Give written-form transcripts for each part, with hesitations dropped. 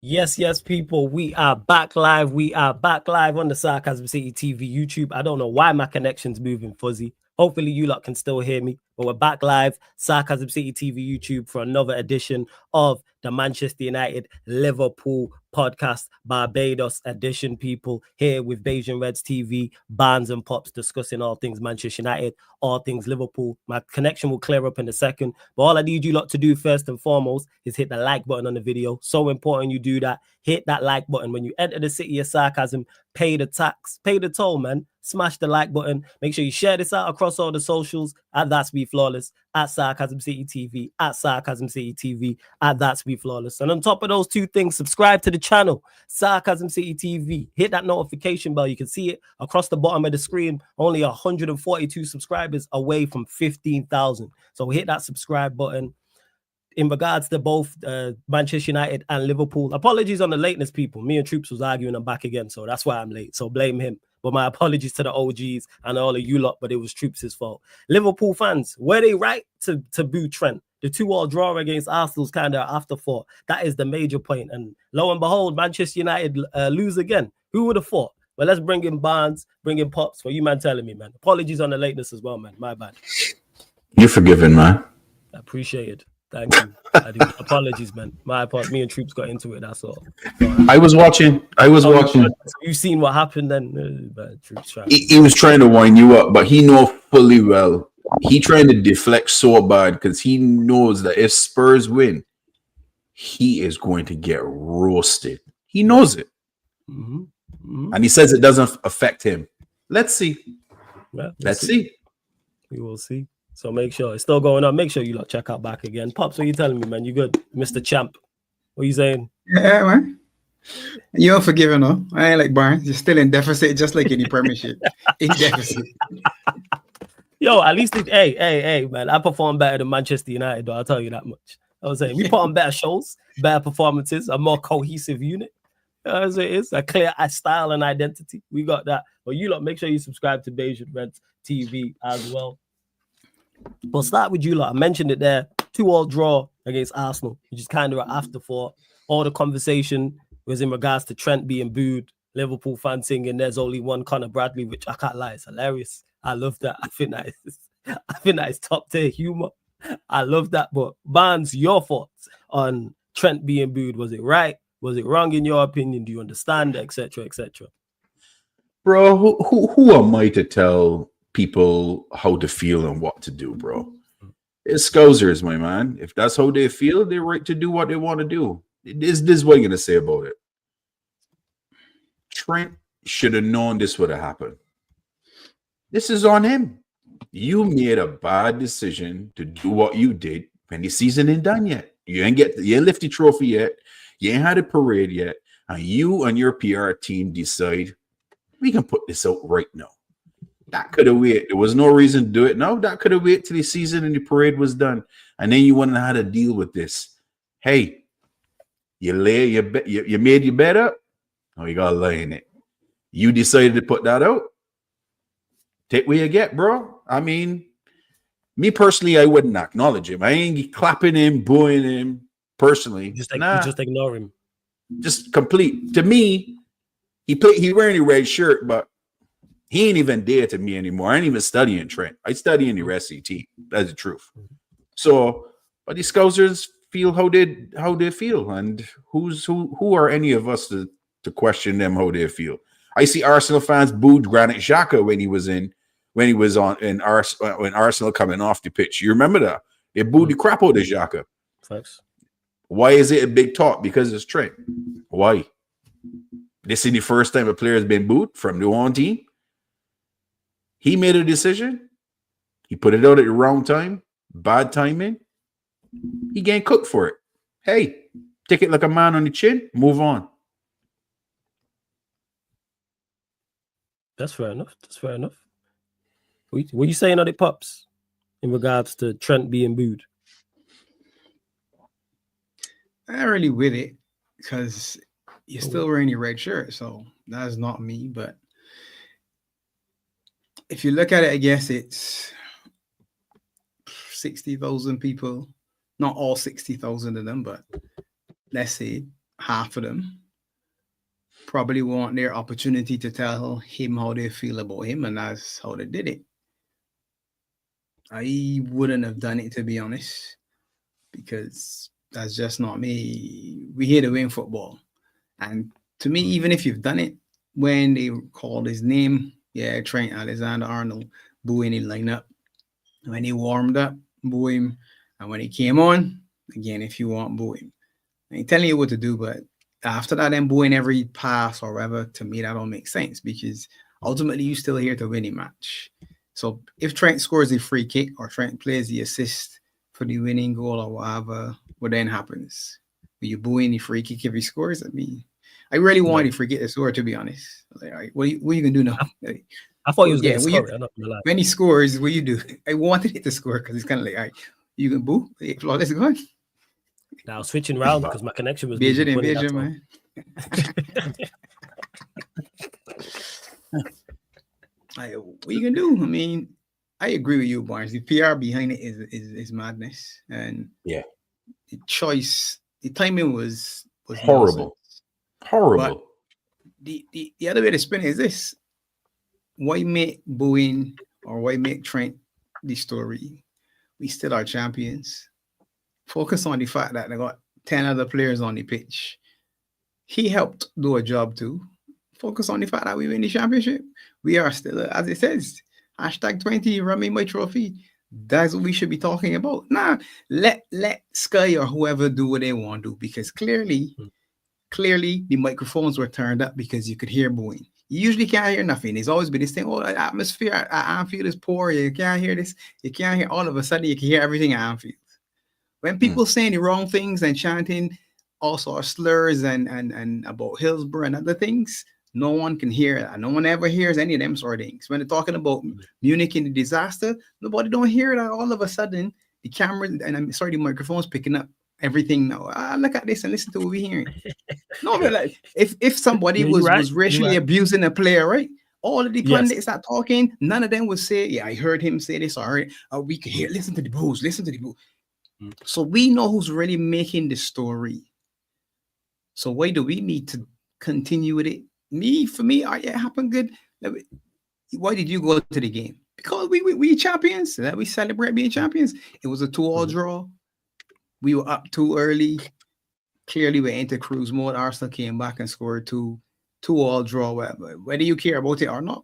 Yes, yes, people. We are back live. We are back live on the Sarcasm City TV YouTube. I don't know why my connection's moving fuzzy. Hopefully, you lot can still hear me. But we're back live, Sarcasm City TV YouTube, for another edition of the Manchester United Liverpool podcast, Barbados edition, people. Here with Beijing Reds TV, Barnes and Pops, discussing all things Manchester United, all things Liverpool. My connection will clear up in a second. But all I need you lot to do first and foremost is hit the like button on the video. So important you do that. Hit that like button. When you enter the city of sarcasm, pay the tax, pay the toll, man. Smash the like button. Make sure you share this out across all the socials at That's Be Flawless, at Sarcasm City TV, at Sarcasm City TV, at That's Be Flawless. And on top of those two things, subscribe to the channel, Sarcasm City TV. Hit that notification bell. You can see it across the bottom of the screen. Only 142 subscribers away from 15,000. So hit that subscribe button. In regards to both Manchester United and Liverpool, apologies on the lateness, people. Me and Troops was arguing, I'm back again, so that's why I'm late. So blame him. But my apologies to the OGs and all of you lot, but it was Troops' fault. Liverpool fans, were they right to boo Trent? The 2-2 draw against Arsenal's kind of afterthought. That is the major point. And lo and behold, Manchester United lose again. Who would have thought? But let's bring in Barnes, bring in Pops. For you, man, telling me, man. Apologies on the lateness as well, man. My bad. You're forgiven, man. I appreciate it. Thank you. Apologies, man. My part. Me and Troops got into it. That's all. I was watching. You've seen what happened then. Troops he was trying to wind you up, but he knows fully well. He trying to deflect so bad because he knows that if Spurs win, he is going to get roasted. He knows it. And he says it doesn't affect him. Let's see. Yeah, let's see. We will see. So make sure it's still going on. Make sure you lot check out back again. Pops, what are you telling me, man? You good? Mr. Champ. What are you saying? Yeah, man. You're forgiven, no? I ain't like Barnes. You're still in deficit, just like any Premiership. In deficit. Yo, at least, hey, man. I perform better than Manchester United, though. I'll tell you that much. I was saying, we put on better shows, better performances, a more cohesive unit. As it is, a clear style and identity. We got that. But you lot, make sure you subscribe to Beijing Reds TV as well. We'll start with you lot. I mentioned it there. 2-2 draw against Arsenal, which is kind of an afterthought. All the conversation was in regards to Trent being booed, Liverpool fans singing "There's only one Conor Bradley," which I can't lie, it's hilarious. I love that. I think that is top tier humor. I love that. But Barnes, your thoughts on Trent being booed? Was it right? Was it wrong in your opinion? Do you understand, etc., etc.? Bro, who am I to tell people how to feel and what to do, bro? It's Scousers, my man. If that's how they feel, they're right to do what they want to do. This is what I'm going to say about it. Trent should have known this would have happened. This is on him. You made a bad decision to do what you did when the season ain't done yet. You ain't lift the trophy yet. You ain't had a parade yet. And you and your PR team decide, we can put this out right now. That could have waited. There was no reason to do it. No, that could have waited till the season and the parade was done. And then you wouldn't have had to deal with this. Hey, you made your bed up? Oh, you got to lay in it. You decided to put that out? Take what you get, bro. I mean, me personally, I wouldn't acknowledge him. I ain't clapping him, booing him personally. Just ignore him. Just complete. To me, he wearing a red shirt, but he ain't even there to me anymore. I ain't even studying Trent. I study in the SCT. That's the truth. So, but these Scousers feel how they feel, and who are any of us to question them how they feel? I see Arsenal fans booed Granit Xhaka when Arsenal coming off the pitch. You remember that? They booed the crap out of Xhaka. Thanks. Why is it a big talk? Because it's Trent. Why? This is the first time a player has been booed from the one team. He made a decision. He put it out at the wrong time. Bad timing. He getting cooked for it. Hey, take it like a man on the chin. Move on. That's fair enough. What are you saying on it, Pops, in regards to Trent being booed? I'm not really with it because you're still wearing your red shirt. So that's not me. But if you look at it, I guess it's 60,000 people. Not all 60,000 of them, but let's say half of them probably want their opportunity to tell him how they feel about him, and that's how they did it. I wouldn't have done it, to be honest, because that's just not me. We here to win football. And to me, even if you've done it, when they called his name, yeah, Trent Alexander-Arnold, boo in the lineup. When he warmed up, boo him. And when he came on, again, if you want, boo him. I ain't telling you what to do, but after that, then booing every pass or whatever, to me, that don't make sense, because ultimately you're still here to win a match. So if Trent scores a free kick or Trent plays the assist for the winning goal or whatever, what then happens? Will you boo any free kick if he scores? I mean, I really wanted to forget the score, to be honest. Like, all right, what are you going to do now? I thought he was going to score it. I'm not gonna lie. When he scores, what do you do? I wanted it to score because it's kind of like, all right, you can boo. Hey, flawless going. Now switching around because my connection was Vision, man. What you can do? I mean, I agree with you, Barnes. The PR behind it is madness, and yeah, the choice, the timing was horrible, horrible. But the other way to spin it is this: why make booing or why make Trent the story? We still are champions. Focus on the fact that they got 10 other players on the pitch. He helped do a job too. Focus on the fact that we win the championship. We are still, as it says, #20, run me my trophy. That's what we should be talking about. Nah, let Sky or whoever do what they want to do, because clearly the microphones were turned up because you could hear booing. You usually can't hear nothing. There's always been this thing, the atmosphere at Anfield is poor. You can't hear this. You can't hear. All of a sudden, you can hear everything at Anfield. When people saying the wrong things and chanting all sorts of slurs and about Hillsborough and other things, no one can hear it. No one ever hears any of them sort of things. When they're talking about Munich and the disaster, nobody don't hear it. All of a sudden, the camera and the microphone's picking up everything now. Look at this and listen to what we're hearing. No, but like if somebody was racially abusing a player, right? All of the pundits that talking, none of them would say, "Yeah, I heard him say this." All right, we can hear. Listen to the boos. Listen to the boos. So we know who's really making the story. So why do we need to continue with it? For me, it happened good. Why did you go to the game? Because we champions. That we celebrate being champions. It was a 2-2 draw. We were up too early. Clearly, we're into cruise mode. Arsenal came back and scored 2-2 draw. Whether you care about it or not,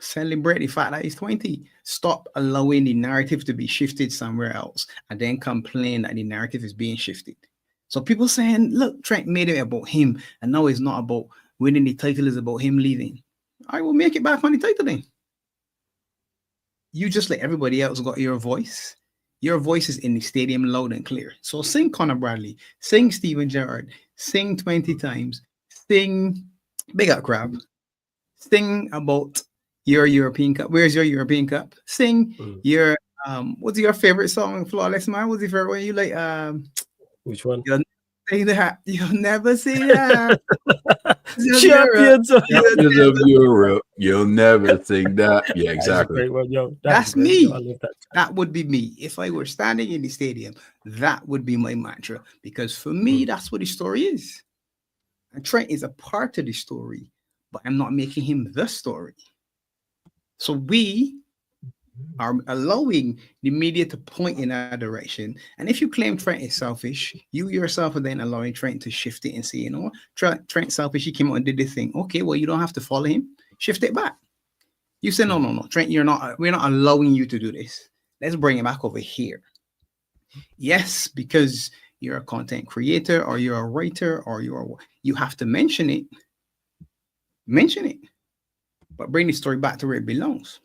celebrate the fact that he's 20. Stop allowing the narrative to be shifted somewhere else and then complain that the narrative is being shifted. So people saying, look, Trent made it about him and now it's not about winning the title, it's about him leaving. I will make it back on the title then. You just like everybody else got your voice. Your voice is in the stadium loud and clear. So sing Conor Bradley, sing Steven Gerrard, sing 20 times, sing Big Up Crab, sing about your European Cup. Where's your European Cup? Sing your what's your favorite song, Flawless Man? What's your favorite one you like? Which one? You'll never see that. Champions of Europe. You'll never think that. Yeah, exactly. That's me. That would be me. If I were standing in the stadium, that would be my mantra. Because for me, that's what the story is. And Trent is a part of the story, but I'm not making him the story. So we are allowing the media to point in that direction. And if you claim Trent is selfish, you yourself are then allowing Trent to shift it and say, you know, Trent's selfish. He came out and did this thing. Okay, well, you don't have to follow him. Shift it back. You say, no, Trent, we're not allowing you to do this. Let's bring it back over here. Yes, because you're a content creator or you're a writer or you have to mention it. Mention it. But bring the story back to where it belongs.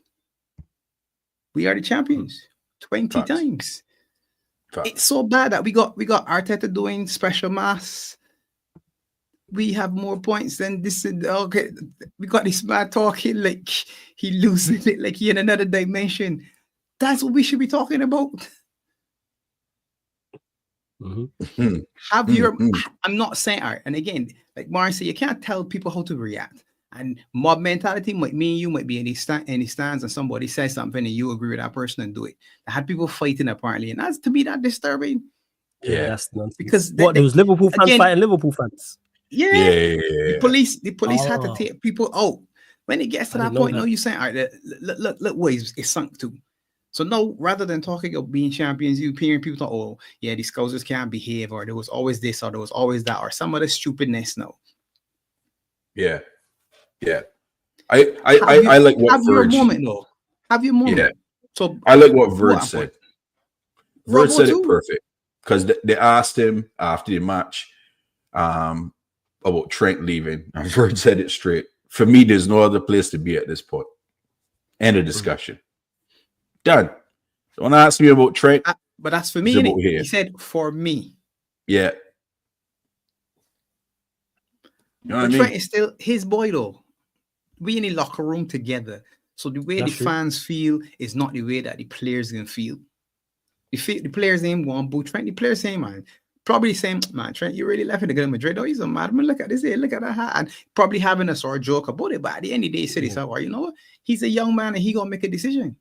We are the champions 20 times. It's so bad that we got Arteta doing special mass. We have more points than this. Okay, we got this man talking like he losing it, like he in another dimension. That's what we should be talking about. I'm not saying, all right, and again, like Martin said, you can't tell people how to react. And mob mentality might mean you might be in the stands and somebody says something and you agree with that person and do it. I had people fighting apparently, and that's to me that disturbing. Yeah. That's nonsense. Because What, there was Liverpool fans again, fighting Liverpool fans? yeah, Yeah. the police had to Oh. take people out. When it gets to I that didn't know point, that. no, you're saying, all right, look where it's sunk to. So no, rather than talking of being champions, you hearing people talk, oh yeah, these Scousers can't behave, or there was always this, or there was always that, or some of the stupidness. No, Yeah. I like what have your Verge. moment though. Have your moment. Yeah. So I like what Verge said. Verge Robo said too. it perfect because they asked him after the match about Trent leaving, and Verge said it straight. For me, there's no other place to be at this point. End of discussion. Done. Don't ask me about Trent. But that's for me. It's about here. He said for me. Yeah. You know what I mean? Trent is still his boy though. We in the locker room together. So the way That's the true. fans feel is not the way that the players can feel. The players ain't want boo Trent. The players saying, man, probably saying, man, Trent, you really left it to go to Madrid. Oh, he's a madman. Look at this here, look at that hat. And probably having a sort of joke about it. But at the end of the day, he said himself, well, you know what? He's a young man and he gonna make a decision.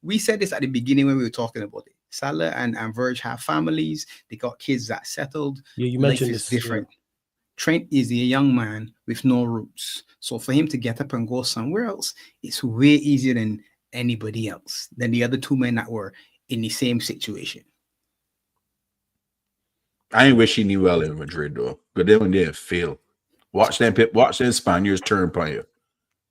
We said this at the beginning when we were talking about it. Salah and Verge have families, they got kids that settled. Yeah, you Life mentioned is this. different. Trent is a young man with no roots. So for him to get up and go somewhere else, it's way easier than anybody else, than the other two men that were in the same situation. I ain't wish he knew well in Madrid though, but they didn't fail. Watch them Spaniards turn upon you.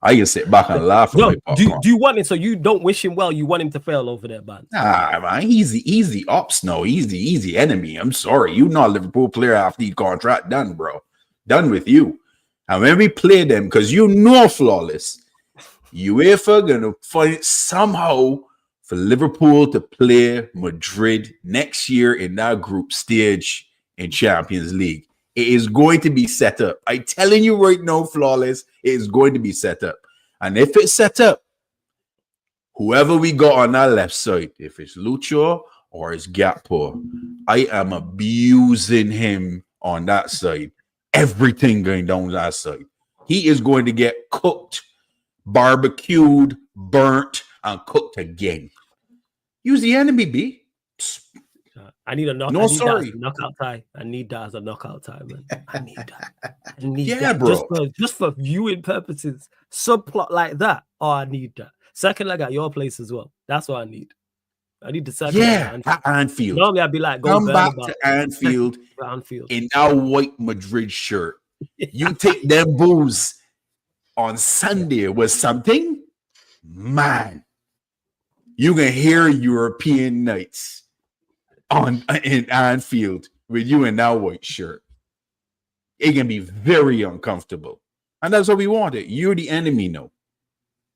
I can sit back and laugh. No, do you want it? So you don't wish him well? You want him to fail over there, man? Nah, man, easy ops. No, easy enemy. I'm sorry, you not a Liverpool player after the contract done, bro. Done with you. And when we play them, because you know flawless, UEFA gonna find it somehow for Liverpool to play Madrid next year in that group stage in Champions League. It is going to be set up. I'm telling you right now, flawless, it is going to be set up. And if it's set up, whoever we got on that left side, if it's Lucho or it's Gakpo, I am abusing him on that side. Everything going down that side. He is going to get cooked, barbecued, burnt, and cooked again. Use the enemy, B. I need a knockout. No, sorry. Knockout tie. I need that as a knockout tie, man. I need that. I need Yeah, that. bro. Just for viewing purposes. Subplot like that. Oh, I need that. Second leg at your place as well. That's what I need. I need the second leg at Anfield. Normally I'd be like, come back to Anfield in that white Madrid shirt. You take them booze on Sunday with something, man. You can hear European nights in Anfield with you in that white shirt. It can be very uncomfortable. And that's what we wanted. You're the enemy now.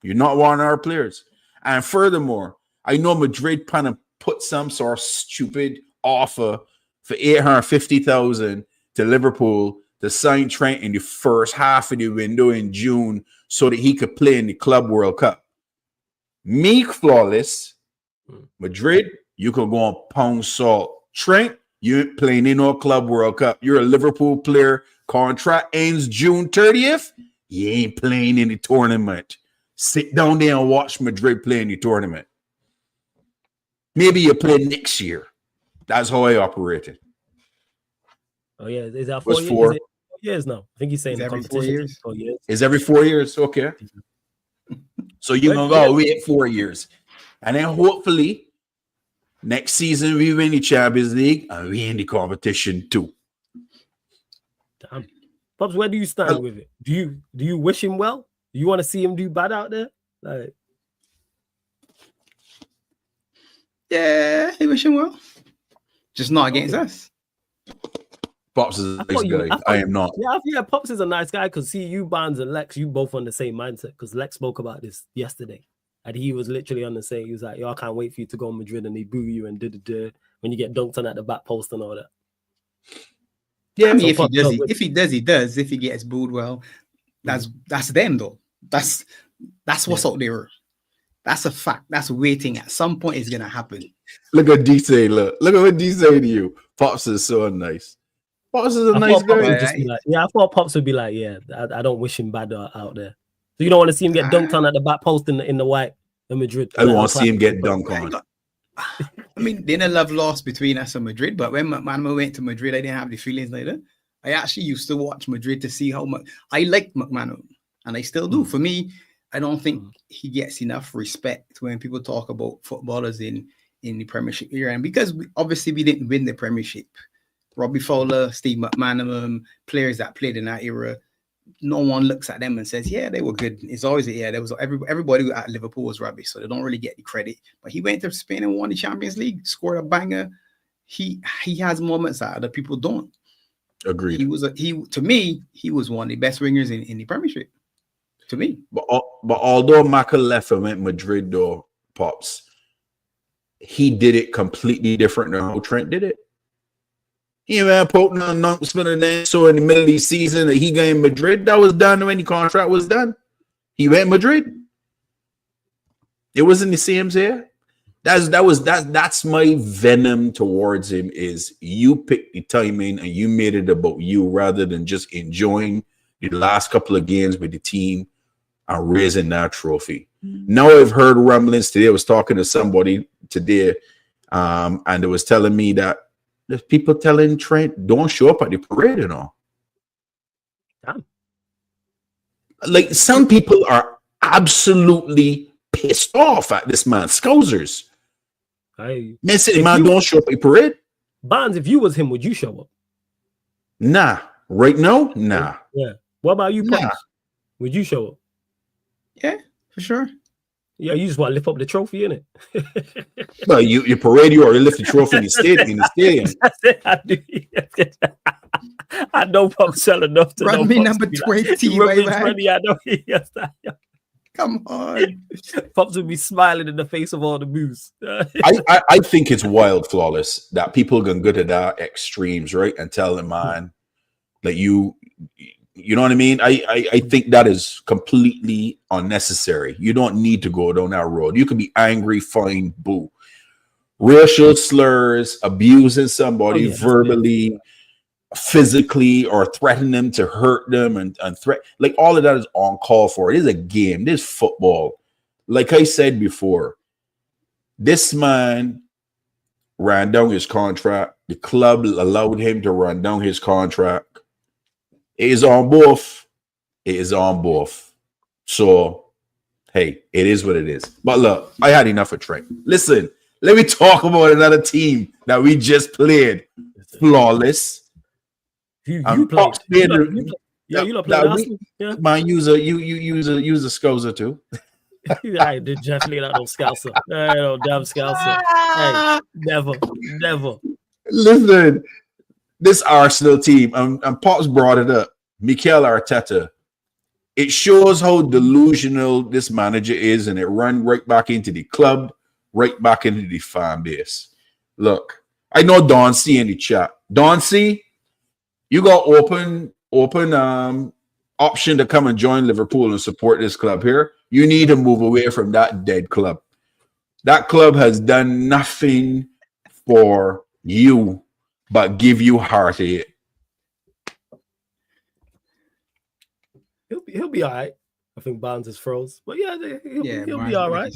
You're not one of our players. And furthermore, I know Madrid kind of put some sort of stupid offer for 850,000 to Liverpool to sign Trent in the first half of the window in June so that he could play in the Club World Cup. Meek flawless. Madrid, you could go on pound salt. Trent, you ain't playing in no Club World Cup. You're a Liverpool player. Contract ends June 30th. You ain't playing in the tournament. Sit down there and watch Madrid play in the tournament. Maybe you play next year. That's how I operated. Oh, yeah. Is that 4 years? Four. Is it 4 years now? I think he's saying every 4 competition years. 4 years. It's every 4 years. Okay. So you're going to go wait 4 years. And then hopefully next season we win the Champions League and we in the competition too. Damn. Pops, where do you stand with it? Do you wish him well? Do you want to see him do bad out there? Like, Yeah, I wish him well. Just not against us. Pops is a nice guy. I am not. Yeah, Pops is a nice guy because see, you, Barnes, and Lex, you both on the same mindset because Lex spoke about this yesterday. And he was literally on the same, he was like, yo, I can't wait for you to go to Madrid and they boo you and when you get dunked on at the back post and all that. Yeah, I mean, So if he does, he does. If he gets booed, well, that's them though. That's what's out there. That's a fact. That's waiting. At some point, it's gonna happen. Look at D say. Look at what D say to you. Pops is so nice. Pops is a nice guy. I thought Pops would be like, yeah, I don't wish him bad out there. So you don't want to see him get dunked on at the back post in the white in Madrid. I want to see him get dunked on. I mean, they never have lost between us and Madrid, but when McManaman went to Madrid, I didn't have the feelings like that. I actually used to watch Madrid to see how much I liked McManaman, and I still do. For me, I don't think he gets enough respect when people talk about footballers in the Premiership era. And because obviously we didn't win the Premiership, Robbie Fowler, Steve McManaman, players that played in that era, no one looks at them and says, yeah, they were good. It's always, yeah, there was everybody at Liverpool was rubbish, so they don't really get the credit. But he went to Spain and won the Champions League, scored a banger. He has moments that other people don't. Agreed. To me, he was one of the best wingers in the Premiership. To me. But although Maka left and went Madrid, though, Pops, he did it completely different than how Trent did it. He man putting an announcement and then so in the middle of the season that he going Madrid. That was done when the contract was done. He went Madrid. It wasn't the same here. That's my venom towards him is you picked the timing and you made it about you rather than just enjoying the last couple of games with the team and raising that trophy. Now I've heard rumblings today. I was talking to somebody today, and it was telling me that there's people telling Trent don't show up at the parade and all. Damn. Like some people are absolutely pissed off at this man. Scousers. Man said, man, don't show up at the parade. Bonds, if you was him, would you show up? Nah. Right now? Nah. Yeah. What about you, Pops? Nah. Would you show up? Yeah, for sure. Yeah, you just want to lift up the trophy, innit? Well, you parade you or you lift the trophy in the stadium. That's it. I do. I know Pops well enough to Run know me Pops number to be 20, like, right? 20, I know he has that. Come on. Pops would be smiling in the face of all the moves. I think it's wild, Flawless, that people can go to that extremes, right? And tell them, man, that you know what I mean? I think that is completely unnecessary. You don't need to go down that road. You can be angry, fine, boo. Racial slurs, abusing somebody verbally, physically, or threatening them to hurt them and threat, like all of that is on call for. It is a game. This is football. Like I said before, this man ran down his contract. The club allowed him to run down his contract. It is on both. It is on both. So, hey, it is what it is. But look, I had enough of Trent. Listen, let me talk about another team that we just played. Flawless. You played. You not played. Yeah. Man, use a Scouser too. I did definitely not no Scouser. No damn Scouser. Hey, never. Listen, this Arsenal team, and Pops brought it up, Mikel Arteta. It shows how delusional this manager is, and it run right back into the club, right back into the fan base. Look, I know Don C in the chat. Don C, you got open option to come and join Liverpool and support this club here. You need to move away from that dead club. That club has done nothing for you but give you heartache. He'll be all right. I think Barnes is froze, but yeah, he'll be all right.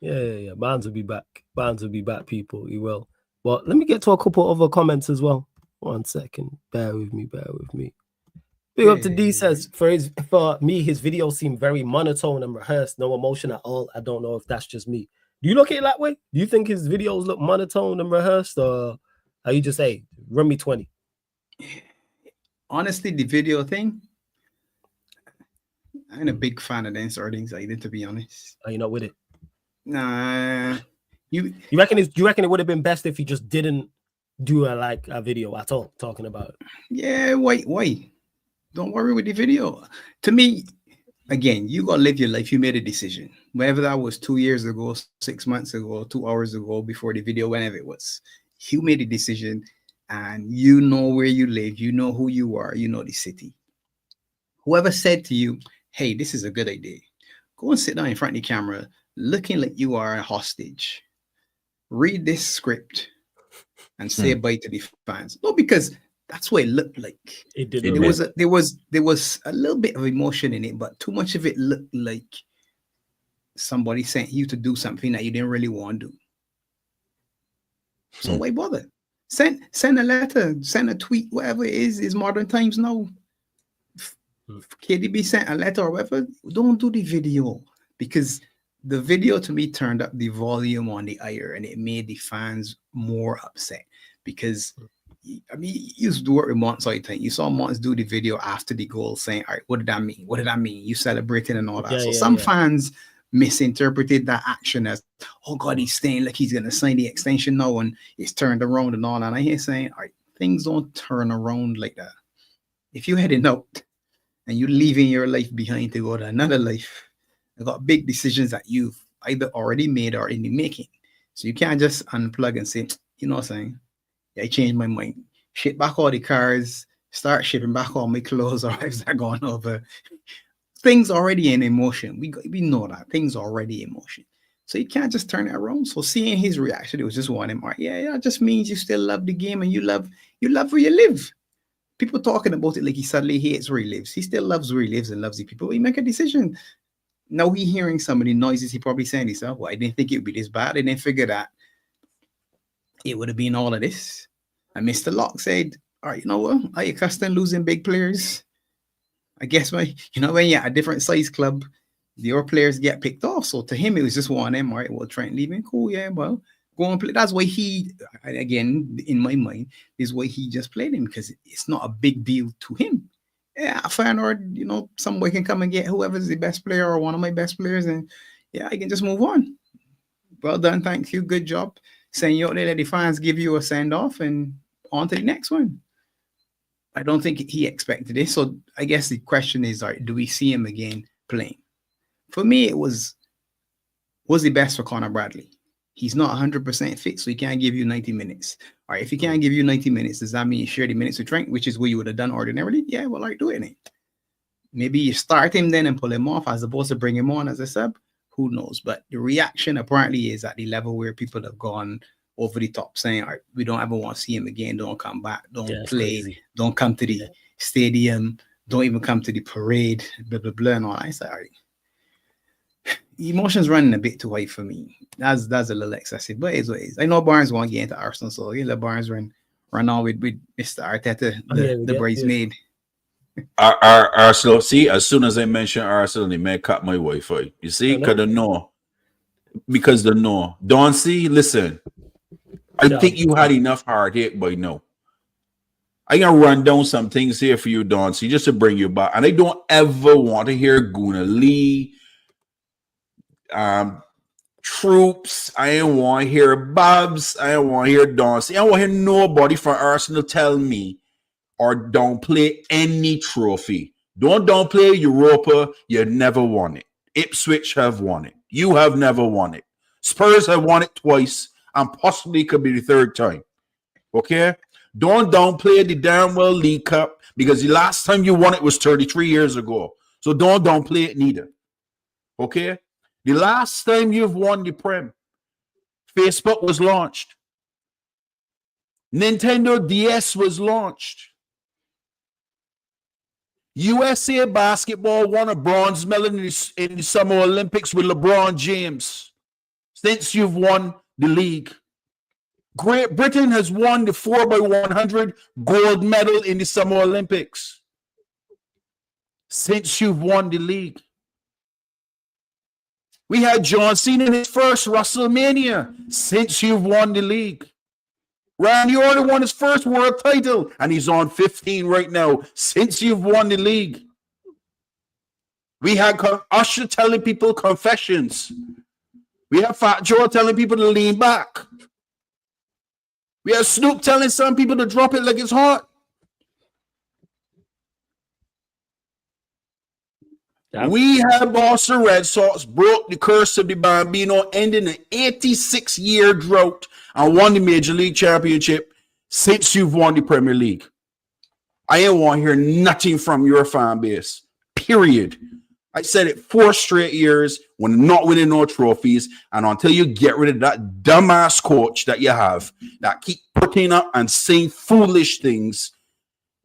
Yeah. Barnes will be back. Barnes will be back, people. He will. But let me get to a couple other comments as well. 1 second. Bear with me. Big up to D says, for me, his videos seem very monotone and rehearsed, no emotion at all. I don't know if that's just me. Do you look at it that way? Do you think his videos look monotone and rehearsed, or are you just say, run me 20? Honestly, the video thing, I ain't a big fan of the insertings either, to be honest. Are you not with it? Nah. You reckon it would have been best if he just didn't do a video at all talking about it? Yeah, wait. Don't worry with the video. To me, again, you gotta live your life. You made a decision. Whether that was 2 years ago, 6 months ago, 2 hours ago, before the video, whenever it was. You made a decision and you know where you live, you know who you are, you know the city. Whoever said to you, hey, this is a good idea, go and sit down in front of the camera looking like you are a hostage. Read this script and say bye to the fans. No, because that's what it looked like. It did. There was a little bit of emotion in it, but too much of it looked like somebody sent you to do something that you didn't really want to do. So why bother? Send a letter, send a tweet, whatever it is modern times now. KDB sent a letter or whatever. Don't do the video, because the video to me turned up the volume on the ire and it made the fans more upset. Because I mean, you used to work with Monts all the time. You saw Monts do the video after the goal saying, all right, what did that mean? What did that mean? You celebrating and all that. Some fans misinterpreted that action as, oh God, he's staying, like he's gonna sign the extension now, and it's turned around and all. And I hear saying, all right, things don't turn around like that. If you're heading out and you're leaving your life behind to go to another life, you've got big decisions that you've either already made or in the making. So you can't just unplug and say, you know what I'm saying? I changed my mind. Ship back all the cars, start shipping back all my clothes or lives that gone over. Things already in emotion. We know that. Things already in motion. So you can't just turn it around. So seeing his reaction, it was just one him. Yeah, it just means you still love the game and you love where you live. People talking about it like he suddenly hates where he lives. He still loves where he lives and loves the people. He make a decision. Now he hearing some of the noises, he probably saying to himself, well, I didn't think it would be this bad. I didn't figure that it would have been all of this. And Mr. Locke said, all right, you know what? Are you accustomed losing big players? I guess when you're at a different size club, your players get picked off. So to him, it was just one of them. All right, well, Trent leaving, cool, yeah, well, go and play. That's why he, again, in my mind, is why he just played him, because it's not a big deal to him. Yeah, a fan or, somebody can come and get whoever's the best player or one of my best players, and yeah, I can just move on. Well done, thank you, good job. Send you out there, let the fans give you a send-off and on to the next one. I don't think he expected this. So I guess the question is, all right, do we see him again playing? For me, it was the best for Connor Bradley. He's not 100% fit, so he can't give you 90 minutes. All right, if he can't give you 90 minutes, does that mean you share the minutes with Trent, which is what you would have done ordinarily? Yeah, well, like, do it. Maybe you start him then and pull him off as opposed to bring him on as a sub. Who knows? But the reaction apparently is at the level where people have gone over the top saying, all right, we don't ever want to see him again. Don't come back. Don't play. Crazy. Don't come to the stadium. Don't even come to the parade. Blah, blah, blah, and all that. I said, all right. Emotions running a bit too high for me. That's a little excessive, but it's what it is. I know Barnes won't get into Arsenal, so you let Barnes run on with Mr. Arteta, the bridesmaid. Arsenal, see, as soon as I mention Arsenal, they may cut my Wi-Fi. You see, because they know. Don't see, listen. I think you had enough heartache by now. I'm going to run down some things here for you, Don C, just to bring you back. And I don't ever want to hear Guna Lee, Troops. I don't want to hear Babs. I don't want to hear Don C. I don't want to hear nobody from Arsenal tell me or don't play any trophy. Don't play Europa. You never won it. Ipswich have won it. You have never won it. Spurs have won it twice and possibly could be the third time. Okay? Don't play the damn well League Cup, because the last time you won it was 33 years ago. So don't play it neither. Okay? The last time you've won the Prem, Facebook was launched. Nintendo DS was launched. USA basketball won a bronze medal in the Summer Olympics with LeBron James since you've won the league. Great Britain has won the 4x100 gold medal in the Summer Olympics since you've won the league. We had John Cena in his first WrestleMania since you've won the league. Randy Orton won his first world title, and he's on 15 right now since you've won the league. We had Usher telling people confessions. We have Fat Joe telling people to lean back. We have Snoop telling some people to drop it like it's hot. Yep. We have Boston Red Sox broke the curse of the Bambino, ending an 86-year drought and won the Major League Championship since you've won the Premier League. I ain't want to hear nothing from your fan base, period. I said it 4 straight years when not winning no trophies, and until you get rid of that dumbass coach that you have that keep putting up and saying foolish things,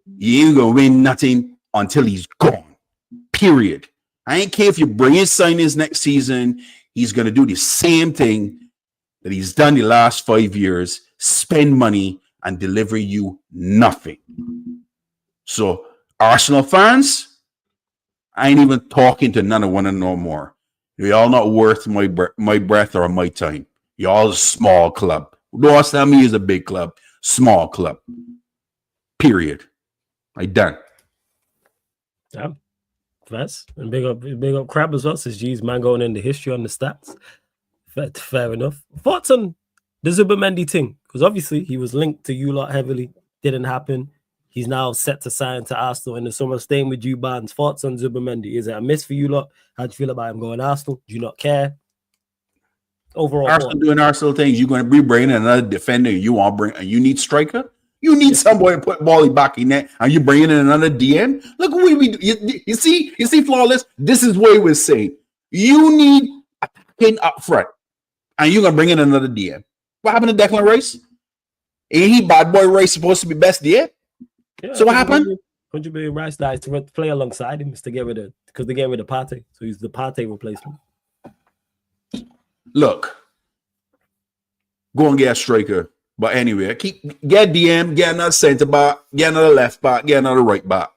you ain't going to win nothing until he's gone, period. I ain't care if you bring his signings next season. He's going to do the same thing that he's done the last 5 years spend money, and deliver you nothing. So, Arsenal fans, I ain't even talking to none of one and no more. Y'all not worth my breath or my time. Y'all a small club. Don't tell me is a big club. Small club. Period. I done. Yeah. That's and big up Crab as well. Says, geez, man, going into history on the stats. Fair enough. Thoughts on the Zubimendi thing? Because obviously he was linked to you lot heavily. Didn't happen. He's now set to sign to Arsenal in the summer, staying with you, Barnes. Thoughts on Zubimendi? Is it a miss for you lot? How do you feel about him going to Arsenal? Do you not care? Overall, Arsenal doing Arsenal things. You're going to be bringing another defender. You want bring? You need striker. You need somebody to put ball back in there, and you bringing in another DM. Look what we do. You see, flawless. This is what he was saying. You need a pin up front, and you're gonna bring in another DM. What happened to Declan Rice? Ain't he bad boy Rice supposed to be best DM? Yeah, so what happened? 100 million Rice dies to play alongside him to get rid of because they get rid of Partey, so he's the Partey replacement. Look, go and get a striker. But anyway, get DM, get another centre back, get another left back, get another right back,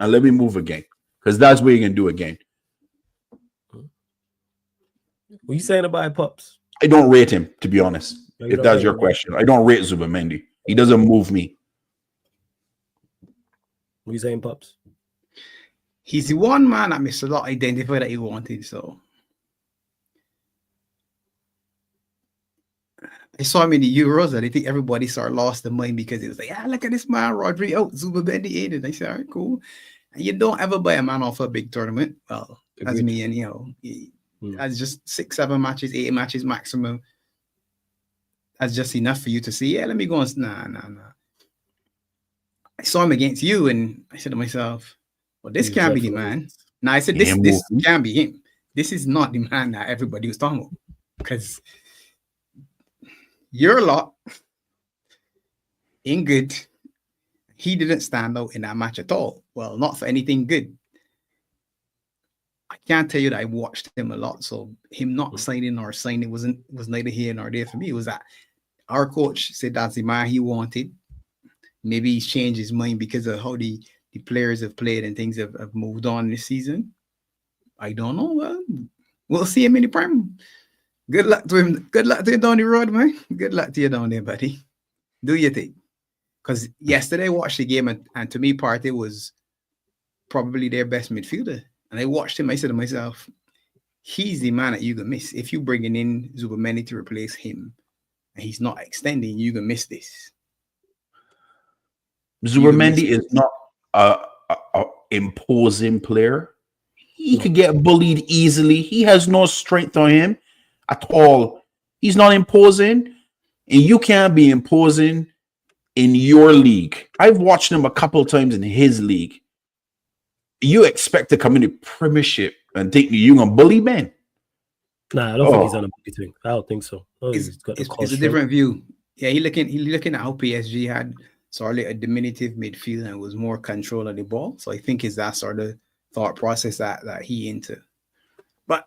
and let me move again. Because that's what you can do again. What you saying about Pops? I don't rate him, to be honest. If that's your question. I don't rate Zubimendi. He doesn't move me. What you saying, Pops? He's the one man that Mr. Lot identified that he wanted, so I saw him in the Euros, and I think everybody sort of lost their mind because it was like, look at this man, Rodri out, Zubimendi in. And I said, all right, cool. And you don't ever buy a man off a big tournament. Well, that's me, and that's just 6, 7 matches, 8 matches maximum. That's just enough for you to see. Yeah, let me go on. Nah. I saw him against you, and I said to myself, well, this can't be the man. Now I said, this can't be him. This is not the man that everybody was talking about. Because your lot ain't good. He didn't stand out in that match at all. Well, not for anything good. I can't tell you that I watched him a lot. So him not signing or signing was neither here nor there for me. It was that our coach said that's the man he wanted. Maybe he's changed his mind because of how the players have played and things have moved on this season. I don't know. Well, we'll see him in the Prem. Good luck to him. Good luck to him down the road, man. Good luck to you down there, buddy. Do your thing. Because yesterday I watched the game, and to me, Partey was probably their best midfielder. And I watched him. I said to myself, he's the man that you can miss. If you're bringing in Zubimendi to replace him, and he's not extending, you can miss this. Zubimendi is not a imposing player. He could get bullied easily. He has no strength on him at all. He's not imposing, and you can't be imposing in your league. I've watched him a couple of times in his league. You expect to come in the Premiership and think you're gonna bully men? Nah, I don't think he's on a bully thing. I don't think so. It's a different view. Yeah, he looking at how PSG had sort of a diminutive midfield and was more control of the ball. So I think it's that sort of thought process that he into. But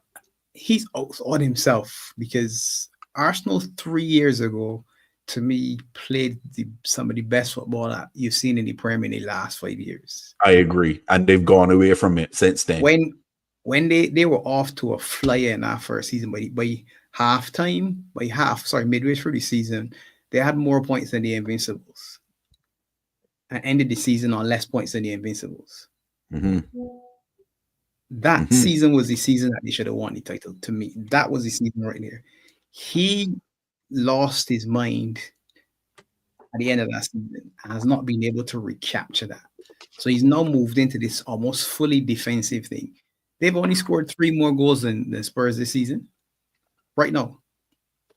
he's also on himself because Arsenal 3 years ago, to me, played some of the best football that you've seen in the Premier in the last 5 years. I agree. And they've gone away from it since then. When they were off to a flyer in that first season, by midway through the season, they had more points than the Invincibles. And ended the season on less points than the Invincibles. Mm-hmm. That season was the season that they should have won the title. To me, that was the season right there. He lost his mind at the end of that season and has not been able to recapture that. So he's now moved into this almost fully defensive thing. They've only scored 3 more goals than the Spurs this season. Right now.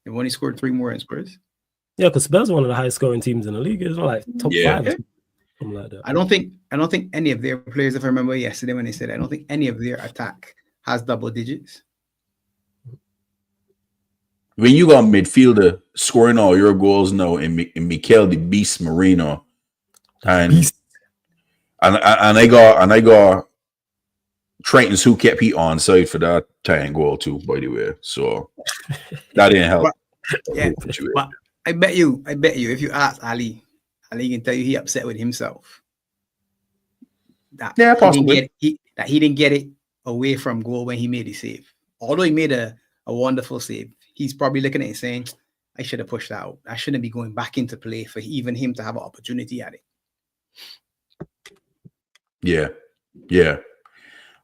They've only scored 3 more than Spurs. Yeah, because Spurs are one of the highest scoring teams in the league. It's like top 5. Yeah. Something like that. I don't think any of their players, if I remember yesterday when they said, I don't think any of their attack has double digits. When you got a midfielder scoring all your goals now in Mikel the Beast Marino, and I got Trent who kept he on side for that tying goal too, by the way. So that didn't help. But I bet you, if you ask Ali can tell you he upset with himself. That Yeah, he possibly. didn't get it away from goal when he made his save. Although he made a wonderful save, he's probably looking at it saying, I should have pushed out. I shouldn't be going back into play for even him to have an opportunity at it. Yeah.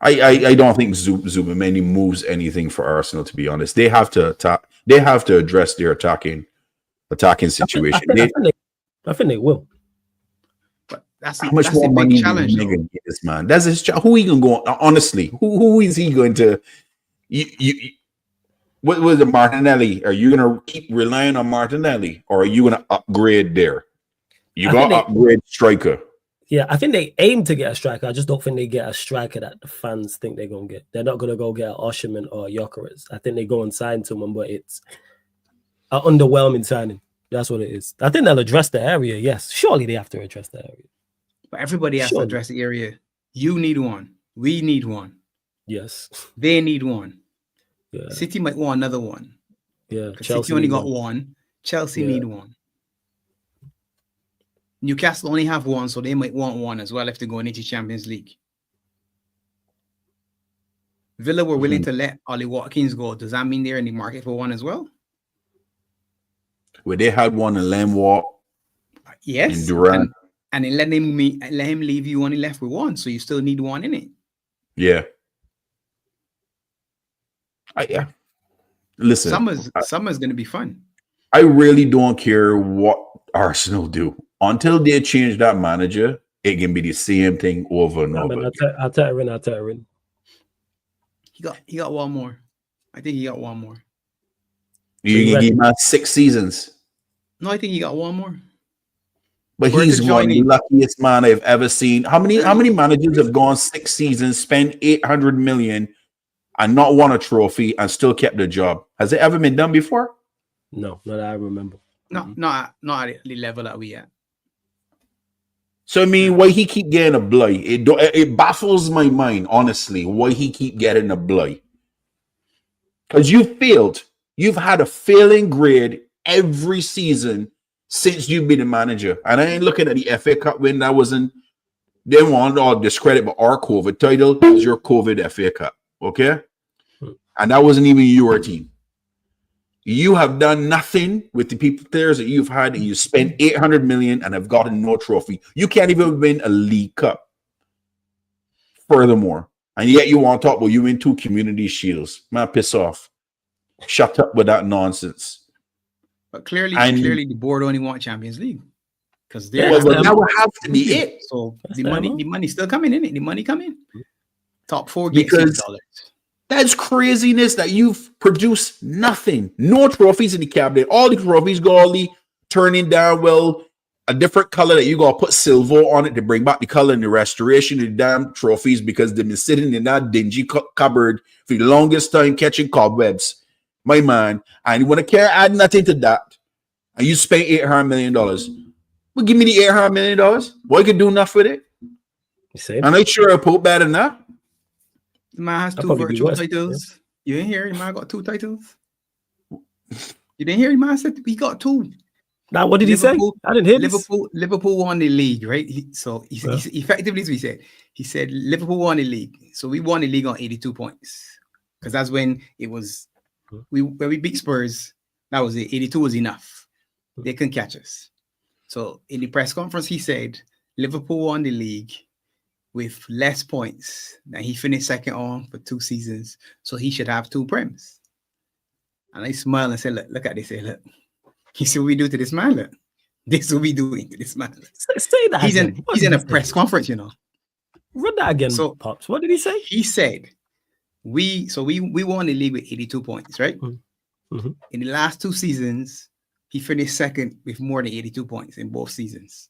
I don't think Zubameni moves anything for Arsenal, to be honest. They have to address their attacking situation. I think they will. But that's how much that's more the money big challenge, though. Megan this man? That's his who he gonna go? Honestly, who is he going to? What was it, Martinelli? Are you gonna keep relying on Martinelli, or are you gonna upgrade there? You got to upgrade striker. Yeah, I think they aim to get a striker. I just don't think they get a striker that the fans think they're going to get. They're not going to go get an Osherman or a Gyökeres. I think they go and sign someone, but it's an underwhelming signing. That's what it is. I think they'll address the area, yes. Surely they have to address the area. But everybody has to address the area. You need one. We need one. Yes. They need one. Yeah. City might want another one. Yeah. City only got one. Chelsea need one. Newcastle only have one, so they might want one as well if they're going into Champions League. Villa were willing to let Ollie Watkins go. Does that mean they're in the market for one as well? Well, they had one in Lamwalk. Yes. And Durant. And then let him leave, you only left with one, so you still need one in it. Yeah. Listen. Summer's going to be fun. I really don't care what Arsenal do. Until they change that manager, it can be the same thing over and over. I'll tell you. He got one more. I think he got one more. You can give him 6 seasons. No, I think he got one more. But he's one of the luckiest man I've ever seen. How many managers have gone 6 seasons, spent 800 million, and not won a trophy and still kept the job? Has it ever been done before? No, not that I remember. No, not at the level that we at. So I mean, why he keep getting a blight? It baffles my mind, honestly. Why he keep getting a blight? Because you failed. You've had a failing grade every season since you've been a manager. And I ain't looking at the FA Cup win. That wasn't. They want all discredit, but our COVID title was your COVID FA Cup, okay? And that wasn't even your team. You have done nothing with the players that you've had, and you spent 800 million and have gotten no trophy. You can't even win a League Cup. Furthermore, and yet you want to talk about you win 2 community shields. Man, piss off. Shut up with that nonsense. But clearly the board only want Champions League. Because that would have to be it. So the money still coming in it. The money coming. Top 4 gets $6. That's craziness that you've produced nothing. No trophies in the cabinet. All the trophies go only turning down, a different color that you got to put silver on it to bring back the color and the restoration of the damn trophies because they've been sitting in that dingy cupboard for the longest time catching cobwebs. My man. And you want to add nothing to that. And you spent $800 million. Well, give me the $800 million. Boy, could do enough with it. And I'm sure I put better than that. The man has 2 virtual titles. Yeah. You didn't hear? The man got 2 titles. You didn't hear? The man said he got 2. Now, what did he say? I didn't hear Liverpool won the league, right? He effectively, he said. He said Liverpool won the league. So we won the league on 82 points. Because that's when it was, when we beat Spurs, that was it. 82 was enough. They couldn't catch us. So in the press conference, he said Liverpool won the league with less points. Now he finished second on for 2 seasons, so he should have 2 prems. And I smiled and said, look at this. Say, look. He said, what we do to this man? Look. This is what we doing to this man. Say that he's again. He's in a press conference, you know. Run that again, so, Pops. What did he say? He said, we won the league with 82 points, right? Mm-hmm. In the last 2 seasons, he finished second with more than 82 points in both seasons.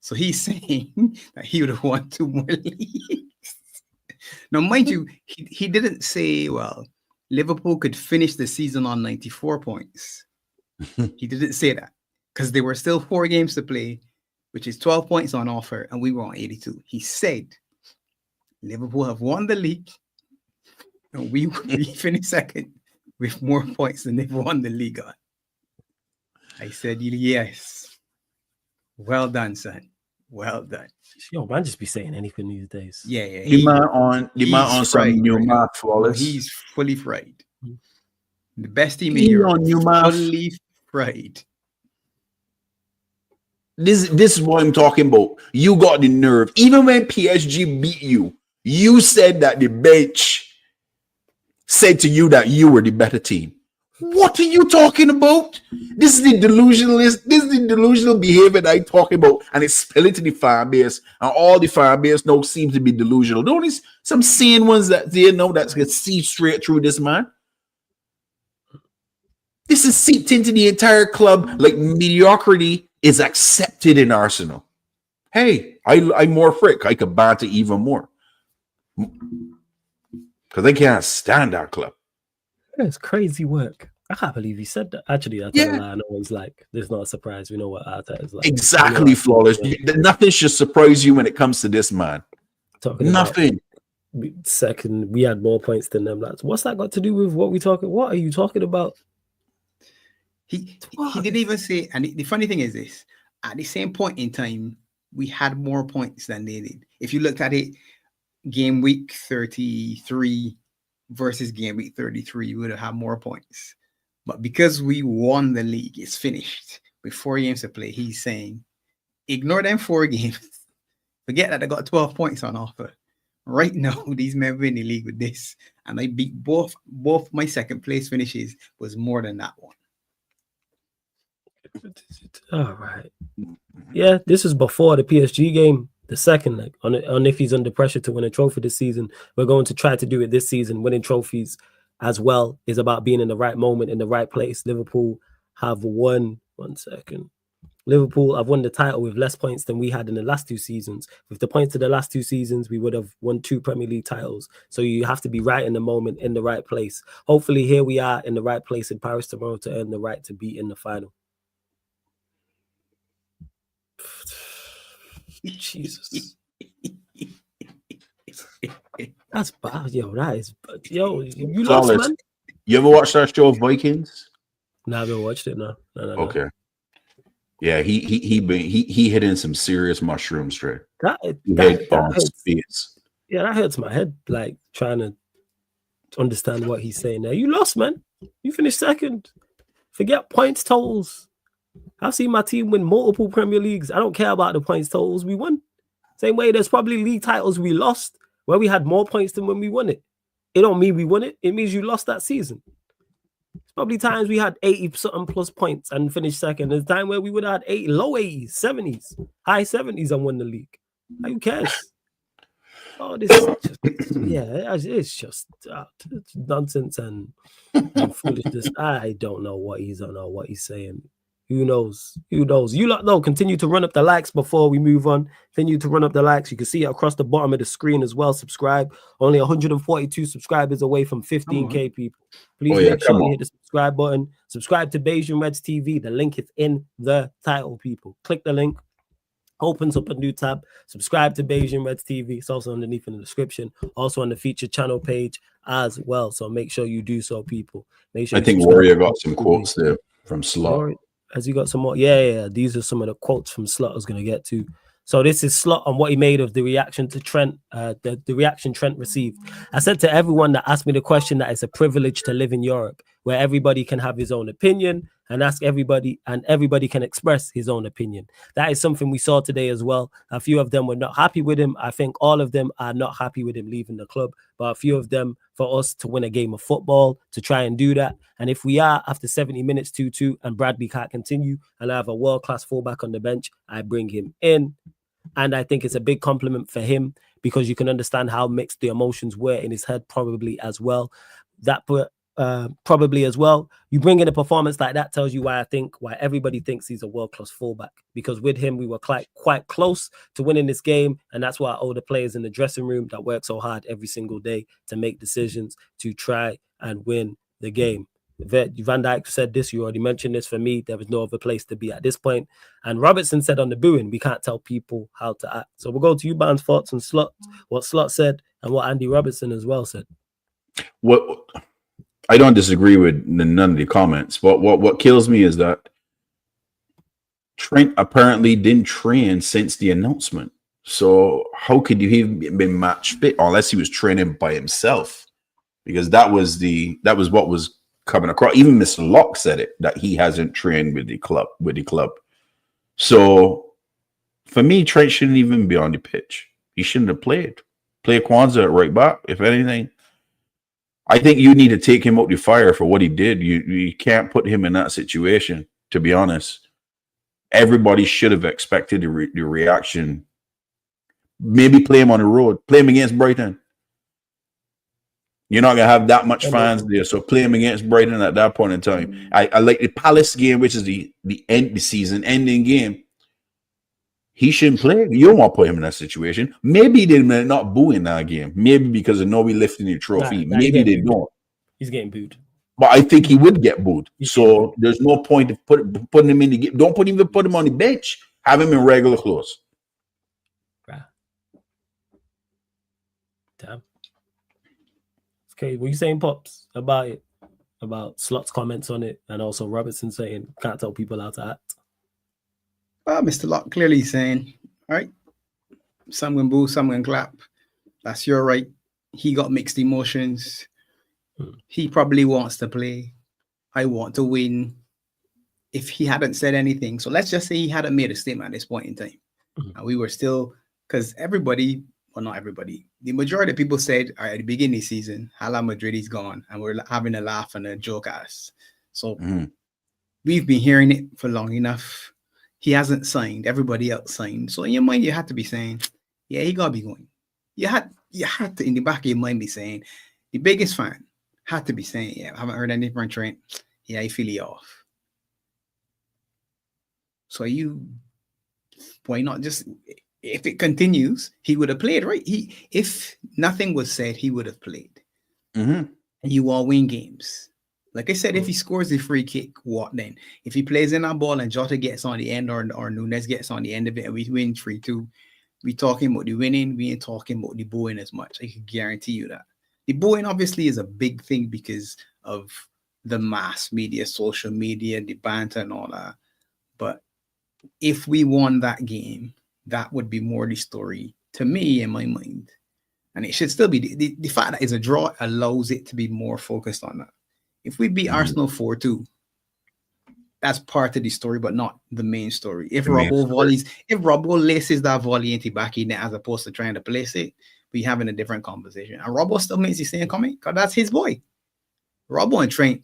So he's saying that he would have won 2 more leagues. Now, mind you, he didn't say, Liverpool could finish the season on 94 points. He didn't say that because there were still 4 games to play, which is 12 points on offer, and we were on 82. He said, Liverpool have won the league, and we finished second with more points than they've won the league on. I said, yes. Well done, son. Well done. Yo, man, just be saying anything these days. Yeah. The man on some new math flawless. He's fully fried. The best team in He Europe. on new math. Fully fried. This is what I'm talking about. You got the nerve. Even when PSG beat you, you said that the bench said to you that you were the better team. What are you talking about? This is the delusionalist. This is the delusional behavior that I'm talking about, and it's spilling to the fan base, and all the fan base now seems to be delusional. There only some sane ones that they know that can see straight through this, man. This is seeped into the entire club like mediocrity is accepted in Arsenal. Hey, I'm more frick. I could banter even more because I can't stand our club. It's crazy work. I can't believe he said that. Actually, that's a lie. I know he's like, there's not a surprise. We know what Arteta is like. Exactly, flawless. Nothing should surprise you when it comes to this man. Nothing. Second, we had more points than them. Lads. What's that got to do with what we talking? What are you talking about? He didn't even say. And the funny thing is this: at the same point in time, we had more points than they did. If you looked at it, game week 33 versus game week 33, you would have had more points. But because we won the league, it's finished with 4 games to play. He's saying, ignore them 4 games. Forget that I got 12 points on offer. Right now, these men win the league with this. And I beat both my second place finishes was more than that one. All right. Yeah, this is before the PSG game. The second leg on if he's under pressure to win a trophy this season. We're going to try to do it this season. Winning trophies as well is about being in the right moment, in the right place. Liverpool have won. 1 second. Liverpool have won the title with less points than we had in the last 2 seasons. With the points of the last 2 seasons, we would have won 2 Premier League titles. So you have to be right in the moment, in the right place. Hopefully here we are in the right place in Paris tomorrow to earn the right to be in the final. Jesus. That's bad, yo. That is, yo, you lost, man. You ever watched that show Vikings? No, I haven't watched it. No. Okay. Yeah, he hit in some serious mushrooms, Trey. That hurts my head, like trying to understand what he's saying there. You lost, man. You finished second. Forget points totals. I've seen my team win multiple Premier Leagues. I don't care about the points totals we won. Same way, there's probably league titles we lost where we had more points than when we won it. It don't mean we won it. It means you lost that season. It's probably times we had 80-something plus points and finished second. There's time where we would have had low 80s, 70s, high 70s and won the league. Who cares? Oh, this is just, it's just it's nonsense and foolishness. I don't know what he's on or what he's saying. Who knows? You lot know. Continue to run up the likes before we move on. Continue to run up the likes. You can see it across the bottom of the screen as well. Subscribe. Only 142 subscribers away from 15K people. Please make sure you hit the subscribe button. Subscribe to Beijing Reds TV. The link is in the title, people. Click the link. Opens up a new tab. Subscribe to Beijing Reds TV. It's also underneath in the description. Also on the featured channel page as well. So make sure you do so, people. Make sure. I think Warrior got some quotes there from Slot. Has he got some more? Yeah. These are some of the quotes from Slot I was going to get to. So this is Slot on what he made of the reaction to Trent, the reaction Trent received. I said to everyone that asked me the question that it's a privilege to live in Europe, where everybody can have his own opinion and ask everybody, and everybody can express his own opinion. That is something we saw today as well. A few of them were not happy with him. I think all of them are not happy with him leaving the club, but a few of them, for us to win a game of football, to try and do that. And if we are after 70 minutes 2-2 and Bradley can't continue and I have a world-class fullback on the bench, I bring him in. And I think it's a big compliment for him because you can understand how mixed the emotions were in his head probably as well. Probably as well. You bring in a performance like that tells you why everybody thinks he's a world-class fullback, because with him we were quite close to winning this game, and that's why I owe the players in the dressing room that work so hard every single day to make decisions to try and win the game. Van Dijk said this, you already mentioned this. For me, there was no other place to be at this point. And Robertson said on the booing, we can't tell people how to act. So we'll go to you, Barnes' thoughts and Slot, what Slot said and what Andy Robertson as well said. I don't disagree with none of the comments, but what kills me is that Trent apparently didn't train since the announcement. So how could he have been match fit unless he was training by himself? Because that was what was coming across. Even Mr. Locke said it, that he hasn't trained with the club. So for me, Trent shouldn't even be on the pitch. He shouldn't have played. Play Kwanzaa at right back, if anything. I think you need to take him out the fire for what he did. You can't put him in that situation, to be honest. Everybody should have expected the reaction. Maybe play him on the road. Play him against Brighton. You're not going to have that much fans there, so play him against Brighton at that point in time. I like the Palace game, which is the season ending game. He shouldn't play. You don't want to put him in that situation. Maybe they're not booing that game. Maybe because of nobody lifting the trophy. Maybe they don't. He's getting booed. But I think he would get booed. So there's no point of putting him in the game. Don't put him on the bench. Have him in regular clothes. Right. Damn. Okay, what you saying, Pops, about it? About Slot's comments on it, and also Robertson saying can't tell people how to act. Well, Mr. Locke clearly saying, all right, some can boo, some can clap. That's your right. He got mixed emotions. He probably wants to play. I want to win. If he hadn't said anything, so let's just say he hadn't made a statement at this point in time, and we were still, because everybody, well, not everybody, the majority of people said, all right, at the beginning of the season, Hala Madrid is gone, and we're having a laugh and a joke at us. So we've been hearing it for long enough. He hasn't signed. Everybody else signed. So in your mind, you had to be saying, yeah, he got to be going. You had to, in the back of your mind, be saying, the biggest fan had to be saying, yeah, I haven't heard anything from Trent. Yeah, he feel he off. So why not just, if it continues, he would have played, right? If nothing was said, he would have played. And you all win games. Like I said, if he scores the free kick, what then? If he plays in that ball and Jota gets on the end or Nunes gets on the end of it and we win 3-2, we talking about the winning, we ain't talking about the booing as much. I can guarantee you that. The booing obviously is a big thing because of the mass media, social media, the banter and all that. But if we won that game, that would be more the story to me in my mind. And it should still be the fact that it's a draw allows it to be more focused on that. If we beat Arsenal 4-2, that's part of the story, but not the main story. If Robbo laces that volley into back in as opposed to trying to place it, we having a different conversation. And Robbo still makes the same comment because that's his boy. Robbo and Trent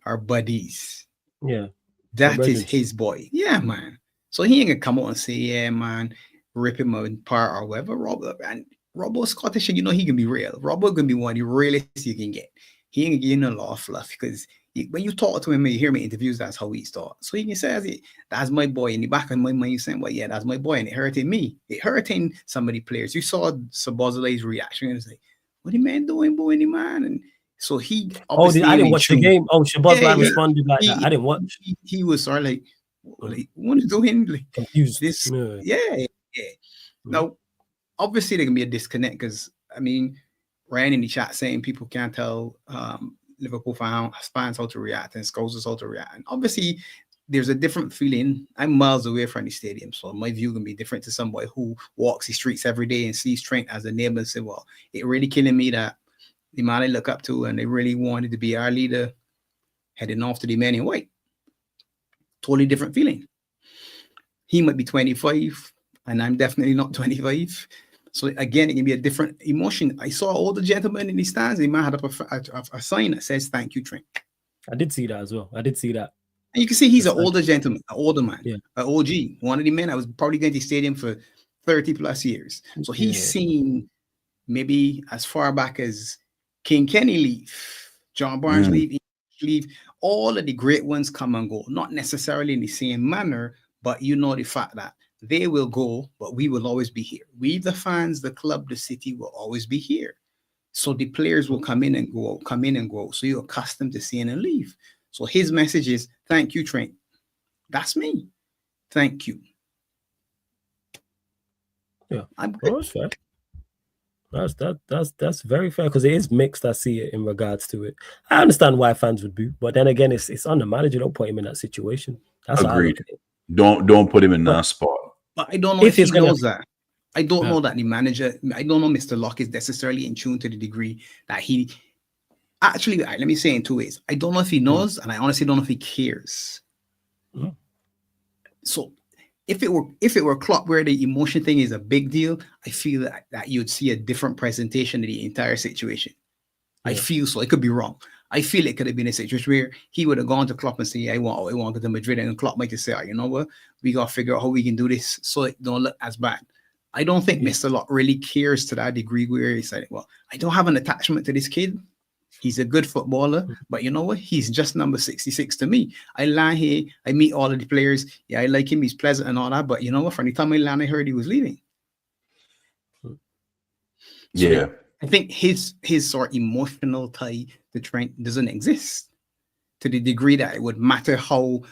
are buddies. Yeah. That is his boy. Yeah, man. So he ain't gonna come out and say, yeah, man, rip him apart or whatever. Robbo's Scottish, and you know he can be real. Robbo gonna be one of the realest you can get. He ain't getting a lot of fluff because when you talk to him and you hear me in interviews, that's how he talks. So he can say, that's my boy. In the back of my mind, you saying, well, yeah, that's my boy. And it hurting me. It hurting some of the players. You saw Sabozale's reaction and it's like, what the man doing, boy, the man? And so he obviously I didn't watch the game. Shabazz responded like that. I didn't watch. He was sort of like, what are you doing? Like, confused. This, yeah. Now, obviously there can be a disconnect because, I mean, Ryan in the chat saying people can't tell Liverpool fans how to react and Scousers how to react. And obviously, there's a different feeling. I'm miles away from the stadium, so my view can be different to somebody who walks the streets every day and sees Trent as a neighbor and say, well, it really killing me that the man I look up to and they really wanted to be our leader heading off to the man in white. Totally different feeling. He might be 25, and I'm definitely not 25. So again, it can be a different emotion. I saw all the gentlemen in the stands. They might have a sign that says, thank you, Trent. I did see that as well. And you can see he's an older gentleman, an older man, an OG. One of the men that was probably going to the stadium for 30 plus years. So he's seen maybe as far back as King Kenny leave, John Barnes leave. All of the great ones come and go. Not necessarily in the same manner, but you know the fact that they will go, but we will always be here. We, the fans, the club, the city will always be here. So the players will come in and go. So you're accustomed to seeing and leave. So his message is, thank you, Trent. That's me. Thank you. Yeah, that's fair. That's very fair because it is mixed. I see it in regards to it. I understand why fans would boo, but then again, it's on the manager. Don't put him in that situation. That's agreed. Don't put him in that spot. But I don't know If if he he's gonna- knows that. I don't Yeah. know that the manager. I don't know Mr. Locke is necessarily in tune to the degree that he. Actually, let me say in two ways. I don't know if he knows, and I honestly don't know if he cares. Mm. So, if it were Klopp where the emotion thing is a big deal, I feel that you'd see a different presentation of the entire situation. I Yeah. feel so. I could be wrong. I feel it could have been a situation where he would have gone to Klopp and say, I want to go to Madrid, and Klopp might just say, you know what, we got to figure out how we can do this so it don't look as bad. I don't think Mr. Locke really cares to that degree where he's like, well, I don't have an attachment to this kid. He's a good footballer, but you know what? He's just number 66 to me. I land here, I meet all of the players. Yeah, I like him. He's pleasant and all that. But you know what? From the time I land, I heard he was leaving. Yeah. I think his sort of emotional tie to Trent doesn't exist to the degree that it would matter how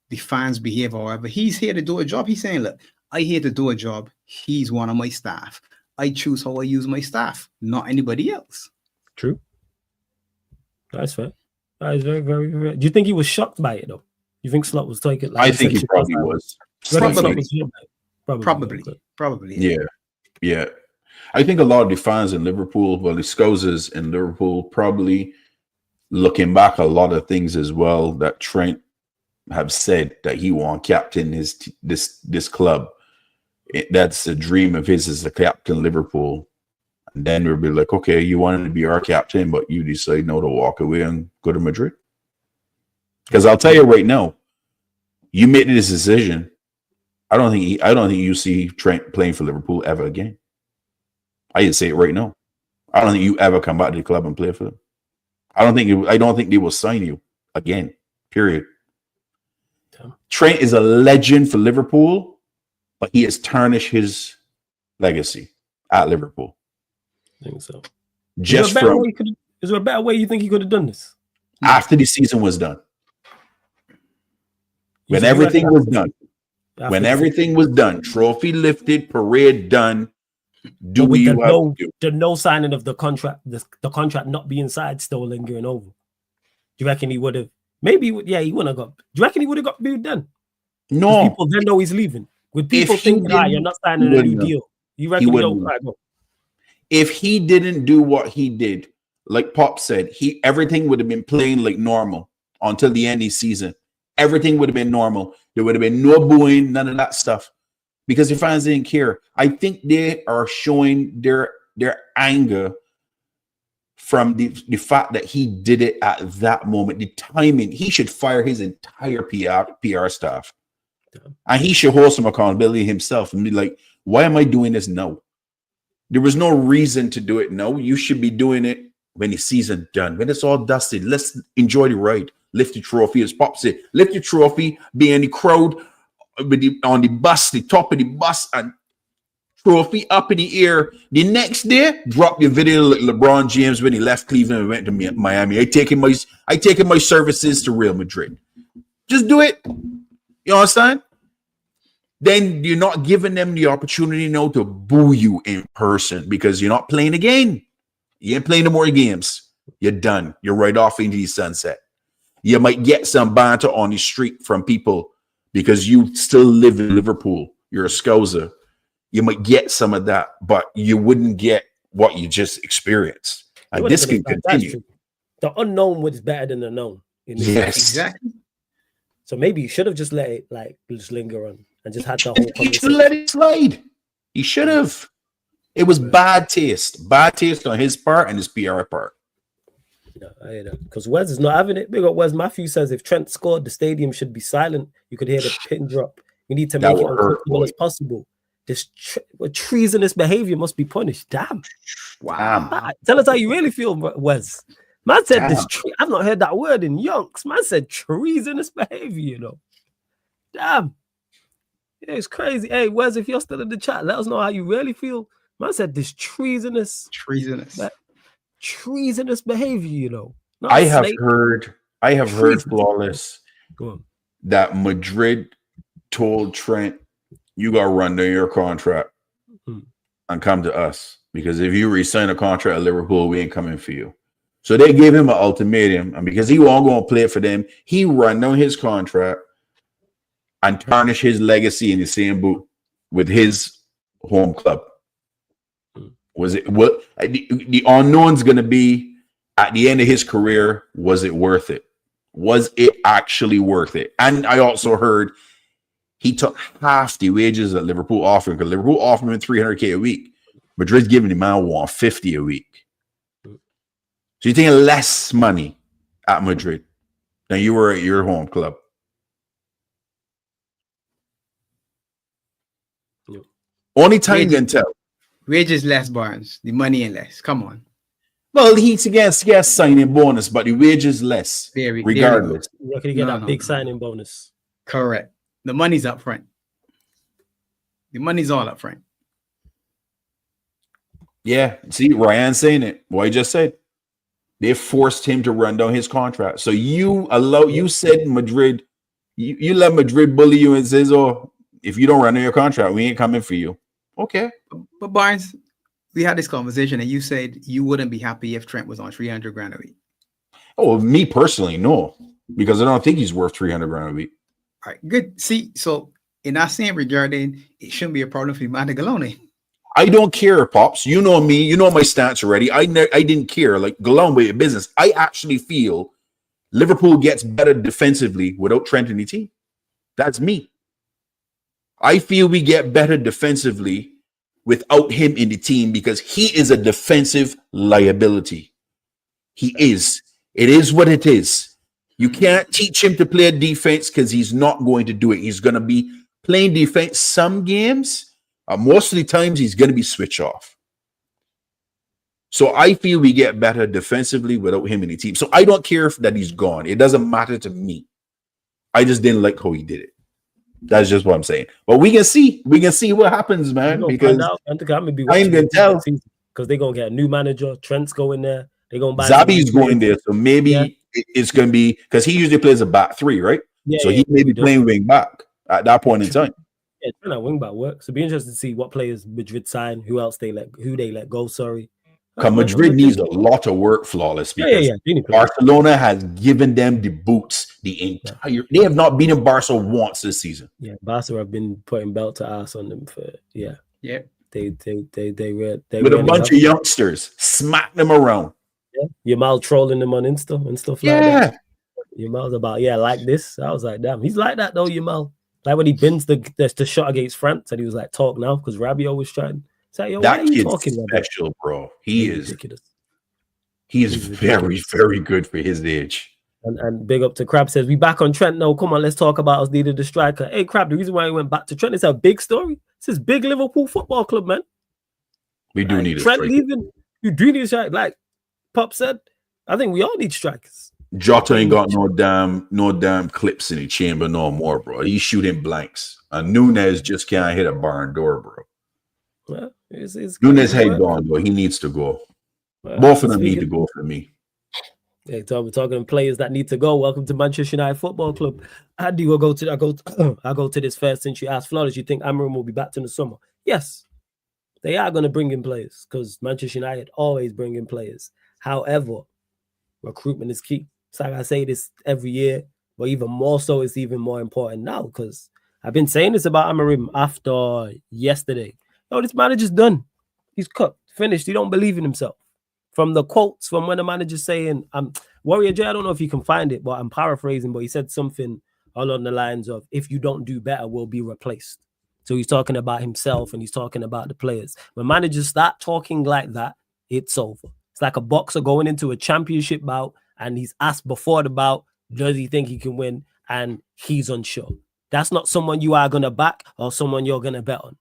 the fans behave. However, he's here to do a job. He's saying, look, I here to do a job. He's one of my staff. I choose how I use my staff, not anybody else. True. That's fair. That is very, very, very. Do you think he was shocked by it though? You think Slot was taking? Like, I think he probably was. Probably. Yeah. I think a lot of the fans in Liverpool, well, the Scousers in Liverpool, probably looking back a lot of things as well that Trent have said that he want captain this club. That's a dream of his as a captain Liverpool. And then we'll be like, okay, you wanted to be our captain, but you decide no to walk away and go to Madrid. Because I'll tell you right now, you made this decision. I don't think you see Trent playing for Liverpool ever again. I can say it right now. I don't think you ever come back to the club and play for them. I don't think they will sign you again. Period. Damn. Trent is a legend for Liverpool, but he has tarnished his legacy at Liverpool. I think so. Just is there a better way you think he could have done this? After the season was done. When everything was done. When everything was done. Trophy lifted, parade done. The no signing of the contract, the contract not being signed, still lingering over. Do you reckon he would have? Maybe, yeah, he wouldn't have got. Do you reckon he would have got booed then? No. People then know he's leaving. With people thinking, you're not signing a new deal. You reckon he don't go? If he didn't do what he did, like Pop said, everything would have been playing like normal until the end of the season. Everything would have been normal. There would have been no booing, none of that stuff. Because the fans didn't care. I think they are showing their anger from the fact that he did it at that moment. The timing. He should fire his entire PR staff. And he should hold some accountability himself and be like, why am I doing this now? There was no reason to do it now. You should be doing it when the season's done. When it's all dusted, let's enjoy the ride. Lift the trophy, as Pop said. Lift the trophy, be in the crowd, on the bus, the top of the bus, and trophy up in the air. The next day, drop your video like LeBron James when he left Cleveland and went to Miami. I taken my services to Real Madrid. Just do it. You understand? Then you're not giving them the opportunity now to boo you in person because you're not playing again. You ain't playing no more games. You're done. You're right off into the sunset. You might get some banter on the street from people because you still live in Liverpool. You're a Scouser. You might get some of that, but you wouldn't get what you just experienced. And this can continue. The unknown was better than the known. Yes. Exactly. So maybe you should have just let it just linger on and just had the whole conversation. He should let it slide. He should have. It was bad taste. Bad taste on his part and his PR part. No, I hear that. Because Wes is not having it. Big up Wes Matthews says if Trent scored, the stadium should be silent. You could hear the pin drop. We need to make it uncomfortable as possible. This treasonous behavior must be punished. Damn. Wow. Tell us how you really feel, Wes. Man said I've not heard that word in yonks. Man said treasonous behavior, you know. Damn. Yeah, it's crazy. Hey, Wes, if you're still in the chat, let us know how you really feel. Man said this treasonous behavior, you know. I have heard Flawless that Madrid told Trent, you gotta run down your contract and come to us. Because if you resign a contract at Liverpool, we ain't coming for you. So they gave him an ultimatum, and because he won't go and play for them, he run down his contract and tarnish his legacy in the same boot with his home club? Was it what the unknown's going to be at the end of his career? Was it worth it? Was it actually worth it? And I also heard he took half the wages that Liverpool offered him, because Liverpool offered him $300K a week. Madrid's giving him out $150 a week. So you're taking less money at Madrid than you were at your home club. Yep. Only time can tell. Wages less, Barnes. The money ain't less. Come on. Well, he's against signing bonus, but the wages less, regardless. You're going to get that big signing bonus. Correct. The money's up front. The money's all up front. Yeah, see, Ryan saying it. What I just said. They forced him to run down his contract. So you said Madrid, you let Madrid bully you and says, oh, if you don't run down your contract, we ain't coming for you. Okay. But Barnes, we had this conversation and you said you wouldn't be happy if Trent was on 300 grand a week. Oh, me personally, no, because I don't think he's worth 300 grand a week. All right, good. See, so in that same regard, then it shouldn't be a problem for Imani Galone. I don't care, Pops. You know me. You know my stance already. I didn't care. Like, go along with your business. I actually feel Liverpool gets better defensively without Trent in the team. That's me. I feel we get better defensively without him in the team because he is a defensive liability. He is. It is what it is. You can't teach him to play defense because he's not going to do it. He's going to be playing defense some games. Most of the times, he's going to be switched off. So I feel we get better defensively without him in the team. So I don't care that he's gone. It doesn't matter to me. I just didn't like how he did it. That's just what I'm saying. But we can see. We can see what happens, man. Because I'm going to tell. Because they're going to get a new manager. Trent's going there. They're going to buy Zabi's going there. So maybe it's going to be, because he usually plays a back three, right? Yeah, so he may be playing wing back at that point in time. Yeah, Trent at wing back works. So it'd be interesting to see what players Madrid sign, who they let go. Sorry. Because Madrid needs a lot of work, Flawless, because Barcelona has given them the boots the entire. They have not beaten Barca once this season. Yeah, Barca have been putting belt to ass on them for They with a bunch of youngsters, smack them around. Yeah, Yamal trolling them on Insta and stuff like that. Yamal's about like this. I was like, damn, he's like that though, Yamal. Like when he bins the shot against France, and he was like, talk now, because Rabiot was trying. Like, yo, that kid's special, bro. He is ridiculous. He is very, very good for his age. And big up to Crab says, we back on Trent now. Come on, let's talk about us needed a striker. Hey, Crab, the reason why he went back to Trent is a big story. It's his big Liverpool football club, man. We do need a Trent striker. leaving. You do need a striker. Like Pop said, I think we all need strikers. Jota ain't got no damn clips in the chamber no more, bro. He's shooting blanks. And Nunez just can't hit a barn door, bro. Well, it's Nunez had gone, though. He needs to go. Well, both of them need to go for me. Hey, we're talking players that need to go. Welcome to Manchester United Football Club. How do you go to? I go to this first since you asked Flawless. You think Amorim will be back in the summer? Yes, they are going to bring in players because Manchester United always bring in players. However, recruitment is key. It's like I say this every year, but even more so, it's even more important now because I've been saying this about Amorim after yesterday. Oh, this manager's done. He's cooked, finished. He don't believe in himself. From the quotes from when the manager's saying, Warrior J, I don't know if you can find it, but I'm paraphrasing, but he said something along the lines of, if you don't do better, we'll be replaced. So he's talking about himself and he's talking about the players. When managers start talking like that, it's over. It's like a boxer going into a championship bout and he's asked before the bout, does he think he can win? And he's unsure. That's not someone you are going to back or someone you're going to bet on.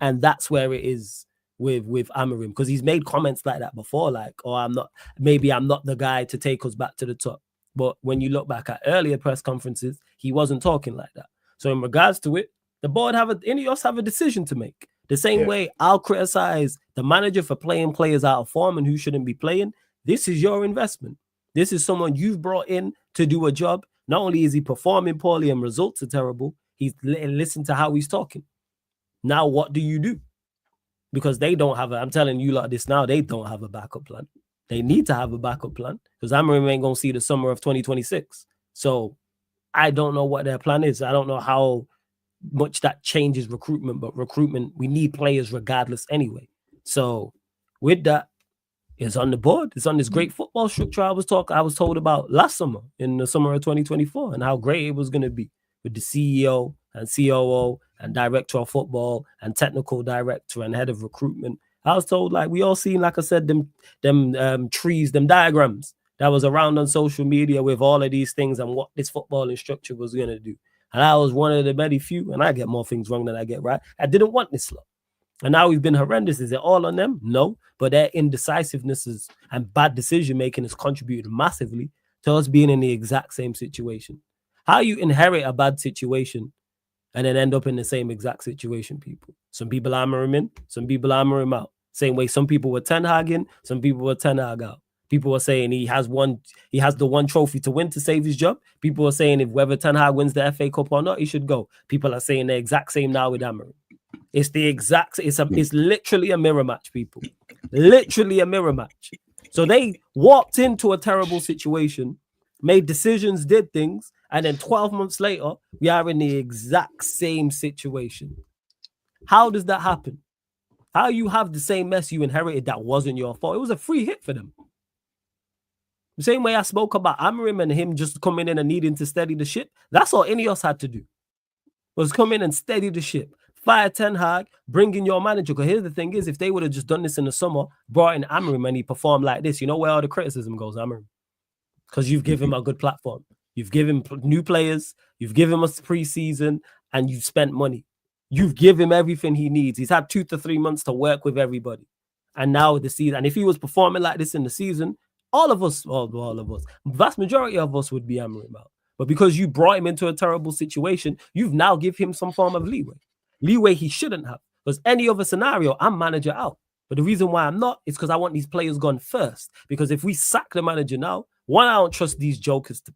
And that's where it is with Amorim, because he's made comments like that before, like, oh, I'm not the guy to take us back to the top. But when you look back at earlier press conferences, he wasn't talking like that. So in regards to it, the board have a decision to make. The same way I'll criticize the manager for playing players out of form and who shouldn't be playing. This is your investment. This is someone you've brought in to do a job. Not only is he performing poorly and results are terrible, listen to how he's talking. Now, what do you do? Because they don't have I'm telling you like this now, they don't have a backup plan. They need to have a backup plan because Amorim ain't going to see the summer of 2026. So I don't know what their plan is. I don't know how much that changes recruitment, but recruitment, we need players regardless anyway. So with that, it's on the board. It's on this great football structure I was told about last summer, in the summer of 2024, and how great it was going to be with the CEO and COO and director of football and technical director and head of recruitment. I was told, like, we all seen, like I said, them trees, them diagrams that was around on social media with all of these things and what this footballing structure was going to do. And I was one of the very few, and I get more things wrong than I get right. I didn't want this lot. And now we've been horrendous. Is it all on them? No. But their indecisiveness and bad decision-making has contributed massively to us being in the exact same situation. How you inherit a bad situation and then end up in the same exact situation, people? Some people hammer him in, some people hammer him out. Same way some people were Ten Hag in, some people were Ten Hag out. People were saying he has the one trophy to win to save his job. People are saying if whether Ten Hag wins the FA Cup or not, he should go. People are saying the exact same now with hammering. It's the exact, it's literally a mirror match, people. Literally a mirror match. So they walked into a terrible situation, made decisions, did things, and then 12 months later, we are in the exact same situation. How does that happen? How you have the same mess you inherited that wasn't your fault? It was a free hit for them. The same way I spoke about Amorim and him just coming in and needing to steady the ship. That's all any of us had to do, was come in and steady the ship. Fire Ten Hag, bring in your manager. Because here's the thing is, if they would have just done this in the summer, brought in Amorim and he performed like this, you know where all the criticism goes, Amorim? Because you've given him a good platform. You've given him new players. You've given him a preseason and you've spent money. You've given him everything he needs. He's had 2 to 3 months to work with everybody. And now the season, and if he was performing like this in the season, all of us, vast majority of us would be Amorim out. But because you brought him into a terrible situation, you've now given him some form of leeway. Leeway he shouldn't have. Because any other scenario, I'm manager out. But the reason why I'm not is because I want these players gone first. Because if we sack the manager now, one, I don't trust these jokers to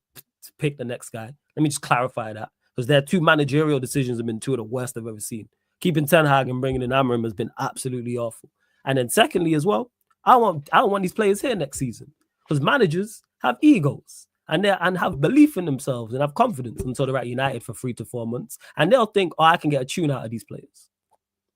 pick the next guy. Let me just clarify that. Because their 2 managerial decisions have been 2 of the worst I've ever seen. Keeping Ten Hag and bringing in Amorim has been absolutely awful. And then secondly as well, I don't want these players here next season. Because managers have egos. And have belief in themselves and have confidence until they're at United for 3 to 4 months. And they'll think, oh, I can get a tune out of these players.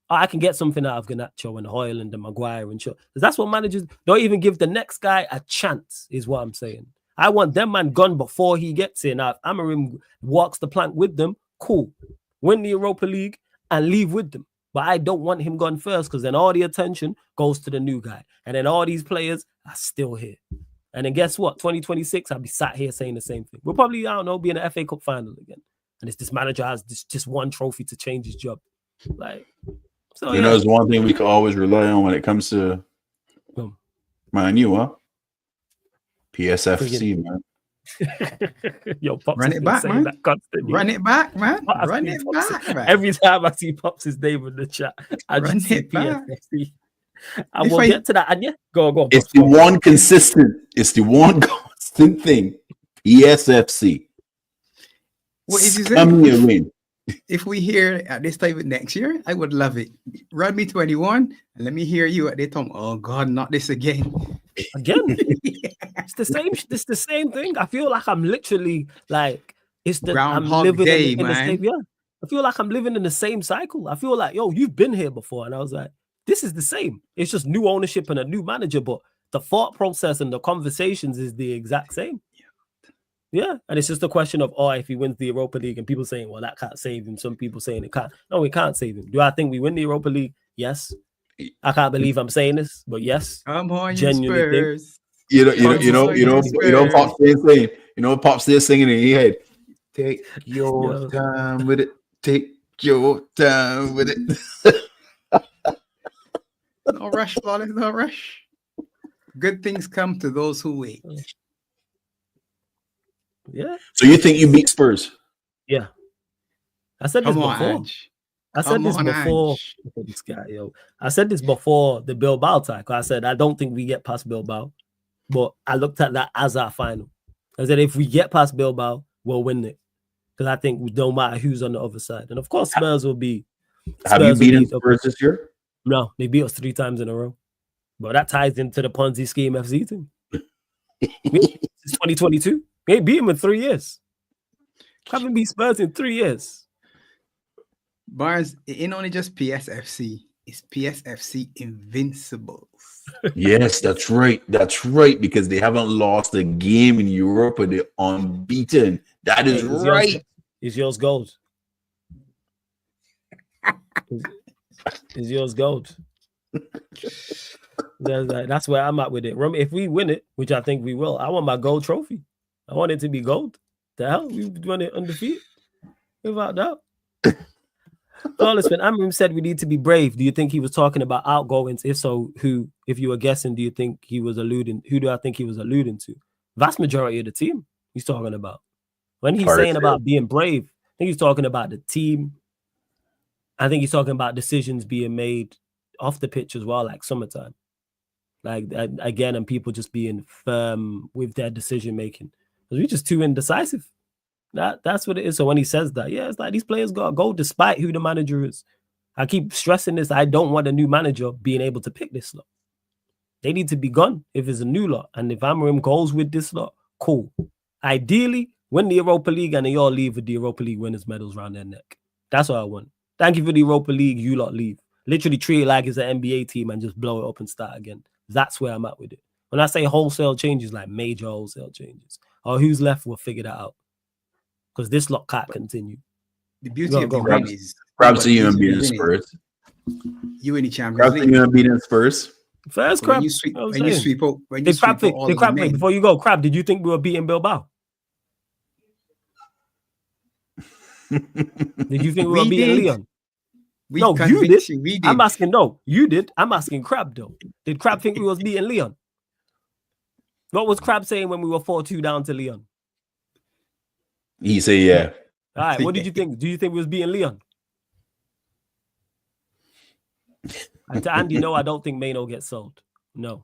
Oh, I can get something out of Garnacho and Hoyland and Maguire and Shaw. Because that's what managers don't even give the next guy a chance, is what I'm saying. I want them man gone before he gets in. Now, if Amorim walks the plank with them, cool. Win the Europa League and leave with them. But I don't want him gone first because then all the attention goes to the new guy. And then all these players are still here. And then guess what? 2026, I'll be sat here saying the same thing. We'll probably, I don't know, be in the FA Cup final again. And it's this manager has just one trophy to change his job. Like, so you know, there's one thing we can always rely on when it comes to Man U, huh? PSFC, man. Yo, Pops run it back, man. Run it back, man. Run it back, man. Every time I see Pops' name in the chat, I just see PSFC. And we'll get to that. And yeah, go. It's the one consistent thing. ESFC. What is it? Win. If we hear at this time next year, I would love it. Run me 21 and let me hear you at the time. Oh God, not this again. It's the same thing. I feel like I'm literally like Groundhog Day, man. I feel like I'm living in the same cycle. I feel like, yo, you've been here before. And I was like, this is the same. It's just new ownership and a new manager, but the thought process and the conversations is the exact same. Yeah. And it's just a question of, if he wins the Europa League, and people saying, well, that can't save him. Some people saying it can't. No, it can't save him. Do I think we win the Europa League? Yes. I can't believe I'm saying this, but yes. I'm on genuinely Spurs. Pop's saying, Pop's there singing in his head. Take your time with it. Take your time with it. No rush, Flawless, no rush. Good things come to those who wait. Yeah. So you think you beat Spurs? Yeah. I said this before. I said this before. This guy, yo. I said this before the Bilbao tackle. I said I don't think we get past Bilbao, but I looked at that as our final. I said if we get past Bilbao, we'll win it because I think we don't matter who's on the other side, and of course Spurs will be. Have you beaten Spurs this year? No, they beat us 3 times in a row. But that ties into the Ponzi scheme FC thing. It's 2022. We ain't beat him in 3 years. Haven't beat Spurs in 3 years. Barnes, it ain't only just PSFC, it's PSFC Invincibles. Yes, that's right. That's right. Because they haven't lost a game in Europe, and they're unbeaten. That is right. Is yours gold? Is yours gold? That's where I'm at with it. If we win it, which I think we will, I want my gold trophy. I want it to be gold. The hell, we won it undefeated. Without doubt. Flawless man, Amram said we need to be brave. Do you think he was talking about outgoings? If so, who? If you were guessing, do you think he was alluding? Who do I think he was alluding to? Vast majority of the team he's talking about. When he's saying about being brave, I think he's talking about the team. I think he's talking about decisions being made off the pitch as well, like summertime. Like again, and people just being firm with their decision making. Because we're just too indecisive. That's what it is. So when he says that, yeah, it's like these players got to go despite who the manager is. I keep stressing this. I don't want a new manager being able to pick this lot. They need to be gone if it's a new lot. And if Amorim goes with this lot, cool. Ideally, win the Europa League and they all leave with the Europa League winners' medals around their neck. That's what I want. Thank you for the Europa League. You lot leave. Literally treat it like it's an NBA team and just blow it up and start again. That's where I'm at with it. When I say wholesale changes, like major wholesale changes, or who's left, we'll figure that out. Because this lot can't continue. The beauty of the win is perhaps you and beating Spurs. You in the Champions League. You and beating Spurs. First crab. When you sweep out, before you go, Crab, did you think we were beating Bilbao? Did you think we were beating Leon? No, you did. We did. I'm asking, no, you did. I'm asking Crab though. Did Crab think we was beating Leon? What was Crab saying when we were 4-2 down to Leon? He said, yeah. All right, what did you think? Do you think we was beating Leon? And to Andy, no, I don't think Mano gets sold. No.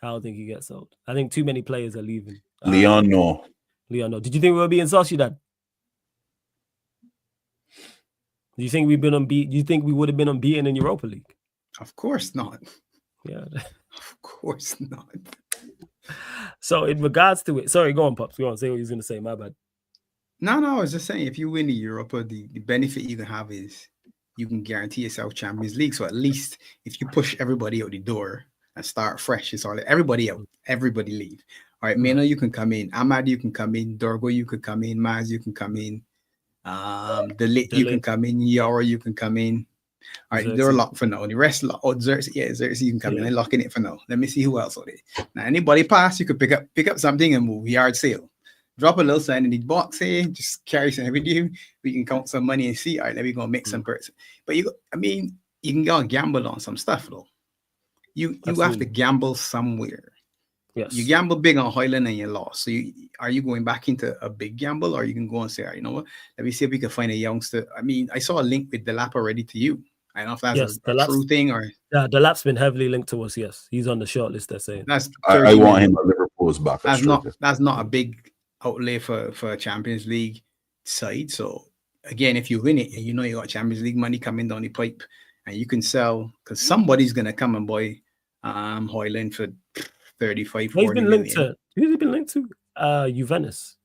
I don't think he gets sold. I think too many players are leaving. Leon, no. Leon, no. Did you think we were beating Sociedad? Do you think we've been unbeaten? Do you think we would have been unbeaten in Europa League? Of course not. Yeah. Of course not. So in regards to it, sorry, go on, Pops. Go on, say what you're going to say. My bad. No, I was just saying, if you win the Europa, the benefit you can have is you can guarantee yourself Champions League. So at least if you push everybody out the door and start fresh, it's all everybody out, everybody leave. All right, Meno, you can come in. Ahmad, you can come in. Dorgo, you can come in. Maz, you can come in. The you can come in. Yara, you can come in. All right, they're locked for now. The rest, Xerxes, you can come in. I'm locking it for now. Let me see who else are there. Now, anybody pass, you could pick up something and move. Yard sale. Drop a little sign in the box here, just carry something with you. We can count some money and see. All right, let me go make some person. But you can go and gamble on some stuff though. You have to gamble somewhere. Yes. You gamble big on Highland and you lost. So are you going back into a big gamble, or you can go and say, all right, you know what? Let me see if we can find a youngster. I saw a link with Delap already to you. I don't know if that's a true thing or. Yeah, Delap's been heavily linked to us. Yes, he's on the short list. They're saying. I want him at Liverpool's back. That's not a big outlay for a Champions League side. So again, if you win it and you know you got Champions League money coming down the pipe and you can sell, because somebody's gonna come and buy Hoyland for 35, 40 He's been linked to Juventus.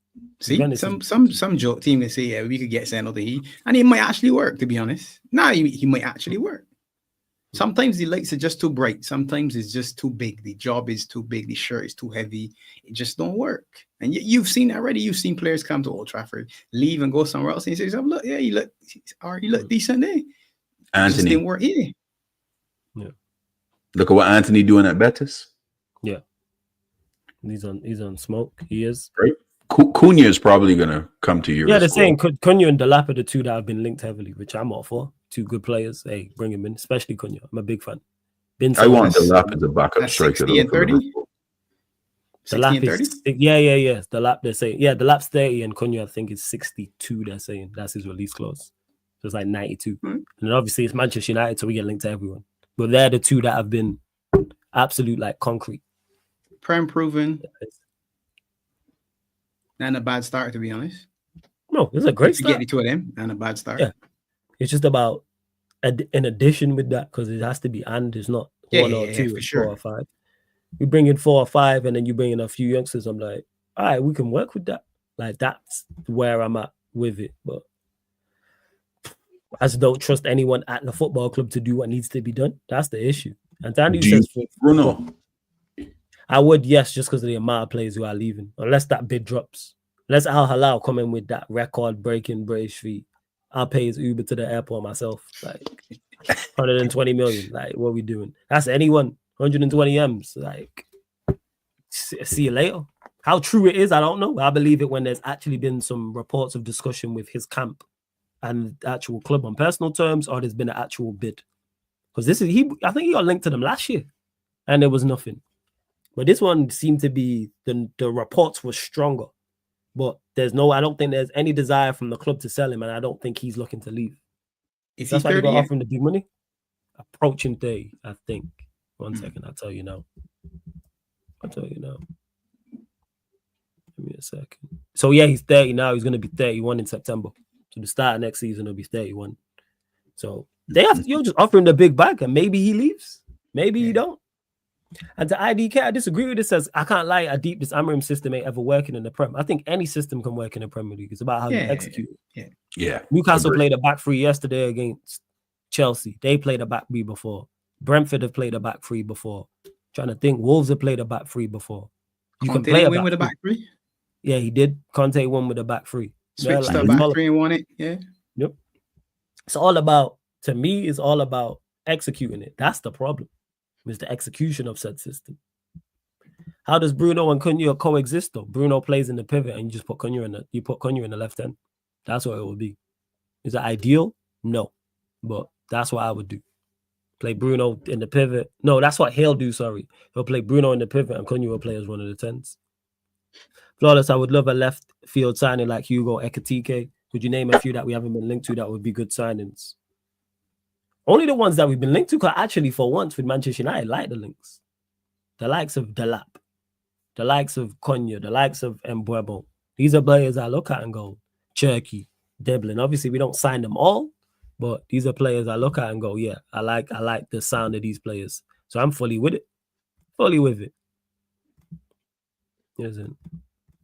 See, Juventus some joke team can say, yeah, we could get sent out to he, and it might actually work, to be honest. He might actually work. Sometimes the lights are just too bright. Sometimes it's just too big. The job is too big. The shirt is too heavy. It just don't work. And you've seen already. You've seen players come to Old Trafford, leave and go somewhere else, and you say, "Look, yeah, you look decent there." Anthony, it just didn't work here. Yeah. Look at what Anthony doing at Betis. Yeah, he's on smoke. He is right. Cunha is probably gonna come to Europe. Yeah, they're saying Cunha and Delap are the two that have been linked heavily, which I'm all for. Two good players. Hey, bring him in, especially Cunha. I'm a big fan. I want Delap as a backup striker. 60 and 30? Delap is, yeah. Delap, they're saying, yeah, Delap's 30 and Cunha, I think, is 62. They're saying that's his release clause. So it's like 92. Mm-hmm. And then obviously it's Manchester United, so we get linked to everyone. But they're the two that have been absolute, like, concrete. Prem proven. Not a bad start, to be honest. No, it's a great start. Get the two of them, not a bad start. Yeah. It's just about an addition with that, because it has to be and it's not one or two or sure. 4 or 5. We bring in 4 or 5 and then you bring in a few youngsters. I'm like, all right, we can work with that. Like, that's where I'm at with it. But I just don't trust anyone at the football club to do what needs to be done. That's the issue. And Danny Do you says, Bruno? I would, yes, just because of the amount of players who are leaving, unless that bid drops. Unless Al Halal come in with that record-breaking British fee, I'll pay his Uber to the airport myself. Like 120 million. Like, what are we doing? That's anyone. 120 M's. Like, see you later. How true it is, I don't know. I believe it when there's actually been some reports of discussion with his camp and the actual club on personal terms, or there's been an actual bid. Because this is I think he got linked to them last year, and there was nothing. But this one seemed to be the reports were stronger. But I don't think there's any desire from the club to sell him, and I don't think he's looking to leave. That's why they got offering the big money. Approaching 30, I think. One second, I'll tell you now. Give me a second. So yeah, he's 30 now. He's going to be 31 in September. So the start of next season will be 31. So you're just offering the big bag, and maybe he leaves. Maybe he don't. And to IDK, I disagree with this. Says I can't lie. This Amorim system ain't ever working in the Prem. I think any system can work in the Premier League. It's about how you execute it. Yeah. Newcastle played a back three yesterday against Chelsea. They played a back three before. Brentford have played a back three before. Trying to think, Wolves have played a back three before. You can play win with a back three. Yeah, he did. Conte won with a back three. Switched the back three and won it. Yeah. Yep. It's all about, to me, it's all about executing it. That's the problem. It's the execution of said system. How does Bruno and Cunha coexist though? Bruno plays in the pivot and you just put Cunha in the left end. That's what it would be. Is it ideal? No. But that's what I would do. Play Bruno in the pivot. No, that's what he'll do, sorry. He'll play Bruno in the pivot and Cunha will play as one of the 10s. Flawless, I would love a left field signing like Hugo Ekitike. Could you name a few that we haven't been linked to that would be good signings? Only the ones that we've been linked to, because actually for once with Manchester United, like the links. The likes of Delap, the likes of Cunha, the likes of Mbeumo. These are players I look at and go, Cherky, Devlin. Obviously, we don't sign them all, but these are players I look at and go, yeah, I like the sound of these players. So I'm fully with it. Fully with it. Isn't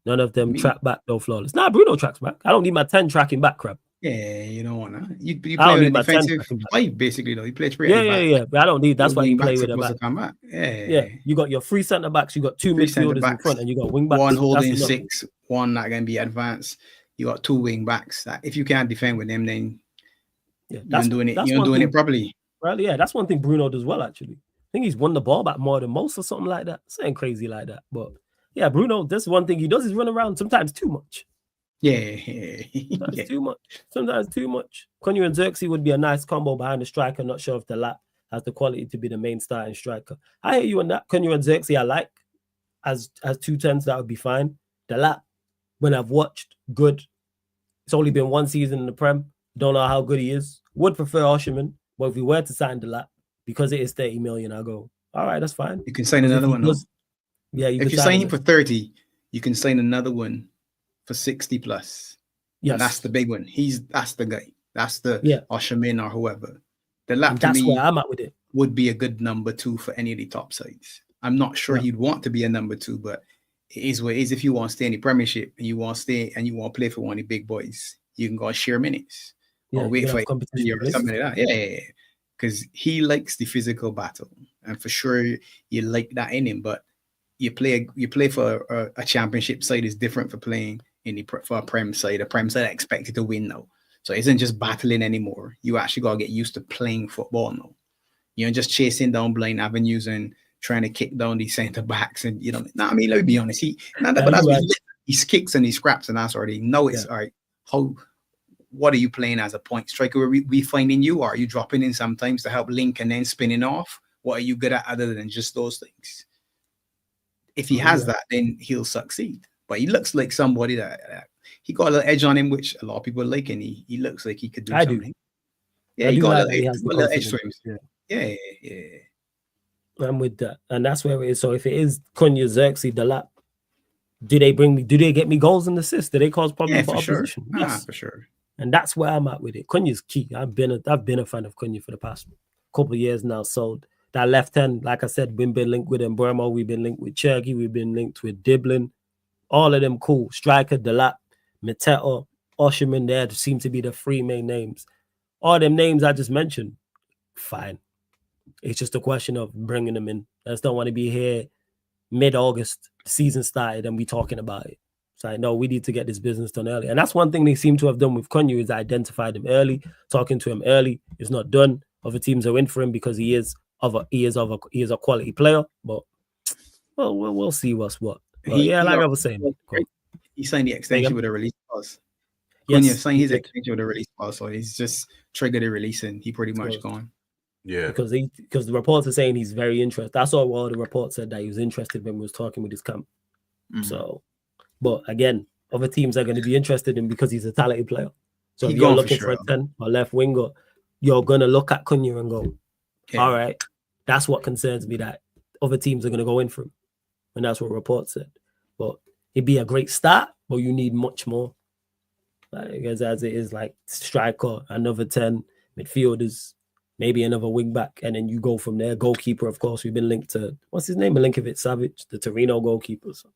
none of them track back though, Flawless. Nah, Bruno tracks back. I don't need my 10 tracking back crap. Yeah, you don't want that. You play with a defensive 5, basically, though. You play 3 Yeah. But I don't need. That's why you play with a back. Yeah. You got your 3 centre backs. You got 2 midfielders in front, and you got wing backs. One holding 6, one that can be advanced. You got 2 wing backs. That if you can't defend with them, then you're doing it properly. Right? Yeah, that's one thing Bruno does well. Actually, I think he's won the ball back more than most, or something like that. Something crazy like that. But yeah, Bruno. That's one thing he does is run around sometimes too much. Yeah. Too much. Sometimes too much. Cunha and Xerxes would be a nice combo behind the striker. Not sure if the lap has the quality to be the main starting striker. I hear you on that. Cunha and Xerxes I like as 2 10s. That would be fine. The lap, when I've watched, good. It's only been 1 season in the Prem. Don't know how good he is. Would prefer Osherman, but if we were to sign the lap, because it is 30 million, I'll go, all right, that's fine. You can sign another one. Yeah, if you sign him for 30, you can sign another one for 60 plus. Yeah, that's the big one. That's the guy. That's the Osherman or whoever. The lap to me where I'm at with it. Would be a good number 2 for any of the top sides. I'm not sure he'd want to be a number 2, but it is what it is. If you want to stay in the Premiership and you want to play for one of the big boys, you can go share minutes or wait for competition or something like that. Yeah. Because he likes the physical battle, and for sure you like that in him. But you play for a championship side is different for playing for a Prem side. A Prem side expected to win now, so it isn't just battling anymore. You actually gotta get used to playing football now. You're just chasing down blind avenues and trying to kick down these centre backs, and let me be honest. He's kicks and he scraps, and that's already it's all right. What are you playing as a point striker? Are we finding you? Or are you dropping in sometimes to help link and then spinning off? What are you good at other than just those things? If he has that, then he'll succeed. But he looks like somebody that he got a little edge on him, which a lot of people like, and he looks like he could do something. Yeah, he got a little edge to him. Yeah. I'm with that. And that's where it is. So if it is Cunha, Xerxes, Delap, do they get me goals and assists? Do they cause problems for opposition? Sure. Yes, for sure. And that's where I'm at with it. Cunha's key. I've been a fan of Cunha for the past couple of years now. So that left hand, like I said, we've been linked with Mbeumo, we've been linked with Cherky, we've been linked with Diblin. All of them cool. Striker, Delap, Mateta, Osherman, there seem to be the 3 main names. all them names I just mentioned, fine. It's just a question of bringing them in. I just don't want to be here mid-August, season started, and we talking about it. It's like, no, we need to get this business done early. And that's one thing they seem to have done with Cunha is identified him early, talking to him early. It's not done. Other teams are in for him because he is a quality player. But well, we'll see what's what. But like I was saying, he signed the extension with a release clause. Yes, Cunha signed his extension with a release clause, so he's just triggered the release and he pretty much gone. Yeah, because the reports are saying he's very interested. I saw all the reports said that he was interested when we was talking with his camp. So, but again, other teams are going to be interested in because he's a talented player. So if you're looking for a 10 or left winger, you're gonna look at Cunha and go, all right, that's what concerns me, that other teams are gonna go in for him, and that's what reports said. But it'd be a great start, but you need much more. Like as it is, like striker, another 10 midfielders. Maybe another wing back, and then you go from there. Goalkeeper, of course, we've been linked to, what's his name? Milinkovic-Savic, the Torino goalkeeper. So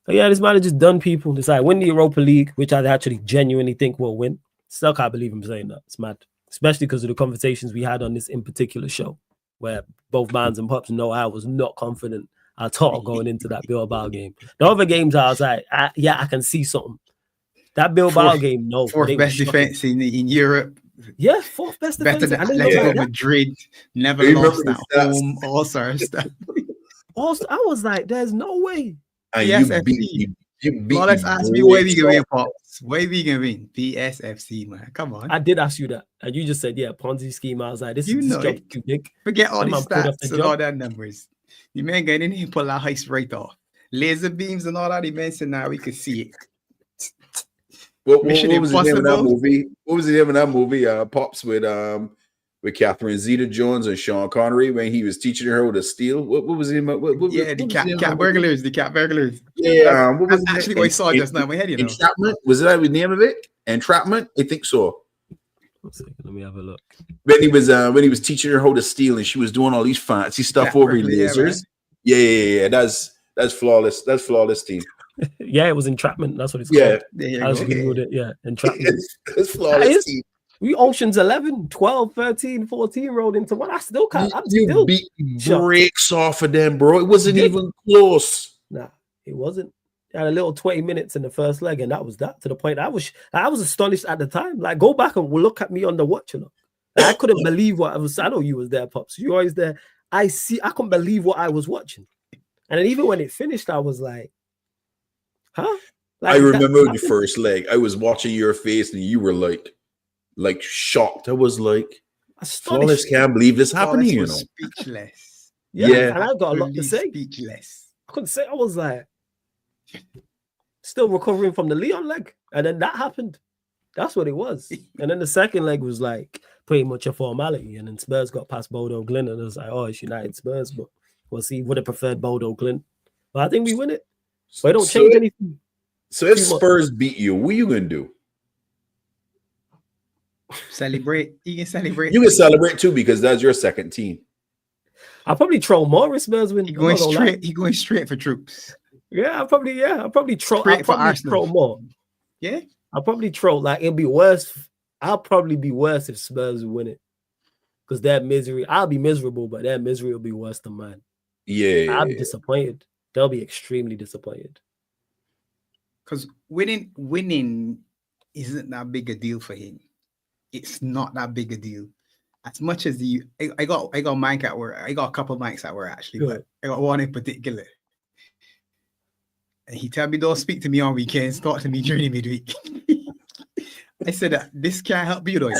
yeah, this manager's done, people. Decide win the Europa League, which I actually genuinely think we'll win. Still can't believe I'm saying that. It's mad. Especially because of the conversations we had on this in particular show, where both Mans and Pops know I was not confident at all going into that Bilbao game. The other games, I was like, I can see something. That Bilbao game, no. Fourth best defense in Europe. Yeah, fourth best better defense. than Atletico Madrid. Never lost at home. All-star stuff. I was like, there's no way. PSFC. Well, let's ask me why we can win, Pops. Why we can win? PSFC, man. Come on. I did ask you that. And you just said, yeah, Ponzi scheme. I was like, this job too big. Forget all these stats and all that numbers. You man get in here, pull our heist right off. Laser beams and all that. He mentioned now we can see it. What was the name of that movie? What was the name of that movie? Pops with Catherine Zeta-Jones and Sean Connery when he was teaching her how to steal. What was the name? The cat burglars. The cat burglars. Yeah, what was actually what I saw just now in my head. Entrapment. Was that the name of it? Entrapment. I think so. Let me have a look. When he was teaching her how to steal, and she was doing all these fancy stuff over lasers. Yeah. That's flawless. That's flawless, team. Yeah, it was entrapment. That's what it's called. Yeah, I was googled it. Yeah, entrapment. It's flawless. We Oceans 11, 12, 13, 14 rolled into one. I still can't. You beat breaks off of them, bro. It wasn't even close. Nah, it wasn't. I had a little 20 minutes in the first leg, and that was that. To the point I was astonished at the time. Like, go back and look at me on the watch. You know, I couldn't believe what I was. I know you was there, Pops. You always there. I couldn't believe what I was watching. And then even when it finished, I was like, huh? Like, I remember the first leg. I was watching your face, and you were like shocked. I was like, flawless, can't believe this happening. You know, speechless. Yeah, and I got a lot to say. Speechless. I couldn't say. I was like, still recovering from the Leon leg, and then that happened. That's what it was. And then the second leg was like pretty much a formality, and then Spurs got past Bodo Glint, and it was like, oh, it's United Spurs, but we'll see. Would have preferred Bodo Glint, but I think we win it. But it don't change anything. So if Spurs beat you, what are you gonna do? Celebrate. You can celebrate. You can celebrate too because that's your second team. I'll probably troll more if Spurs win. He going straight for troops. Yeah, I'll probably troll. I'll probably troll more. Yeah, I'll probably troll. Like, it'll be worse. I'll probably be worse if Spurs win it because their misery. I'll be miserable, but their misery will be worse than mine. Yeah, I'll be disappointed. They'll be extremely disappointed. Because winning isn't that big a deal for him. It's not that big a deal. As much as I got mic at work. I got a couple of mics at work actually, but I got one in particular. And he told me, don't speak to me on weekends, talk to me during midweek. I said, this can't help you though.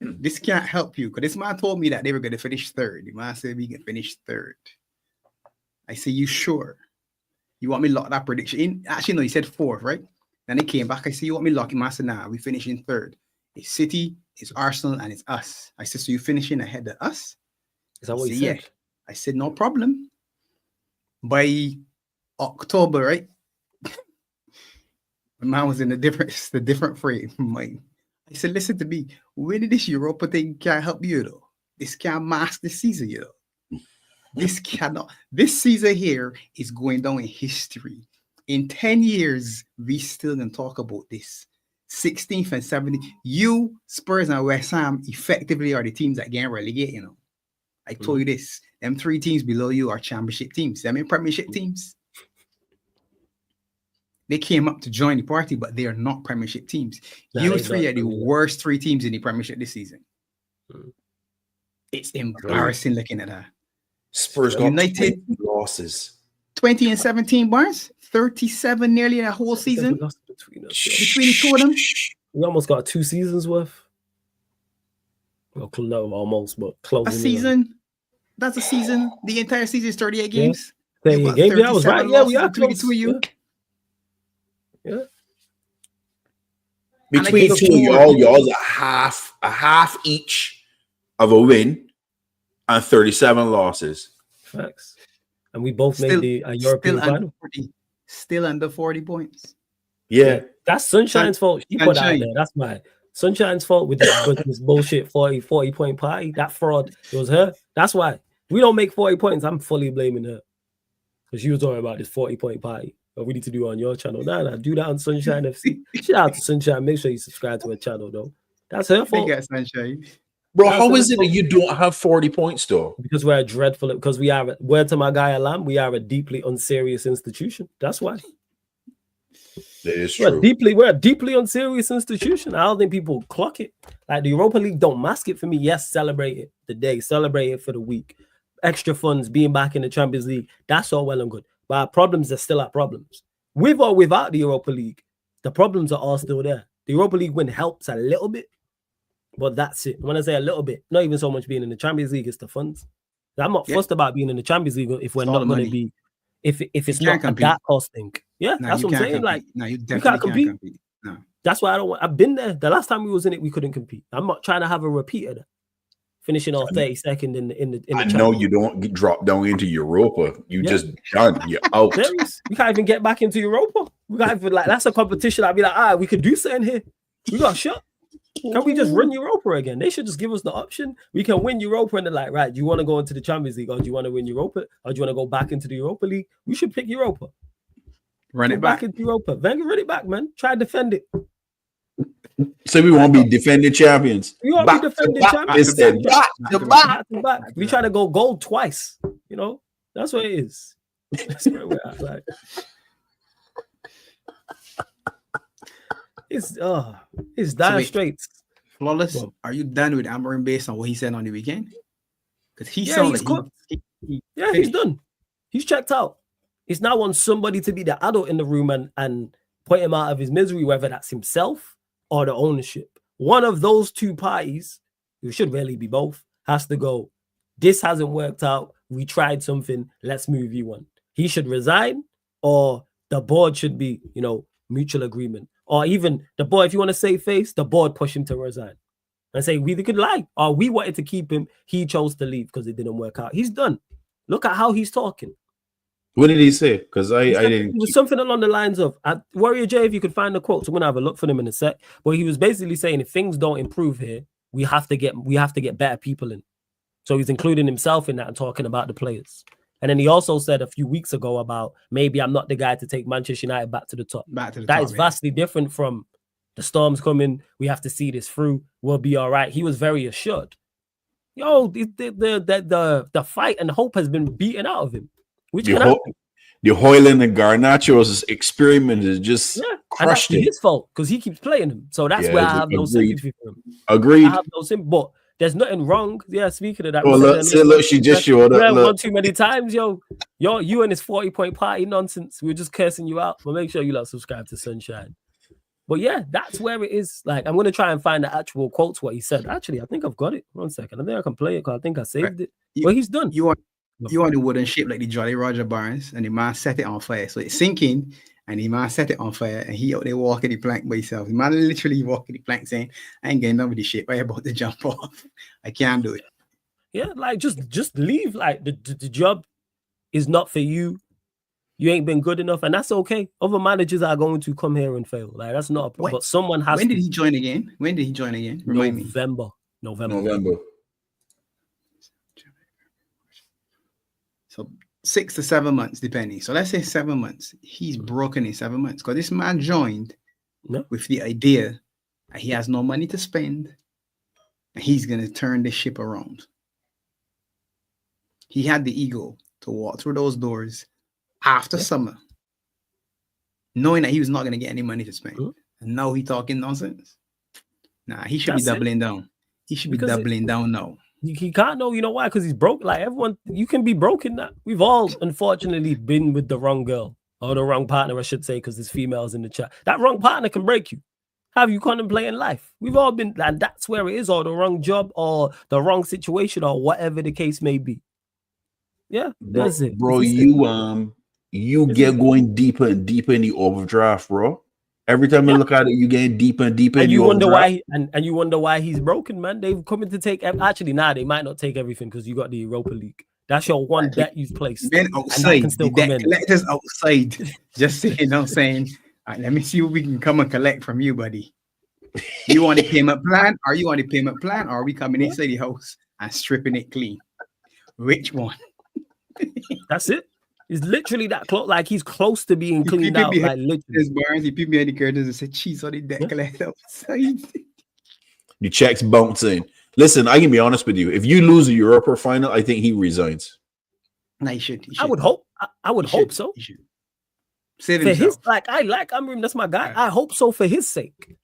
This can't help you. Because this man told me that they were going to finish third. The man said we can finish third. I said, you sure? You want me to lock that prediction in? Actually, no, he said fourth, right? Then he came back. I said, you want me to lock him? I said, nah, we finish in third. It's City, it's Arsenal, and it's us. I said, so you finishing ahead of us? Is that what you said? Yeah. I said, no problem. By October, right? My man was in the different frame from mine. I said, listen to me. Winning this Europa thing can't help you, though. This can't mask this season, you know. This cannot. This season here is going down in history. In 10 years, we still gonna talk about this 16th and 17th. You, Spurs, and West Ham effectively are the teams that get relegated. You know, I told you this. Them 3 teams below you are championship teams. I mean, premiership teams. They came up to join the party, but they are not premiership teams. Nah, You 3 are the worst 3 teams in the premiership this season. It's embarrassing looking at that. Spurs got United 20 losses. 20 and 17, Barnes. 37 nearly a whole season. Between the 2 of them. We almost got 2 seasons worth. Well, no, almost, but close. A season. That's a season. The entire season is 38 games. 38 games. Yeah, I was right. Yeah, we are between close. the 2 of you. Yeah. Between the 2 of y'all's a half each of a win and 37 losses. Facts. And we both made the European final. Still under 40 points. Yeah. That's Sunshine's fault. She put out there. That's why. Sunshine's fault with this bullshit 40 point party. That fraud. It was her. That's why. We don't make 40 points. I'm fully blaming her. Because she was talking about this 40-point party. But we need to do it on your channel. Nah, do that on Sunshine FC. Shout out to Sunshine. Make sure you subscribe to her channel, though. That's her fault. Sunshine. Bro, how is it that you don't have 40 points, though? Because we're dreadful. Because we are, word to my guy Alam, we are a deeply unserious institution. That's why. That is true. We're a deeply unserious institution. I don't think people clock it. Like the Europa League don't mask it for me. Yes, celebrate it the day, celebrate it for the week. Extra funds, being back in the Champions League, that's all well and good. But our problems are still our problems. With or without the Europa League, the problems are all still there. The Europa League win helps a little bit, but that's it. When I say a little bit, not even so much being in the Champions League, it's the funds. I'm not fussed about being in the Champions League if we're not going to be, if it's not a that cost thing. Yeah, that's what I'm saying. Compete. Like, no, you definitely can't compete. No. That's why I don't want. I've been there. The last time we was in it, we couldn't compete. I'm not trying to have a repeat of that. Finishing off 32nd in the I know you don't get dropped down into Europa. You just done. You're out. We can't even get back into Europa. We can't even, like, that's a competition. I'd be like, we could do something here. We got a shot. Can we just run Europa again? They should just give us the option. We can win Europa and they're like, right, do you want to go into the Champions League or do you want to win Europa or do you want to go back into the Europa League? We should pick Europa. Run it back into Europa. Wenger, run it back, man. Try to defend it. So we won't be defending champions. We won't be defending champions. Back to back. We try to go gold twice. You know, that's what it is. That's where we're at. Like, it's dire straits. Flawless. Well, are you done with Amorim based on what he said on the weekend? Because he's done. He's checked out. It's now on somebody to be the adult in the room and point him out of his misery, whether that's himself or the ownership. One of those two parties, it should really be both, has to go, this hasn't worked out. We tried something. Let's move you on. He should resign, or the board should be, mutual agreement. Or even the board, if you want to save face, the board push him to resign. And say, we could lie. Or we wanted to keep him. He chose to leave because it didn't work out. He's done. Look at how he's talking. What did he say? Because I didn't. It was something along the lines of, Warrior J, if you could find the quotes, I'm gonna have a look for them in a sec. But he was basically saying, if things don't improve here, we have to get better people in. So he's including himself in that and talking about the players. And then he also said a few weeks ago about, maybe I'm not the guy to take Manchester United back to the top. That is vastly different from the storm's coming. We have to see this through. We'll be all right. He was very assured. The fight and hope has been beaten out of him. The Hoyland and Garnacho's experiment is just crushed and that's his fault because he keeps playing him. So that's where I have no sympathy for him. Agreed. I have no sympathy, but there's nothing wrong. Yeah, speaking of that, look, she just showed up. One too many times, you and his 40-point party nonsense. We were just cursing you out, but make sure you subscribe to Sunshine. But yeah, that's where it is. Like, I'm gonna try and find the actual quotes what he said. Actually, I think I've got it. 1 second. I think I can play it because I think I saved it. But he's done. You on the wooden ship like the Jolly Roger Barnes, and the man set it on fire. So it's sinking, and the man set it on fire, and he out there walking the plank by himself. The man literally walking the plank saying, I ain't getting done with the ship. I'm about to jump off. I can't do it. Yeah, like just leave. Like the job is not for you. You ain't been good enough, and that's okay. Other managers are going to come here and fail. Like, that's not a problem. But someone has When did he join again? Remind me. November. So 6 to 7 months, depending. So let's say 7 months. He's broken in 7 months because this man joined No. with the idea that he has no money to spend and he's going to turn this ship around. He had the ego to walk through those doors after summer, knowing that he was not going to get any money to spend. And now he talking nonsense. Nah, he should be doubling down. He should be doubling down now. He can't know, you know why? Because he's broke. Like everyone, you can be broken now. We've all unfortunately been with the wrong girl or the wrong partner, I should say, because there's females in the chat. That wrong partner can break you. Have you contemplating life? We've all been, and that's where it is, or the wrong job or the wrong situation or whatever the case may be. Yeah, that's it. Bro, you get going deeper and deeper in the overdraft, bro. Every time I look at it, you getting deeper and deeper. And you wonder why, and you wonder why he's broken, man. They've come in to take. Actually, they might not take everything because you got the Europa League. That's your one bet you've placed. Men outside, can still come in. Collectors outside, just saying, saying, all right, let me see what we can come and collect from you, buddy. You want a payment plan? Are you on a payment plan? Or are we coming inside the house and stripping it clean? Which one? That's it. It's literally that close. Like he's close to being cleaned out. Like literally. Barnes, he peeped me at the curtains and said, "Cheese on the deck, collect outside." The checks bouncing. Listen, I can be honest with you. If you lose a Europa final, I think he resigns. No, he should. I would hope. I would hope so. He should. Save for himself. His, like I like Amrim, that's my guy. Right. I hope so for his sake.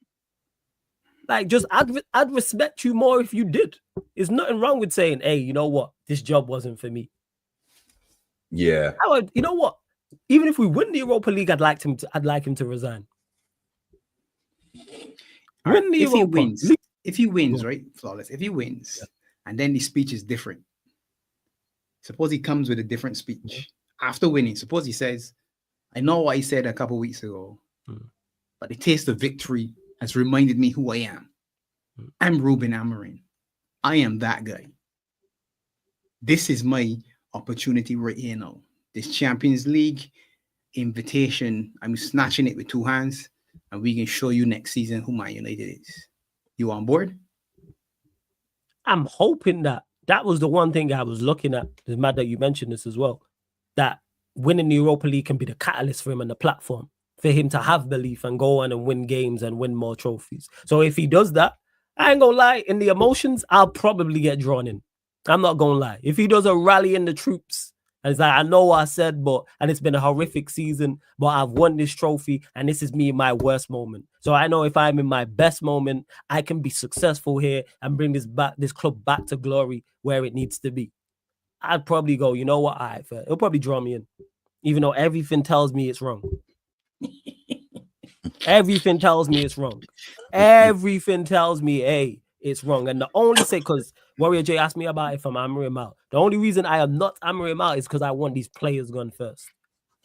Like, just I'd respect you more if you did. There's nothing wrong with saying, "Hey, you know what? This job wasn't for me." Yeah. You know what? Even if we win the Europa League, I'd like him to resign. Win the Europa. If he wins, right? Flawless. If he wins, and then the speech is different. Suppose he comes with a different speech after winning. Suppose he says, "I know what he said a couple of weeks ago, but the taste of victory has reminded me who I am. I'm Ruben Amorim. I am that guy. This is my opportunity right here now. This Champions League invitation, I'm snatching it with two hands, and we can show you next season who Man United is." You on board? I'm hoping that was the one thing I was looking at. It's mad that you mentioned this as well. That winning the Europa League can be the catalyst for him and the platform for him to have belief and go on and win games and win more trophies. So if he does that, I ain't gonna lie, in the emotions, I'll probably get drawn in. I'm not gonna lie. If he does a rally in the troops, and it's like, I know what I said, and it's been a horrific season, but I've won this trophy, and this is me in my worst moment. So I know if I'm in my best moment, I can be successful here and bring this club back to glory where it needs to be. I'd probably go, you know what? All right, fair. It'll probably draw me in, even though everything tells me it's wrong. Everything tells me it's wrong. Everything tells me, hey, it's wrong. And the only say, because Warrior J asked me about if I'm Amorim out. The only reason I am not Amorim out is because I want these players gone first.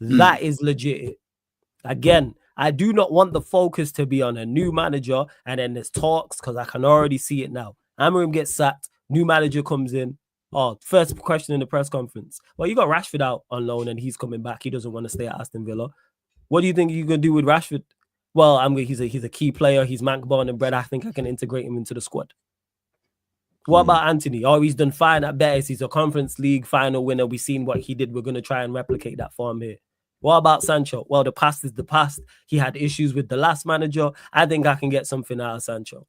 That is legit. Again, I do not want the focus to be on a new manager and then there's talks, because I can already see it now. Amorim gets sacked, new manager comes in. Oh, first question in the press conference. Well, you got Rashford out on loan and he's coming back. He doesn't want to stay at Aston Villa. What do you think you're going to do with Rashford? Well, he's a key player. He's Mank born and bred. I think I can integrate him into the squad. What about Anthony? Oh, he's done fine at Betis. He's a Conference League final winner. We've seen what he did. We're going to try and replicate that form here. What about Sancho? Well, the past is the past. He had issues with the last manager. I think I can get something out of Sancho.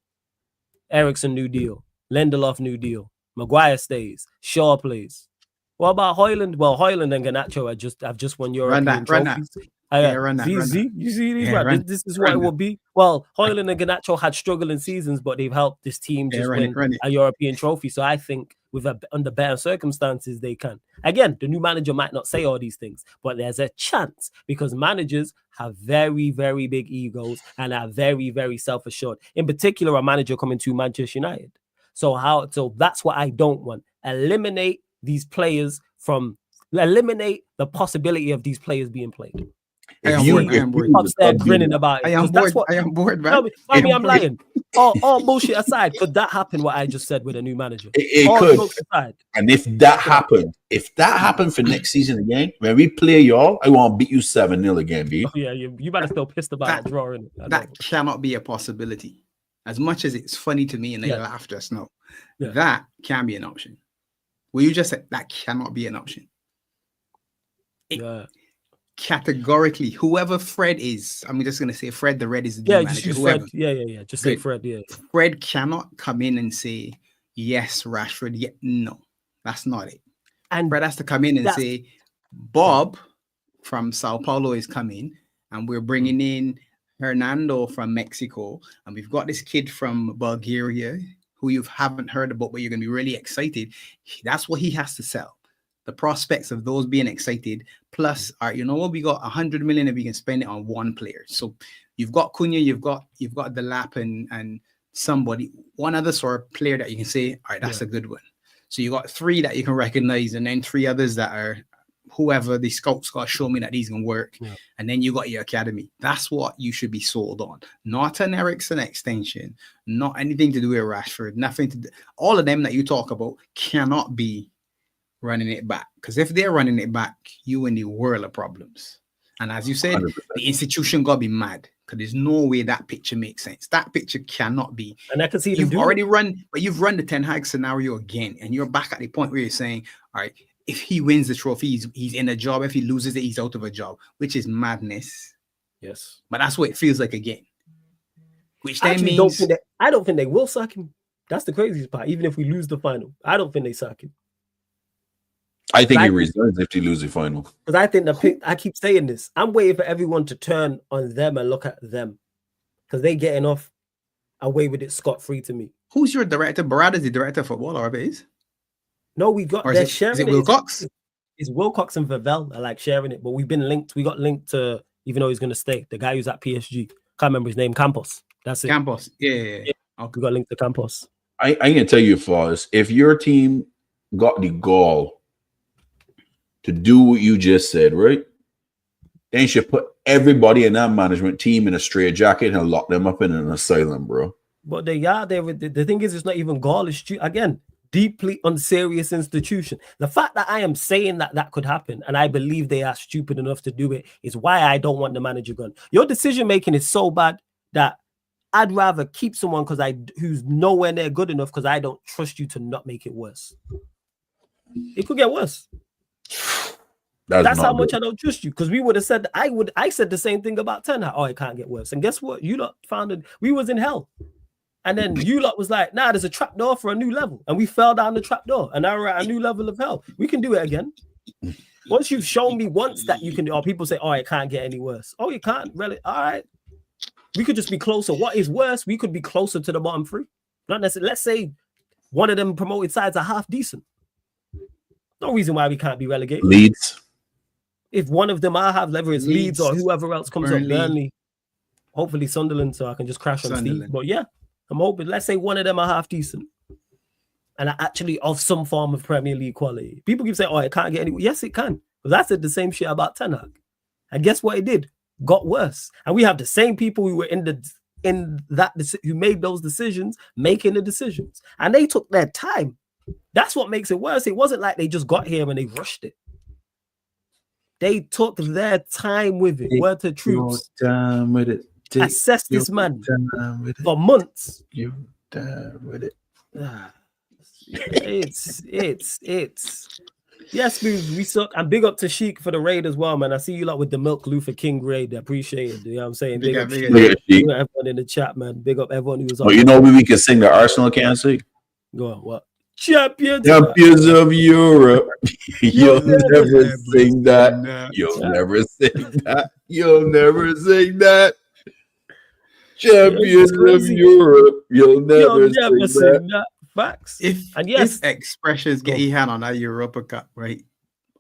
Eriksen, new deal. Lindelof, new deal. Maguire stays. Shaw plays. What about Højlund? Well, Højlund and Garnacho have just won European trophies. You see these? Right? This is what it will be. Well, Højlund and Garnacho had struggling seasons, but they've helped this team just win a European trophy. So I think under better circumstances, they can. Again, the new manager might not say all these things, but there's a chance because managers have very, very big egos and are very, very self-assured. In particular, a manager coming to Manchester United. So that's what I don't want. Eliminate these players eliminate the possibility of these players being played. I am bored. Upstairs grinning about it. I am bored, man. Tell me I'm lying. All bullshit aside, could that happen? What I just said with a new manager, it could. Aside, and if that happened for next season again, when we play y'all, I want to beat you 7-0 again, B. Oh, yeah, you better still pissed about that drawing. That cannot be a possibility. As much as it's funny to me and they laughed just now, that can be an option. Will you just say that cannot be an option? categorically, whoever Fred is, I'm just going to say Fred the Red is the Yeah, new just manager. use Whoever. Fred. Yeah. Just say Fred. Yeah. Fred cannot come in and say, yes, Rashford. Yeah, no, that's not it. And Fred has to come in and say, Bob from Sao Paulo is coming, and we're bringing in Hernando from Mexico, and we've got this kid from Bulgaria who you haven't heard about, but you're going to be really excited. That's what he has to sell. The prospects of those being excited, plus, all right, you know what? We got 100 million if we can spend it on one player. So you've got Cunha, you've got the Lap and somebody, one other sort of player that you can say, all right, that's a good one. So you got 3 that you can recognize, and then 3 others that are whoever the scouts got to show me that these can work. Yeah. And then you got your academy. That's what you should be sold on. Not an Ericsson extension, not anything to do with Rashford, nothing to do. All of them that you talk about cannot be running it back. Because if they're running it back, you in the world of problems. And as you said, 100%. The institution got to be mad. Because there's no way that picture makes sense. That picture cannot be. And I can see you've already run, but you've run the Ten Hag scenario again, and you're back at the point where you're saying, all right, if he wins the trophy, he's in a job. If he loses it, he's out of a job, which is madness. Yes. But that's what it feels like again. Which then Actually, means I don't think they will sack him. That's the craziest part. Even if we lose the final, I don't think they sack him. I think he resigns if they lose the final. Because I think I keep saying this. I'm waiting for everyone to turn on them and look at them. Because they getting off away with it scot-free to me. Who's your director? Barada's the director of football, or is? No, we got. They're sharing is it Wilcox? It's Wilcox and Vavell are like sharing it, but we've been linked. We got linked to, even though he's going to stay, the guy who's at PSG. Can't remember his name. Campos. That's it. Campos. Yeah. Okay. We got linked to Campos. I can tell you, Flawless, if your team got the gall to do what you just said, right? Then you should put everybody in that management team in a straitjacket and lock them up in an asylum, bro. But the thing is, it's not even gall. It's again, deeply unserious institution. The fact that I am saying that could happen, and I believe they are stupid enough to do it, is why I don't want the manager gone. Your decision making is so bad that I'd rather keep someone who's nowhere near good enough because I don't trust you to not make it worse. It could get worse. That's how much I don't trust you. Because we would have said I said the same thing about Ten Hag. Oh, it can't get worse. And guess what? You lot we was in hell. And then you lot was like, nah, there's a trap door for a new level. And we fell down the trap door. And now we're at a new level of hell. We can do it again. Once you've shown me once that you can, or people say, oh, it can't get any worse. Oh, you can't really. All right. We could just be closer. What is worse? We could be closer to the bottom 3. Not necessarily. Let's say one of them promoted sides are half decent. No reason why we can't be relegated. Leeds. If one of them I have leverage, Leeds or whoever else comes up, Burnley, hopefully Sunderland, so I can just crash on Steve. But yeah, I'm hoping. Let's say one of them are half decent and are actually of some form of Premier League quality. People keep saying, "Oh, it can't get any." Yes, it can. Because I said the same shit about Ten Hag, and guess what? It did. Got worse. And we have the same people who were who made those decisions, making the decisions, and they took their time. That's what makes it worse. It wasn't like they just got here and they rushed it. They took their time with it. Word to troops. Time with it. Assess this man for months. You time with it. It's yes, we suck. And big up to Sheik for the raid as well, man. I see you lot with the Milk Luther King raid. I appreciate it. You know what I'm saying? Big up everyone in the chat, man. Big up everyone who was on. Oh, you know we can sing the Arsenal can't sing? Go on, what? Champions of Europe. You'll never sing that. You'll never sing that. You'll never sing that. Champions of Europe. You'll never sing that. Facts. If expressions get his hand on that Europa Cup, right?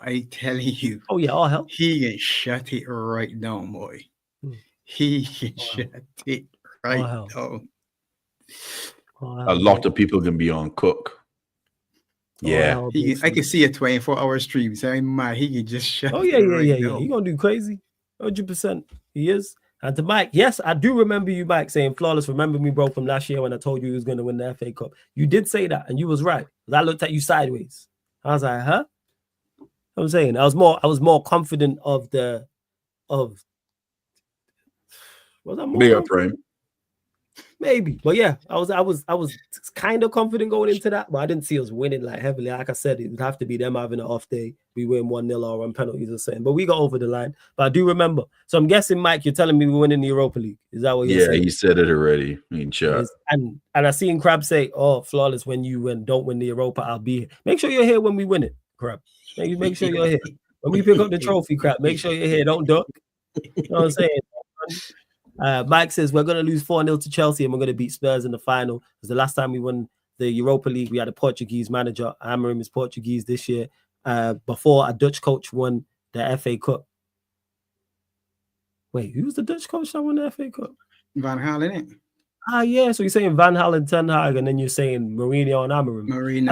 I telling you. Oh yeah, all hell. He can shut it right down, boy. He can shut it right down. A lot of people can be on Cook. Yeah, I can see a 24-hour stream. So I'm mad. He can just shut. Oh yeah. He gonna do crazy. 100%. He is. And to Mike, yes, I do remember you, Mike, saying flawless. Remember me, bro, from last year when I told you he was going to win the FA Cup. You did say that, and you was right. I looked at you sideways. I was like, huh? I'm saying I was more confident of big up, Prime. Maybe, but yeah, I was kind of confident going into that, but I didn't see us winning like heavily. Like I said, it would have to be them having an off day. We win 1-0 or on penalties or something. But we got over the line. But I do remember. So I'm guessing, Mike, you're telling me we're winning the Europa League. Is that what you're saying? Yeah, he said it already. I mean, chat. And I seen Crab say, "Oh, flawless. When you don't win the Europa, I'll be here." Make sure you're here when we win it, Crab. Make sure you're here when we pick up the trophy, Crab. Make sure you're here. Don't duck. You know what I'm saying? Mike says we're going to lose 4-0 to Chelsea and we're going to beat Spurs in the final. Because the last time we won the Europa League, we had a Portuguese manager. Amorim is Portuguese this year. Before a Dutch coach won the FA Cup. Wait, who was the Dutch coach that won the FA Cup? Van Gaal, innit? Yeah. So you're saying Van Gaal and Ten Hag, and then you're saying Mourinho and Amorim.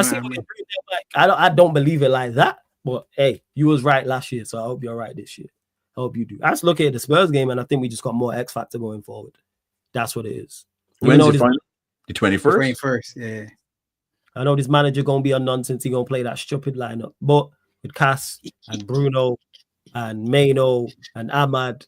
I don't believe it like that. But hey, you was right last year, so I hope you're right this year. I hope you do. I just look at the Spurs game, and I think we just got more X factor going forward. That's what it is. When's the final? The 21st? 21st, yeah. I know this manager gonna be a nonsense. He gonna play that stupid lineup, but with Cass and Bruno and Maino and Ahmad,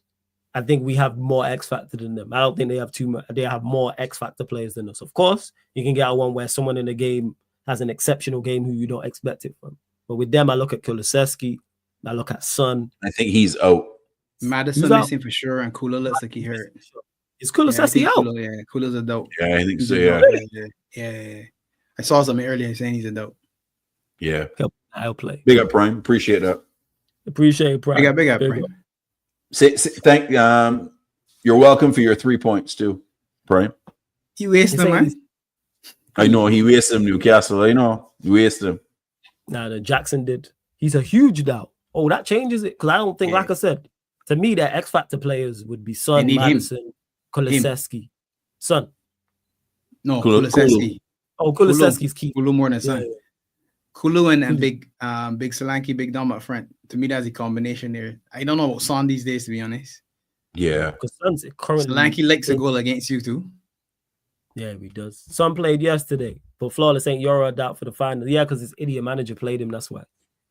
I think we have more X factor than them. I don't think they have too much. They have more X factor players than us. Of course, you can get one where someone in the game has an exceptional game who you don't expect it from. But with them, I look at Kulusevski, I look at Son. I think he's out. Madison missing for sure, and Kula looks like he hurt. Is Kulusevski out? Kula's a dope. Yeah, I think so. Yeah. Yeah. I saw something earlier saying he's a dope. Yeah. I'll play. Big up, Prime. Appreciate that. Appreciate Prime. Big up, Prime. Thank. You're welcome for your 3 points too, Prime. You waste them, man. I know he wasted them, Newcastle. I know he wasted them. Nah, the Jackson did. He's a huge doubt. Oh, that changes it because I don't think, like I said, to me, the X Factor players would be Son, Madison, Kulusevski. Son. No, Kulusevski. Oh, Kulusevski's key. Kulu more than Son. Kulu and Big Solanke, Big Dom up front. To me, that's a combination there. I don't know about Son these days, to be honest. Yeah. Because Son's currently Solanke likes a goal against you too. Yeah, he does. Son played yesterday, but Flawless ain't Euro doubt for the final. Yeah, because his idiot manager played him. That's why.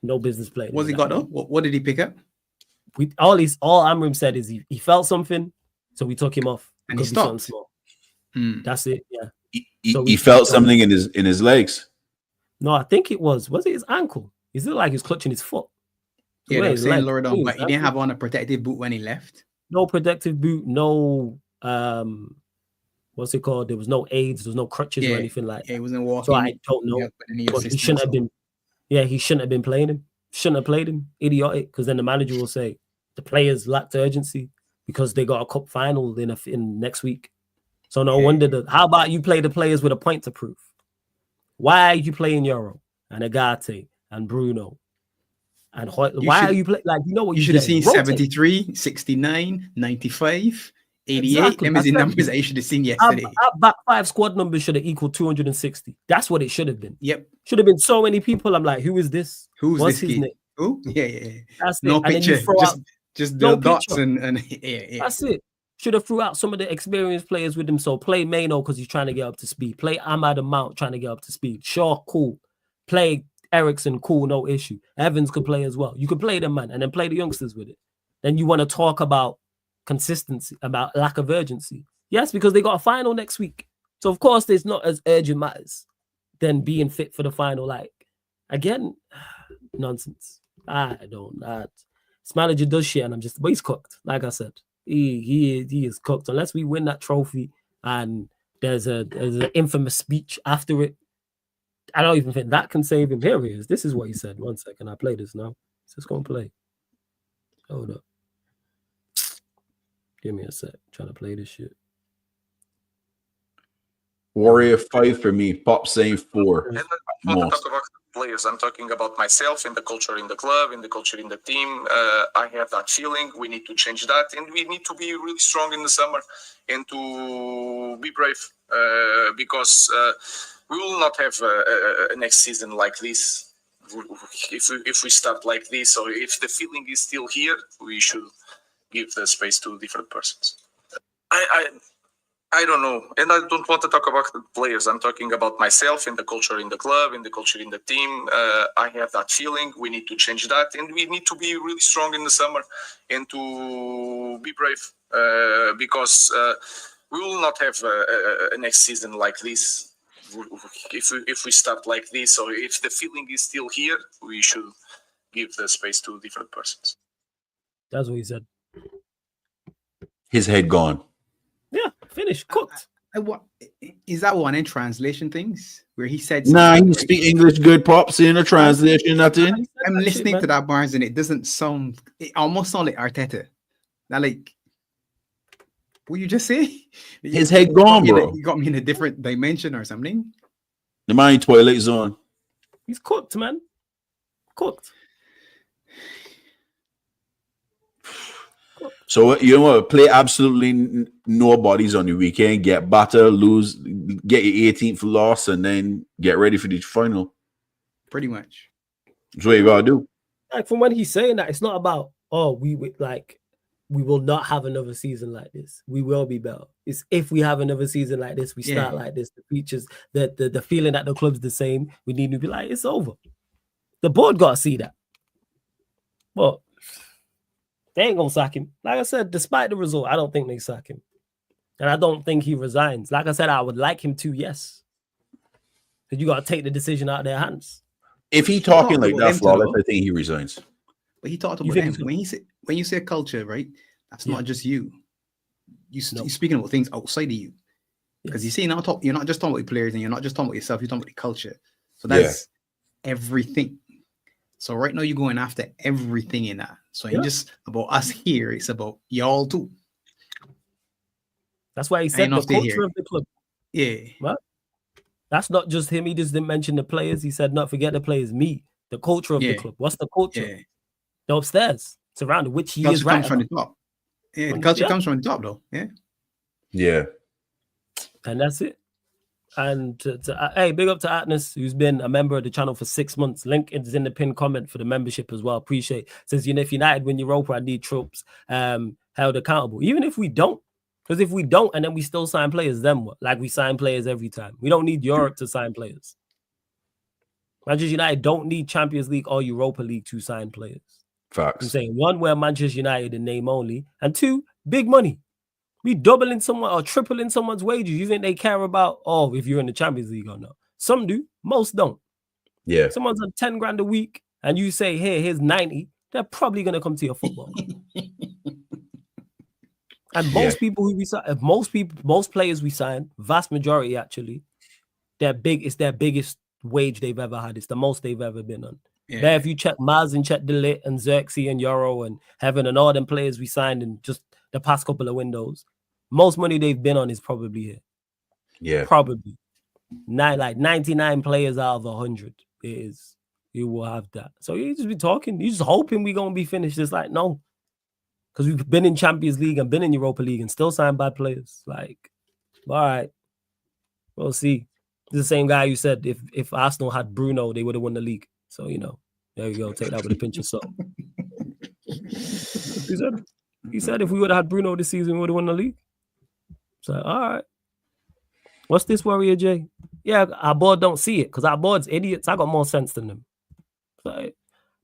No business playing. What's he got though? What did he pick up? All Amrim said is he felt something, so we took him off. And he stopped. That's it. Yeah. He felt something in his legs. No, I think it was it his ankle? He looked like he was clutching his foot. Yeah, they were saying lower down, but he didn't have on a protective boot when he left. No protective boot, no what's it called? There was no aids, there was no crutches or anything like that. Yeah, he wasn't walking. So I don't know. But he shouldn't have been. Yeah, he shouldn't have been playing him. Shouldn't have played him. Idiotic. Because then the manager will say the players lacked urgency because they got a cup final in next week. So no wonder how about you play the players with a point to prove? Why are you playing Euro and Agate and Bruno? And why are you playing? Like, you know what you should have seen? 73, 69, 95, 88. Exactly. Them is the numbers that you should have seen yesterday. Our back five squad numbers should have equaled 260. That's what it should have been. Yep. Should have been so many people. I'm like, who is this? What's his name? Who? Yeah. That's no picture. Just the dots and yeah. That's it. Should have threw out some of the experienced players with him. So play Maino because he's trying to get up to speed. Play Ahmad and Mount trying to get up to speed. Shaw, cool. Play Ericsson, cool, no issue. Evans could play as well. You could play them, man, and then play the youngsters with it. Then you want to talk about consistency, about lack of urgency. Yes, because they got a final next week. So of course there's not as urgent matters than being fit for the final. Like, again, nonsense. This manager does shit, and but he's cooked. Like I said, he is cooked. Unless we win that trophy and there's an infamous speech after it, I don't even think that can save him. Here he is. This is what he said. 1 second. I play this now. Let's just go and play. Hold up. Give me a sec. Trying to play this shit. Warrior 5 for me. Pop saying 4. I'm not talking about players. I'm talking about myself and the culture in the club, and the culture in the team. I have that feeling. We need to change that, and we need to be really strong in the summer and to be brave because we will not have a next season like this if we start like this, or if the feeling is still here. We should give the space to different persons. I don't know, and I don't want to talk about the players. I'm talking about myself and the culture in the club and the culture in the team. I have that feeling. We need to change that, and we need to be really strong in the summer and to be brave because we will not have a next season like this. If we start like this, or if the feeling is still here, we should give the space to different persons. That's what he said. His head gone. Yeah, finished, cooked. What is that one in translation things where he said? Nah, something he like, speak English good, pops in a translation, nothing. I'm listening to that Barnes and it doesn't sound. It almost sound like Arteta. Now, like, what you just say? His head gone, bro. You got me in a different dimension or something. The man toilet zone. He's cooked, man. Cooked. So you know what? Play absolutely no bodies on the weekend. Get battered, lose, get your 18th loss, and then get ready for the final. Pretty much. That's what you gotta do. Like from when he's saying that, it's not about we will not have another season like this. We will be better. It's if we have another season like this, we start like this. The features, the feeling that the club's the same. We need to be like, it's over. The board gotta see that. But they ain't gonna sack him. Like I said, despite the result, I don't think they sack him. And I don't think he resigns. Like I said, I would like him to, yes. Because you gotta take the decision out of their hands. If he talking like that, flawless, I think he resigns. But he talked about them. When you say culture, right? That's not just you. You're speaking about things outside of you. Because you see, you're not just talking about your players and you're not just talking about yourself, you're talking about the culture. So that's everything. So right now you're going after everything in that. So it's just about us here, it's about y'all too. That's why he said the culture of the club. Yeah. What? That's not just him. He just didn't mention the players. He said, not forget the players, me. The culture of the club. What's the culture? Yeah. The upstairs. Surrounded, which he culture is right comes from the top. Yeah, the culture comes from the top though. Yeah. Yeah. And that's it. And hey, big up to Atlas, who's been a member of the channel for 6 months. Link is in the pinned comment for the membership as well. Appreciate it. Says, if United win Europa, I need troops held accountable. Even if we don't. Because if we don't and then we still sign players, then what? Like we sign players every time. We don't need Europe to sign players. Manchester United don't need Champions League or Europa League to sign players. Facts. I'm saying one, we're Manchester United in name only. And two, big money. We doubling someone or tripling someone's wages. You think they care about, if you're in the Champions League or not? Some do. Most don't. Yeah. Someone's on 10 grand a week and you say, here's 90. They're probably going to come to your football. And most people who we sign, most players we sign, vast majority actually, it's their biggest wage they've ever had. It's the most they've ever been on. Yeah. There, if you check Maz and check Delit and Xerxes and Euro and Heaven and all them players we signed in just the past couple of windows, most money they've been on is probably here. Yeah. Probably. Like 99 players out of 100 is you will have that. So you just be talking, you just hoping we're gonna be finished. It's like no. Because we've been in Champions League and been in Europa League and still signed bad players. Like, all right. We'll see. This is the same guy who said if Arsenal had Bruno, they would have won the league. So, there you go. Take that with a pinch of salt. He said if we would have had Bruno this season, we would have won the league. So, all right. What's this, Warrior J? Yeah, our board don't see it because our board's idiots. I got more sense than them. So,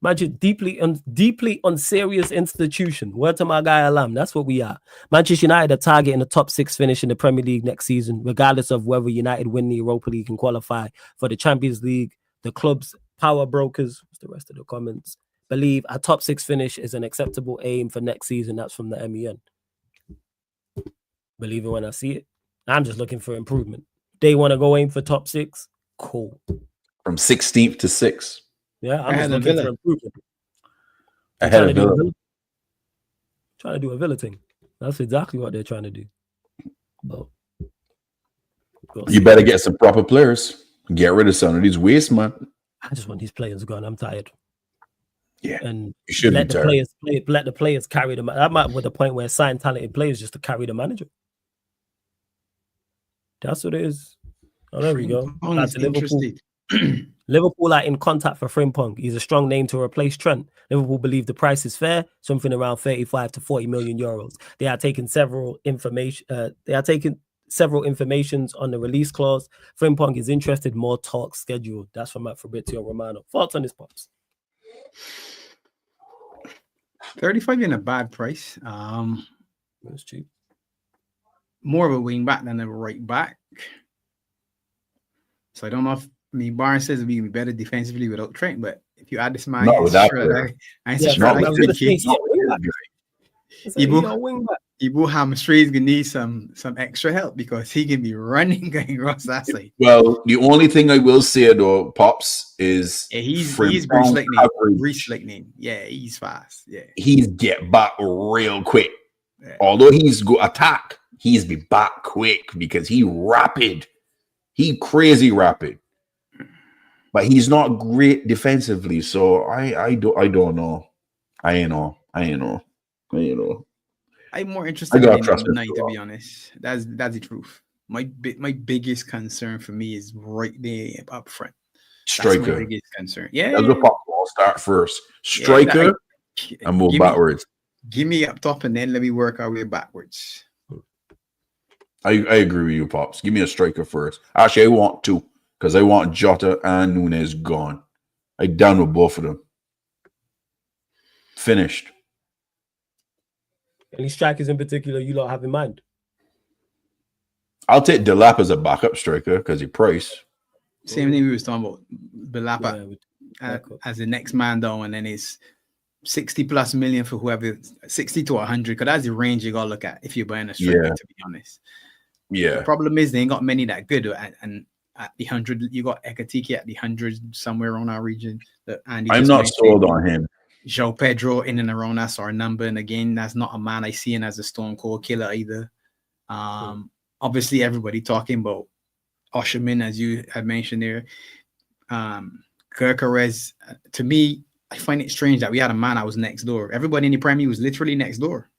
Manchester deeply unserious institution. Word to my guy Alam. That's what we are. Manchester United are targeting the top 6 finish in the Premier League next season, regardless of whether United win the Europa League and qualify for the Champions League. The club's power brokers, what's the rest of the comments, believe a top 6 finish is an acceptable aim for next season. That's from the MEN. Believe it when I see it. I'm just looking for improvement. They want to go aim for top 6. Cool. From 16th to 6th. Yeah, I'm just looking for improvement. Ahead of Villa. Trying to do a Villa thing. That's exactly what they're trying to do. But you better get some proper players. Get rid of some of these waste, man. I just want these players gone. I'm tired. Yeah, and you should let the players carry them. That might be the point where sign talented players just to carry the manager. That's what it is. Oh, there we go. That's Liverpool. Liverpool are in contact for Frimpong. He's a strong name to replace Trent. Liverpool believe the price is fair, something around 35 to 40 million euros. They are taking several informations on the release clause. Frimpong is interested. More talks scheduled. That's from Fabrizio Romano. Thoughts on this, pops? 35 in a bad price. That's cheap. more of a wing back than a right back. So I don't know if Barnes says we be better defensively without Trent, but if you add this man, Not without Ibu hamstrings gonna need some extra help because he can be running going across that side. Well, the only thing I will say though, Pops, is he's Bruce Lightning. Yeah, he's fast. Yeah, he's get back real quick. Yeah. Although he's go attack, he's be back quick because he rapid. He crazy rapid. But he's not great defensively, so I don't know. I ain't know. I'm more interested in number 9, to be honest. That's the truth. My biggest concern for me is right there up front. Striker. That's my biggest concern. Yeah. That's what I'll start first. Striker and move backwards. Give me up top and then let me work our way backwards. I agree with you, Pops. Give me a striker first. Actually, I want 2 because I want Jota and Nunes gone. I'm done with both of them. Finished. Any strikers in particular you lot have in mind? I'll take Delap as a backup striker because he price. Same thing we was talking about. Delap as the next man down, and then it's 60 plus million for whoever, 60 to 100, because that's the range you gotta look at if you're buying a striker, to be honest. Yeah. The problem is they ain't got many that good, and at the 100, you got Ekatike at the 100 somewhere around our region. I'm not sold on him. João Pedro in and around that's our number, and again, that's not a man I see as a stone cold killer either. Obviously, everybody talking about Osherman, as you had mentioned there. Gyökeres, to me, I find it strange that we had a man that was next door. Everybody in the Premier was literally next door,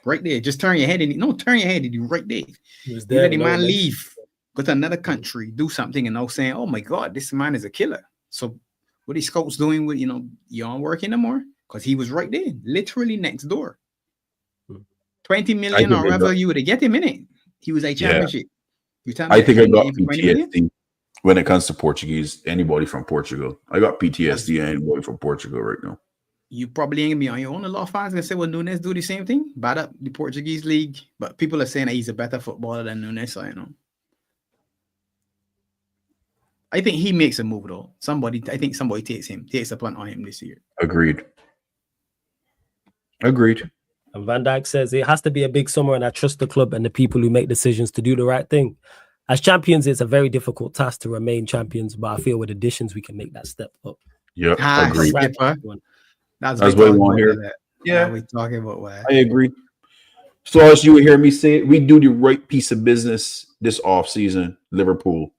right there. Just turn your head and turn your head and you right there. He was there. You let the man leave, go to another country, do something, and now saying, "Oh my God, this man is a killer." So what are scouts doing with you aren't working no more? Because he was right there, literally next door. 20 million or whatever you would get him in it. He was a championship. I think I got PTSD when it comes to Portuguese. Anybody from Portugal, I got PTSD. Anybody from Portugal right now. You probably ain't gonna be on your own. A lot of fans gonna say, "Well, Nunes do the same thing, bad up the Portuguese league," but people are saying that he's a better footballer than Nunes. So I think he makes a move though. I think somebody takes a punt on him this year. Agreed. And Van Dijk says it has to be a big summer, and I trust the club and the people who make decisions to do the right thing. As champions, it's a very difficult task to remain champions, but I feel with additions we can make that step up. Yeah, agreed. That's what we want here. Yeah, we're talking about what I agree. So as you hear me say, we do the right piece of business this off season. Liverpool,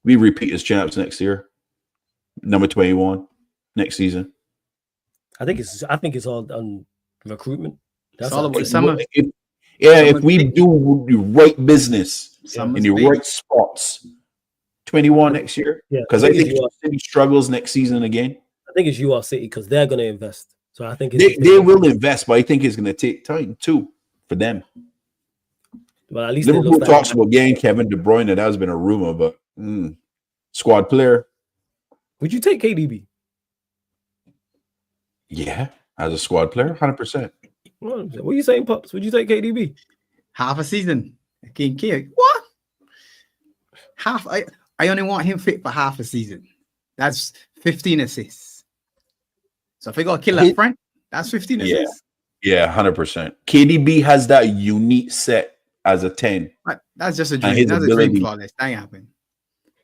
we repeat as champs next year, number 21 next season. I think it's all on recruitment. That's all about summer. If we do the right business in the right spots, 21 next year. Yeah, because I think City struggles next season again. I think it's UR City because they're going to invest. So I think they will invest, but I think it's going to take time too for them. Well, at least Liverpool talks about getting Kevin De Bruyne. That has been a rumor, but squad player. Would you take KDB? Yeah, as a squad player, 100%. What are you saying, Pops? Would you take KDB? Half a season. What? Half? I only want him fit for half a season. That's 15 assists. So if I got a kill up front, that's 15 assists. Yeah, 100%. KDB has that unique set as a 10. That's just a dream. That's a dream flawless. That ain't happening.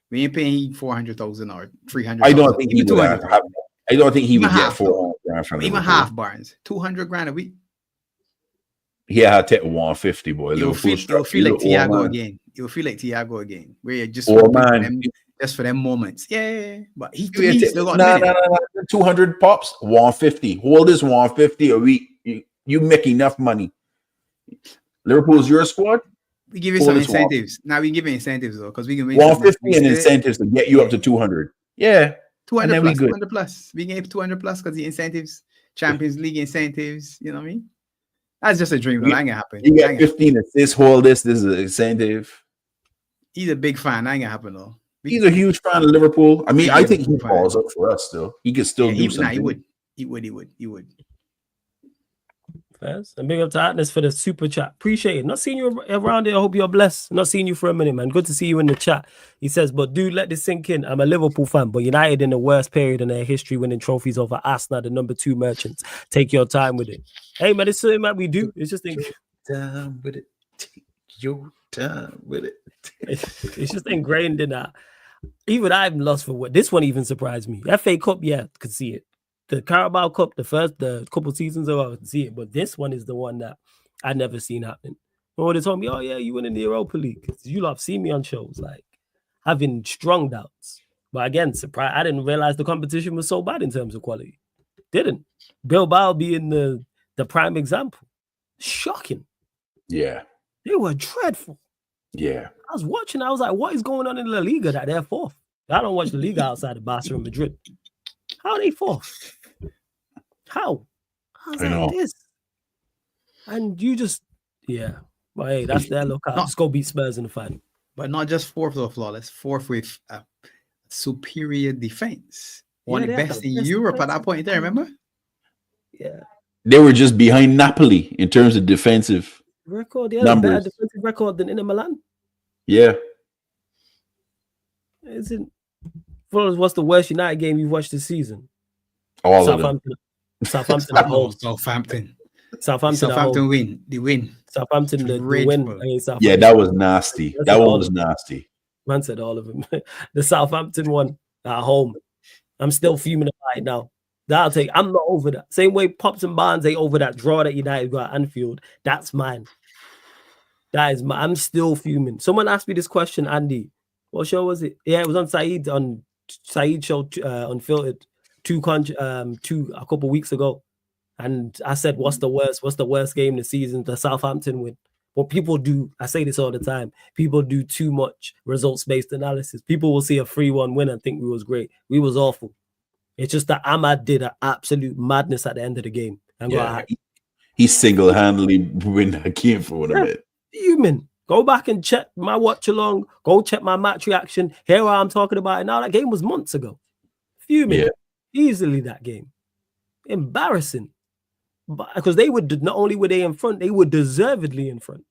We ain't paying 400,000 or 300,000. I don't think he would have. I don't think he would get 400 grand from even half Barnes. 200 grand a week. Yeah, I take 150, boy. You'll feel like Thiago again. You'll feel like Thiago again. Where you just for them moments. Yeah. But he still got 200 pops, 150. Hold this 150 a week. You make enough money. Liverpool's your squad. We give you some incentives. Now we give you incentives though, because we can make 150 and incentives to get you up to 200. Yeah. 200 plus, 200 plus. We gave 200 plus because the incentives, Champions League incentives, you know what I mean? That's just a dream. That ain't gonna happen. You get 15 assists, hold this. This is an incentive. He's a big fan. That ain't gonna happen though. He's a huge fan of Liverpool. I mean, I think he falls up for us still. He could still do something. He would. First, and big up to Atlas for the super chat. Appreciate it. Not seeing you around here. I hope you're blessed. Not seeing you for a minute, man. Good to see you in the chat. He says, but dude, let this sink in. I'm a Liverpool fan, but United in the worst period in their history, winning trophies over Arsenal, the number 2 merchants. Take your time with it. Hey, man, it's something that we do. It's just time with it. Take your time with it. It's just ingrained in that. Even I'm lost for what this one even surprised me. FA Cup, yeah, could see it. The Carabao Cup, the couple seasons ago, I could see it, but this one is the one that I never seen happen. Or they told me, oh yeah, you win in the Europa League. You lot have seen me on shows, like having strong doubts. But again, surprise, I didn't realize the competition was so bad in terms of quality. Didn't. Bilbao being the prime example. Shocking. Yeah. They were dreadful. Yeah. I was watching, I was like, what is going on in La Liga that they're fourth? I don't watch the Liga outside of Barca and Madrid. How are they fourth? How? How's that this? And you just, yeah. But hey, that's their lookout. Just go beat Spurs in the final. But not just fourth or flawless, fourth with a superior defense. One of the best in Europe at that point in time, remember? Yeah. They were just behind Napoli in terms of defensive record. Yeah, numbers. Better defensive record than Inter Milan. Yeah. Isn't what's the worst United game you've watched this season? All of them. Southampton at home. Southampton win. The win. Southampton the win. Yeah, that was nasty. That one was nasty. Man said all of them. The Southampton one at home. I'm still fuming about it now. I'm not over that. Same way Pops and Barnes ain't over that draw that United got at Anfield. That's mine. That is I'm still fuming. Someone asked me this question, Andy. What show was it? Yeah, it was on Saeed show, Unfiltered, a couple weeks ago. And I said, what's the worst game of the season? The Southampton win. What people do, I say this all the time, people do too much results-based analysis. People will see a 3-1 win and think we was great. We was awful. It's just that Ahmad did an absolute madness at the end of the game. And he single-handedly win that game for what I meant. Human. Go back and check my watch along. Go check my match reaction. Here I'm talking about it now. That game was months ago. Fuming. Yeah. Easily that game. Embarrassing. Because they would, not only were they in front, they were deservedly in front.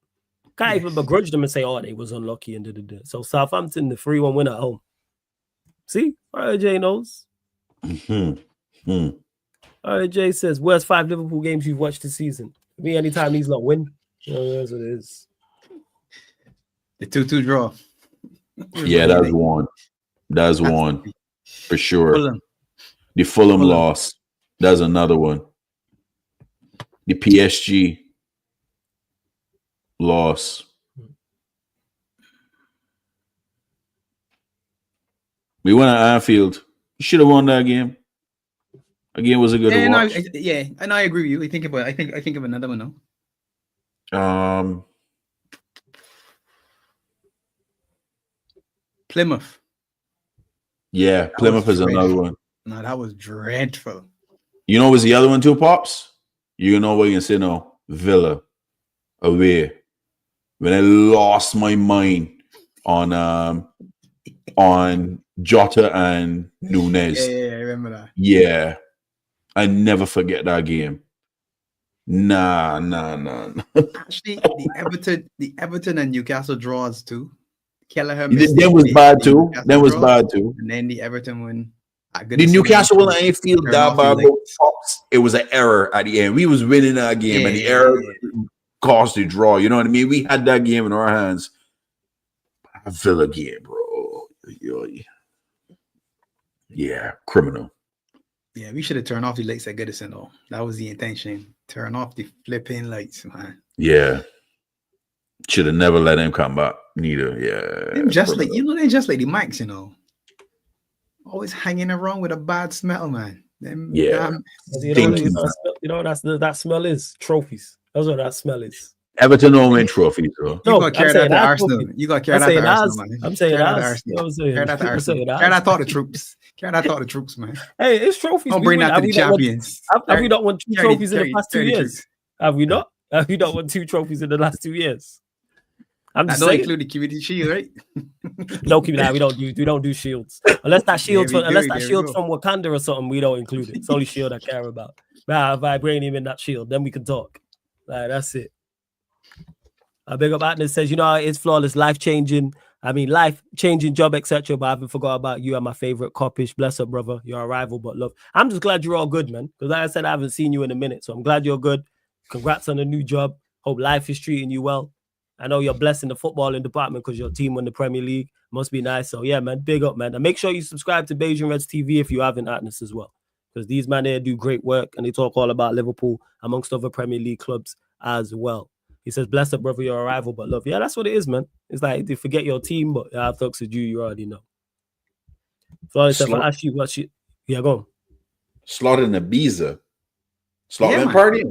Can't even begrudge them and say, oh, they was unlucky and da. So Southampton, the 3-1 win at home. See? RJ knows. RJ says, worst 5 Liverpool games you've watched this season? Me, anytime these lot win. That's what it is. The 2-2 draw. Yeah, that's one. That's one. For sure. Fulham. The Fulham loss. That's another one. The PSG loss. We went at Anfield. You should have won that game. Again, was a good watch. And I agree with you. I think of another one now. Plymouth. Yeah, Plymouth is another one. No, that was dreadful. You know what's the other one too, Pops? You know what you can say now? Villa. Away. When I lost my mind on Jota and Nunez. Yeah, I remember that. Yeah. I never forget that game. Nah. Actually, the Everton and Newcastle draws too. Kelleher that was bad too. That was bad too. And then the Everton win. The Newcastle one, I ain't feel that bad. It was an error at the end. We was winning that game, and the error caused the draw. You know what I mean? We had that game in our hands. A Villa game, bro. Yeah, criminal. Yeah, we should have turned off the lights at Goodison, though. That was the intention. Turn off the flipping lights, man. Yeah. Should have never let him come back, neither. Yeah. They're just like the mics, always hanging around with a bad smell, man. That smell is trophies. That's what that smell is. Everton don't win trophies, bro. You got carried out to Arsenal. You got carried out to Arsenal, man. I'm saying that. Carried out to Arsenal. Carried out the troops. Carried out the troops, man. Hey, it's trophies. Don't bring that to the champions. Have we not won 2 trophies in the past 2 years? Have we not? Have we not won 2 trophies in the last 2 years? I'm just saying. Include the community shield, right? No, we don't do shields. Unless that shield's from Wakanda or something, we don't include it. It's only shield I care about. Vibranium in that shield, then we can talk. Like, that's it. A big up Atlas says, you know, it's flawless, life-changing job, etc. But I haven't forgot about you and my favorite Coppish. Bless up, brother. You're a rival, but love. I'm just glad you're all good, man. Because like I said, I haven't seen you in a minute. So I'm glad you're good. Congrats on the new job. Hope life is treating you well. I know you're blessed in the footballing department because your team won the Premier League. Must be nice. So yeah, man, big up, man. And make sure you subscribe to Beijing Reds TV if you haven't, Atlas, as well. Because these men here do great work and they talk all about Liverpool amongst other Premier League clubs as well. He says, bless up, brother, you're a rival, but love. Yeah, that's what it is, man. It's like, you forget your team, but I have to with you already know. So if I ask you what yeah, go on. Slaughtering Ibiza. Slaughtering man. party.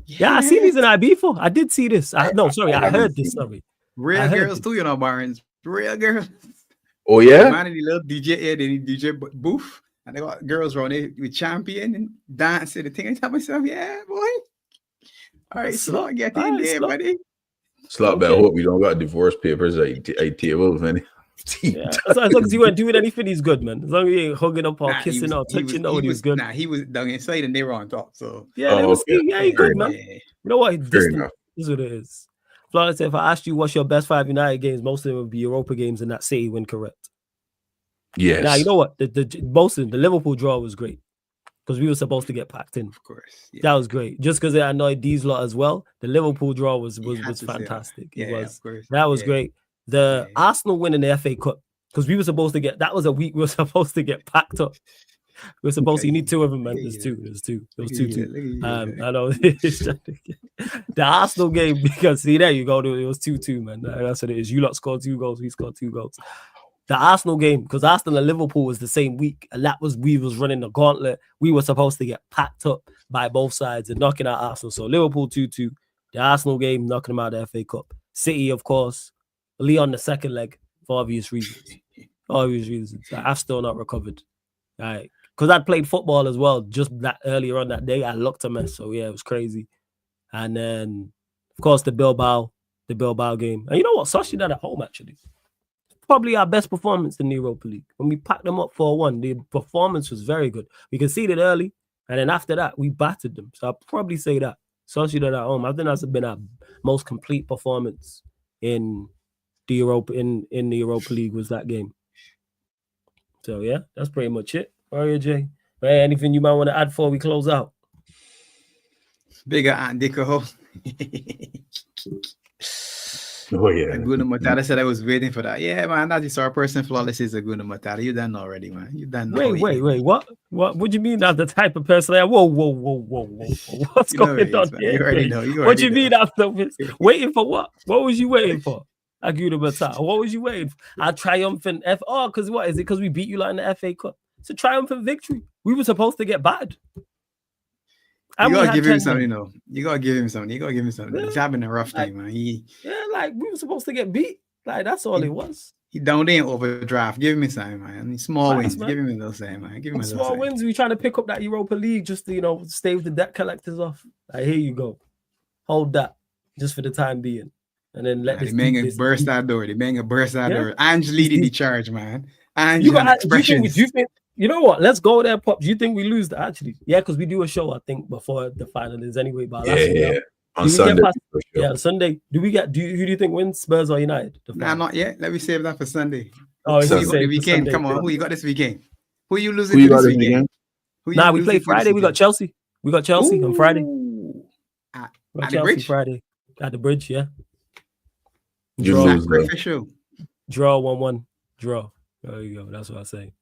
Yeah, I seen these in Ibiza. I did see this. I heard this. Sorry. Real girls too, you know, Barnes. Real girls. Oh, yeah? Man, the little DJ, yeah, they DJ booth. And they got girls around there with champion and dancing the thing. I tell myself, yeah, boy. All right, Slot, get in there, buddy. Slot, but I hope you don't got divorce papers at table, man. Yeah. As long as you weren't doing anything, he's good, man. As long as you ain't hugging up or kissing or touching, he was good. Nah, he was down inside and they were on top. So yeah, he's good, man. You know what? This is what it is. Flawless, if I asked you what's your best 5 United games, most of them would be Europa games in that city when correct. Yes. Now you know what? Most of them, the Liverpool draw was great. Because we were supposed to get packed in. Of course. Yeah. That was great. Just because it annoyed these lot as well. The Liverpool draw was fantastic. Yeah, it was. Of course. That was great. The Arsenal win in the FA Cup. Because we were supposed to get, that was a week we were supposed to get packed up. We were supposed to, you need 2 of them, man. There's 2. There was 2. I know. The Arsenal game, because see, there you go. It was 2-2, man. That's what it is. You lot scored 2 goals. We scored 2 goals. The Arsenal game, because Arsenal and Liverpool was the same week, and we was running the gauntlet. We were supposed to get packed up by both sides and knocking out Arsenal. So Liverpool 2-2. The Arsenal game, knocking them out of the FA Cup. City, of course, Leon the second leg for obvious reasons. I've still not recovered. Right. Because I'd played football as well just that earlier on that day. I looked a mess. So yeah, it was crazy. And then, of course, the Bilbao game. And you know what? Sociedad at home, actually. Probably our best performance in the Europa League. When we packed them up 4-1, the performance was very good. We conceded early, and then after that, we battered them. So I'll probably say that. Sociedad at home, I think that's been our most complete performance in the Europa League was that game. So yeah, that's pretty much it. All right, Jay. Hey, anything you might want to add before we close out? Bigger Aunt Dico. Oh, yeah. Aguna Matata said I was waiting for that. Yeah, man, that is our person flawless is Aguna Matata. You done already, man. You done already. Wait. What do you mean that the type of person I am? Whoa. What's going on here? You already know. What do you mean after this? Waiting for what? What was you waiting for? Aguna Matata. What was you waiting for? Our triumphant because what is it? Because we beat you like in the FA Cup. It's a triumphant victory. We were supposed to get bad. You gotta give him something, though. You gotta give him something. Yeah. He's having a rough time, man. Like we were supposed to get beat. Like that's all it was. He down there in overdraft. Give me something, man. Small wins. Man. Give him a little something, man. Give him a little small wins. We trying to pick up that Europa League just to stay with the debt collectors off. Like here you go, hold that just for the time being, and then let this. The man burst that door. Ange leading the charge, man. Ange you think? You know what? Let's go there, Pop. Do you think we lose that actually? Yeah, because we do a show, I think, before the final is anyway. But on Sunday. Yeah, Sunday. Who do you think wins, Spurs or United? Nah, not yet. Let me save that for Sunday. Oh, who you got the weekend? Sunday, come on, who you got this weekend? Who you losing to this weekend? We play Friday. We got Chelsea. On Friday. At the bridge? Friday. At the bridge, yeah. Draw 1-1. Draw. There you go. That's what I say.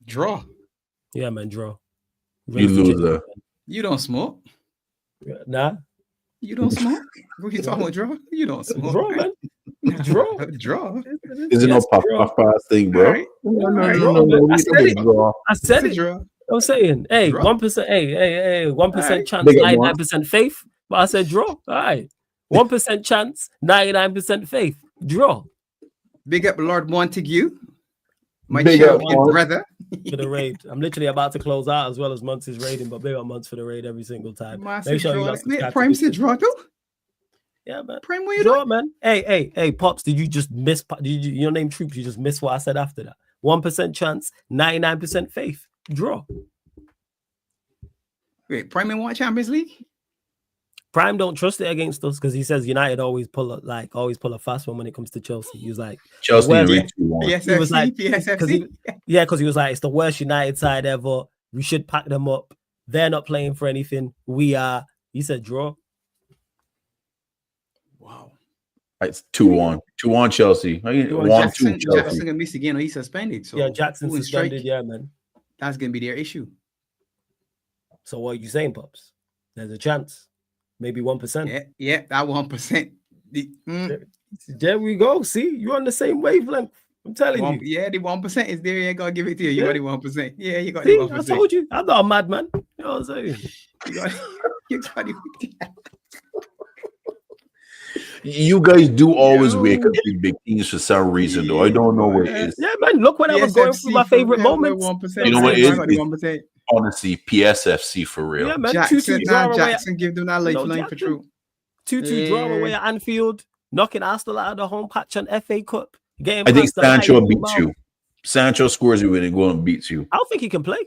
Draw. Yeah, man, draw. You lose. You don't smoke. Nah. You don't smoke. What you talking about? Draw. You don't smoke. Draw, man. Draw. Is it no puff thing, bro? Right. No. I said it. Draw. I'm saying, hey, 1%. Hey, 1% chance, 99% faith. But I said draw. All right. 1% chance, 99% faith. Draw. Big up Lord Montague. My champion brother. For the raid. I'm literally about to close out as well as Monts is raiding, but big up Monts for the raid every single time. Make sure you Prime said draw too? Yeah, man. Prime, what you draw, man. Hey, Pops, did you just miss? Your name Troops, you just missed what I said after that. 1% chance, 99% faith. Draw. Wait, Prime in what Champions League? Prime don't trust it against us because he says United always pull a fast one when it comes to Chelsea. He was like Chelsea worst- reach 2-1. he was like PSFC. because he was like it's the worst United side ever. We should pack them up. They're not playing for anything. We are. He said draw. Wow. It's 2-1. 2-1 Chelsea. 1-2 Jackson Chelsea. gonna miss again, or he's suspended. So Yeah, Jackson who in suspended. strike? Yeah, man. That's gonna be their issue. So what are you saying, Pops? There's a chance. Maybe 1%. Yeah, that 1%. There we go. See, you're on the same wavelength. I'm telling you. Yeah, the 1% is there. Yeah, gotta give it to you. You got the 1%. Yeah, you got See, the 1%. I told you. I'm not a madman. You know what I'm saying? You got it. You guys do always wake up big teams for some reason, though. I don't know what it is. Yeah, man. Look when I was going through my favorite moments. 1%. You know what it is? 1%. Honestly, PSFC for real. Yeah, man. Jackson, 2-2 draw away. Jackson give them that lifeline for true. 2-2 draw away at Anfield. Knocking Arsenal out of the home patch on FA Cup. I think Sancho beats you. Sancho scores you when he goes and beats you. I don't think he can play.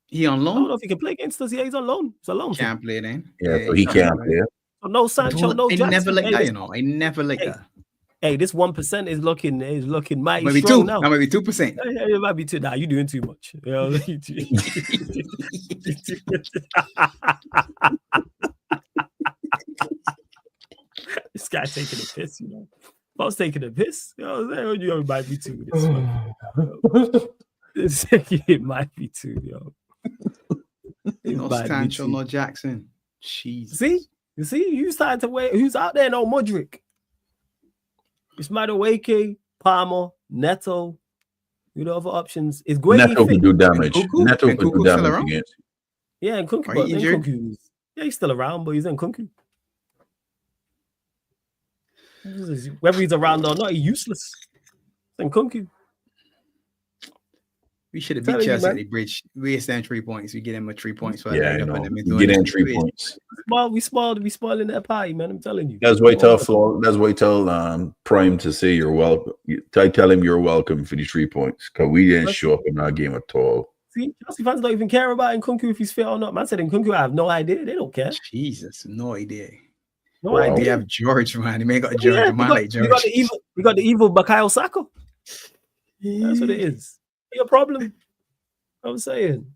He on I don't loan? know if he can play against us. Yeah, he's on loan. It's a loan. Can't play then. Yeah, so he can't play. So no Sancho, no I Jackson. never like Hey, that, you know. I never like that. Hey, this 1% is looking mighty Maybe strong 2. now. That might be 2%. Yeah, it might be too. Nah, you doing too much. You know, this guy taking a piss, you know. If I was taking a piss, you know what I'm saying? You might be too. It might be too, yo. No Sancho, no Jackson. Jesus. See, you started to wait. Who's out there? No Modric. It's Madueke, Palmer, Neto. You know, other options. Is Neto can do damage. Nkunku? Neto can do Nkunku's still damage around? against you. Yeah, and Kunku. Are But you injured? Yeah, he's still around, but he's in Kunku. Whether he's around or not, he's useless. And Kunku. We should have Telling beat you, Chelsea at man. the bridge. We send 3 points. We get them a 3 points. For Yeah, I know. Get in 3 points. We spoiling that party, man. I'm telling you. That's why I tell Prime to say you're welcome. I tell him you're welcome for the 3 points because we didn't show up in our game at all. See, Chelsea fans don't even care about Nkunku if he's fit or not. Man said Nkunku, I have no idea. They don't care. Jesus, no idea. No Wow. They idea. have George, man. They may got George. Yeah, Man like George. we got the evil Bakayo Saka. That's what it is. Your problem. I'm saying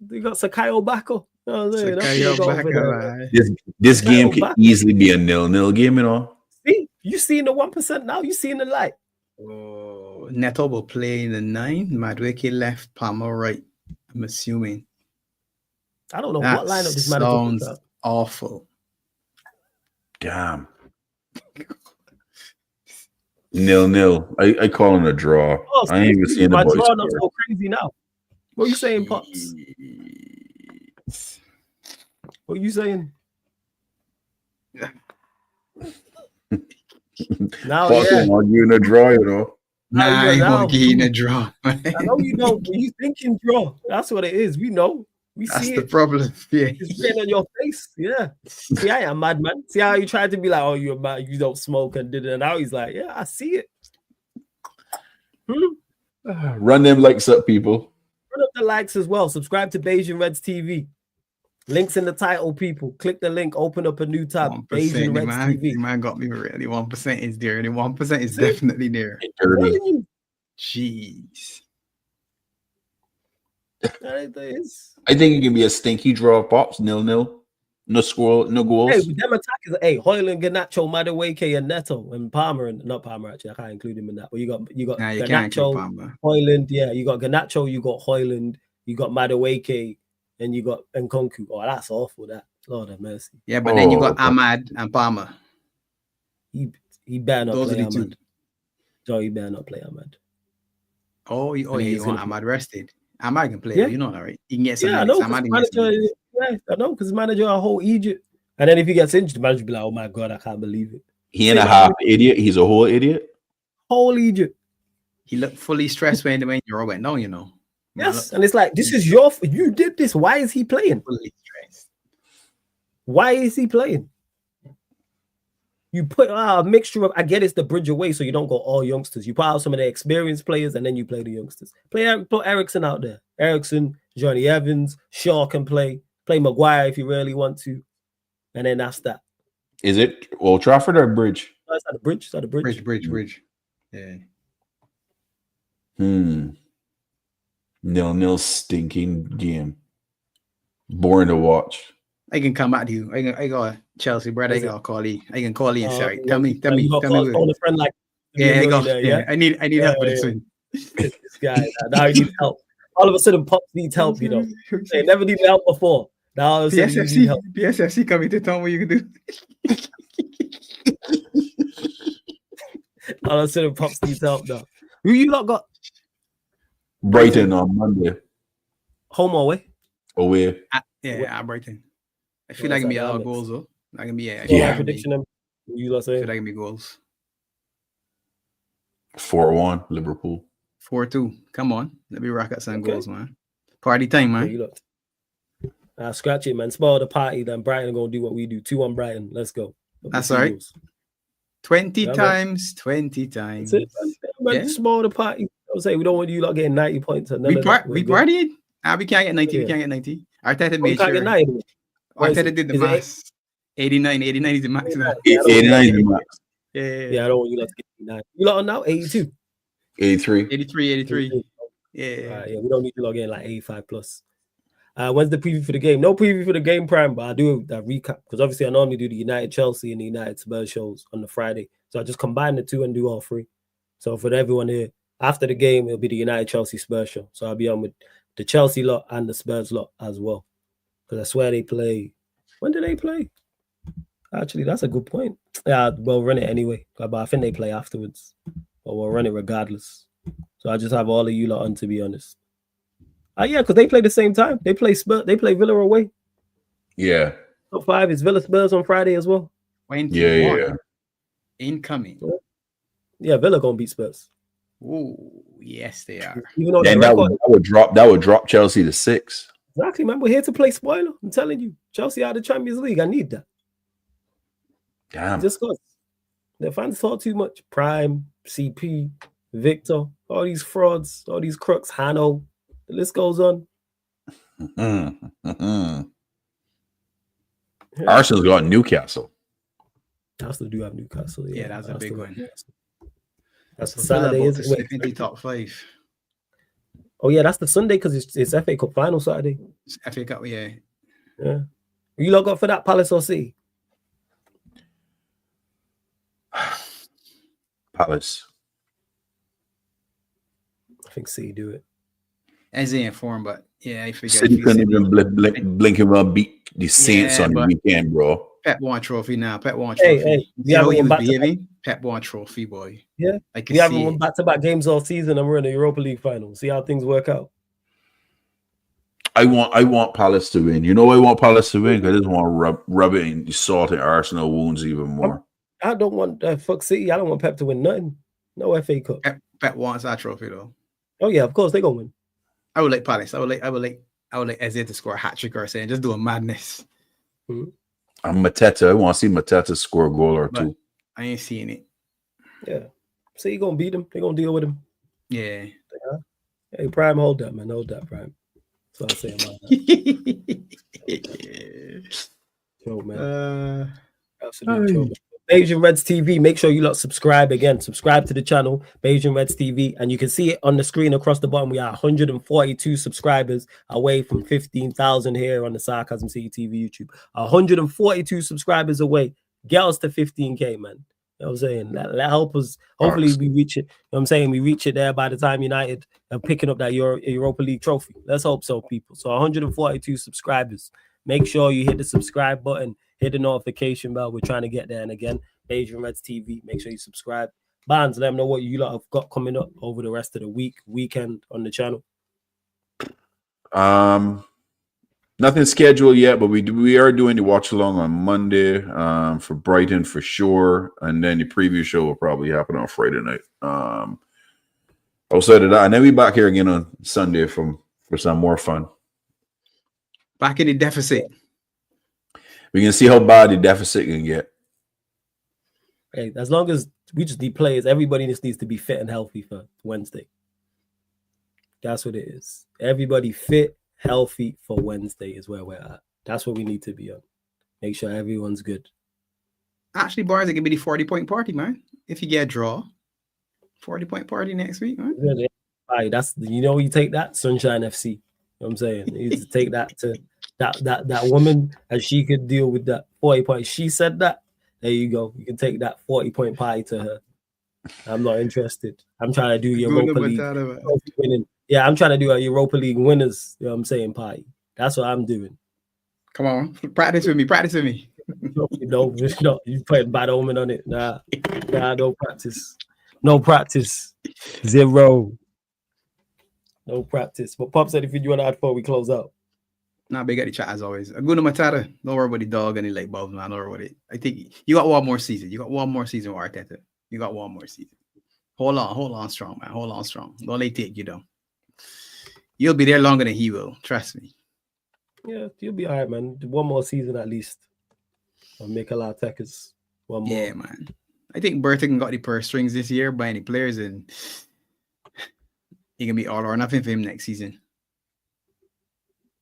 they got Sakayo Bako. You know what I'm saying? That's what they got over there. This game Sakayo can Bako. easily be a 0-0 game, you know. See, you seeing the 1% now. You seeing the light. Oh, Neto will play in the 9. Madueke left, Palmer right. I'm assuming. I don't know That what lineup this manager sounds puts out. awful. Damn. 0-0. I call it a draw. Oh, I ain't even seeing the my boys draw not score. so crazy now. What are you saying, Pops? What are you saying? Now, Fuck yeah. him, I'll give you a draw, you know. Nah, he won't get in a draw. I know you know. When you thinking draw, that's what it is. We know. We That's see the it. problem. Yeah. It's written on your face. Yeah. See, I am mad, man. See how you tried to be like, oh, you're mad, you don't smoke and did it. And now he's like, yeah, I see it. Run them likes up, people. Run up the likes as well. Subscribe to Bayesian Reds TV. Links in the title, people. Click the link. Open up a new tab. 1%, Bayesian Reds TV. the man got me really. 1% is there. The 1% is definitely there. Dirty. Jeez. It is. I think it can be a stinky draw, Pops. 0-0. No score, no goals. Hey, with them attackers, hey, Hoyland, Garnacho, Madueke, and Neto, and Palmer, and not Palmer actually, I can't include him in that. But you got Nah, you can't include Garnacho, Palmer. Hoyland, yeah, you got Garnacho, you got Hoyland, you got Madueke, and you got Nkunku. Oh, that's awful. That Lord have mercy. Yeah, but then you got okay. Ahmad and Palmer. He better not Those play are the two. Ahmad. No, he better not play Ahmad. Oh, And you he's want gonna- Ahmad rested. Ahmad can play. Yeah. You know that, right? He can get some Yeah, I minutes. know. Ahmad Because can get some manager, minutes. yeah, I know because manager a whole Egypt, and then if he gets injured, the manager be like, "Oh my god, I can't believe it." He ain't a half idiot. He's a whole idiot. Whole Egypt. He looked fully stressed when Euro went down, you know. Yes, and it's like this is you did this. Why is he playing? Fully stressed. Why is he playing? You put a mixture of, I get it's the bridge away, so you don't go all youngsters. You put out some of the experienced players, and then you play the youngsters. Put Ericsson out there. Ericsson, Johnny Evans, Shaw can play. Play Maguire if you really want to. and then that's that. Is it Old Trafford or Bridge? Oh, it's at the bridge. It's at the bridge. Bridge. Yeah. 0-0 stinking game. Boring to watch. I can come back to you. I got Chelsea, brother. I got call you. I can call you. Sorry. Tell me. You got call a friend like Yeah, I got. Yeah, I need help with this one. This guy now he needs help. All of a sudden, Pops needs help. You know, they never needed help before. Now all of a sudden, you need help. PSFC coming to tell me what you can do. All of a sudden, Pops needs help now. Who you lot got? Brighton on Monday. Home or away? Away. Yeah, Brighton. I feel like it can be a lot of goals though. That can be Yeah. Prediction them. You lot I say feel like it can be goals. 4-1 Liverpool. 4-2. Come on, let me rock out some goals, man. Party time, man. Yeah, you lot. Scratch it, man. Spoil the party. Then Brighton gonna do what we do. 2-1 Brighton. Let's go. That's all right. 20 times. That's it, man. Yeah. Spoil the party. I'm saying we don't want you lot getting 90 points. We partied. We can't get 90. Yeah. We can't get 90. Arteta We made can't sure. get 90. Arteta did the max. 89 is the max. 89 is the max. Yeah, I don't want you lot to get 89. You lot on now 82. 83. 83. Yeah. Yeah, we don't need you lot getting like 85 plus. When's the preview for the game? No preview for the game, Prime, but I do that recap because obviously I normally do the United Chelsea and the United Spurs shows on the Friday. So I just combine the two and do all three. So for everyone here, after the game, it'll be the United Chelsea Spurs show. So I'll be on with the Chelsea lot and the Spurs lot as well. Because I swear they play. When do they play? Actually, that's a good point. Yeah, we'll run it anyway. But I think they play afterwards. But we'll run it regardless. So I just have all of you lot on, to be honest. Yeah, because they play the same time. They play Villa away. Yeah. Top 5 is Villa Spurs on Friday as well. Yeah. Incoming. Yeah, Villa gonna beat Spurs. Oh, yes, they are. Even though And that would drop Chelsea to 6. Exactly, man. We're here to play spoiler. I'm telling you, Chelsea out of the Champions League. I need that. Damn. Discuss. The fans talk too much. Prime, CP, Victor, all these frauds, all these crooks, Hano. The list goes on. Arsenal's got Newcastle. Arsenal do have Newcastle. Yeah, that's a big one. That's the Saturday, isn't it? The top 5. Oh yeah, that's the Sunday because it's FA Cup final Saturday. It's FA Cup, yeah. You lot got for that Palace or City? Palace. I think City do it. As they informed, but yeah, I figured. City couldn't even blink and run beat the Saints on the weekend, bro. Pep won a trophy now. Pep won a trophy. Hey, you know he was behaving? Pep won a trophy, boy. Yeah. We haven't won back-to-back games all season and we're in the Europa League final. See how things work out. I want Palace to win. You know I want Palace to win because I just want to rub it in salt in Arsenal wounds even more. I don't want fuck City. I don't want Pep to win nothing. No FA Cup. Pep wants our trophy though. Oh yeah, of course they're gonna win. I would like Palace. I would like Eze to score a hat trick or something. Just do a madness. I'm Mateta. I want to see Mateta score a goal or two. I ain't seeing it. Yeah. So you gonna beat him. They're gonna deal with him. Yeah. Hey, Prime, hold that, man. Hold that, Prime. That's what I'm saying about that. Yo, man. Absolutely chill, man. Beijing Reds TV, make sure you lot subscribe again. Subscribe to the channel, Beijing Reds TV, and you can see it on the screen across the bottom. We are 142 subscribers away from 15,000 here on the Sarcasm City TV YouTube. 142 subscribers away. Get us to 15K, man. You know what I'm saying? That help us. Hopefully we reach it. You know what I'm saying? We reach it there by the time United are picking up that Europa League trophy. Let's hope so, people. So 142 subscribers. Make sure you hit the subscribe button, hit the notification bell. We're trying to get there. And again, Beijing Reds TV. Make sure you subscribe. Barnes, let them know what you lot have got coming up over the rest of the weekend on the channel. Nothing scheduled yet, but we are doing the watch along on Monday for Brighton for sure, and then the preview show will probably happen on Friday night. Outside of that, and then we back here again on Sunday for some more fun. Back in the deficit. We can see how bad the deficit can get. Hey, as long as we just need players, everybody just needs to be fit and healthy for Wednesday. That's what it is. Everybody fit, healthy for Wednesday is where we're at. That's what we need to be on. Make sure everyone's good. Actually, Bars, it can be the 40-point party, man. If you get a draw, 40-point party next week, man. Right, that's you take that Sunshine FC. You know what I'm saying? You need to take that to that woman, and she could deal with that 40 point. She said that. There you go. You can take that 40-point party to her. I'm not interested. I'm trying to do Europa League winning. Yeah, I'm trying to do a Europa League winners. You know what I'm saying? Party. That's what I'm doing. Come on, practice with me. Practice with me. No, you put bad omen on it. Nah, no practice. No practice. Zero. No practice. But Pops, anything you want to add before we close out? Nah, big at the chat as always. Aguna Matata. Don't worry about the dog and the leg bulbs, man. Don't worry about it. I think you got one more season. You got one more season with Arteta. You got one more season. Hold on strong, man. Hold on strong. Don't let it take you down. You'll be there longer than he will. Trust me. Yeah, you'll be all right, man. One more season at least. I'll make a lot of takers. One more. Yeah, man. I think Burton got the purse strings this year by any players, and he can be all or nothing for him next season.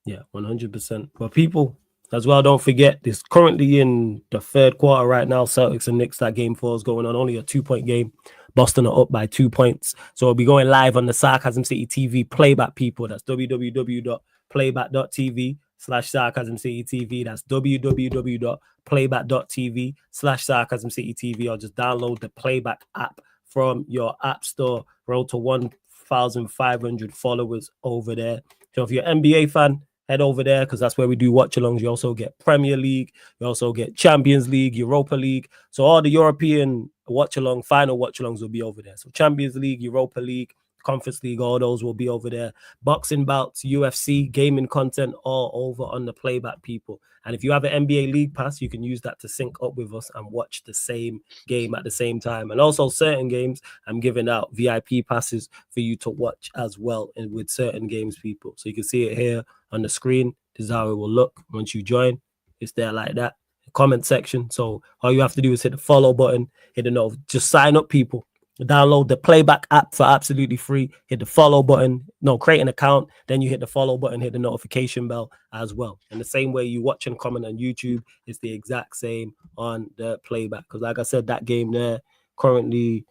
Yeah, 100%. But people, as well, don't forget, this currently in the third quarter right now. Celtics and Knicks, that game 4 is going on. Only a 2-point game. Boston are up by 2 points. So we'll be going live on the Sarcasm City TV playback, people. That's www.playback.tv/Sarcasm City TV. That's www.playback.tv/Sarcasm City TV, or just download the Playback app from your app store. Road to 1,500 followers over there. So if you're an NBA fan, head over there, because that's where we do watch-alongs. You also get Premier League. You also get Champions League, Europa League. So all the European watch-along, final watch-alongs will be over there. So Champions League, Europa League, Conference League, all those will be over there. Boxing bouts, UFC, gaming content, all over on the Playback, people. And if you have an NBA League Pass, you can use that to sync up with us and watch the same game at the same time. And also certain games, I'm giving out VIP passes for you to watch as well, and with certain games, people. So you can see it here on the screen. This is how it will look once you join. It's there like that. Comment section. So all you have to do is hit the follow button, hit the note. Just sign up, people. Download the Playback app for absolutely free. Hit the follow button. No, create an account. Then you hit the follow button, hit the notification bell as well. And the same way you watch and comment on YouTube, it's the exact same on the Playback. Because like I said, that game there, currently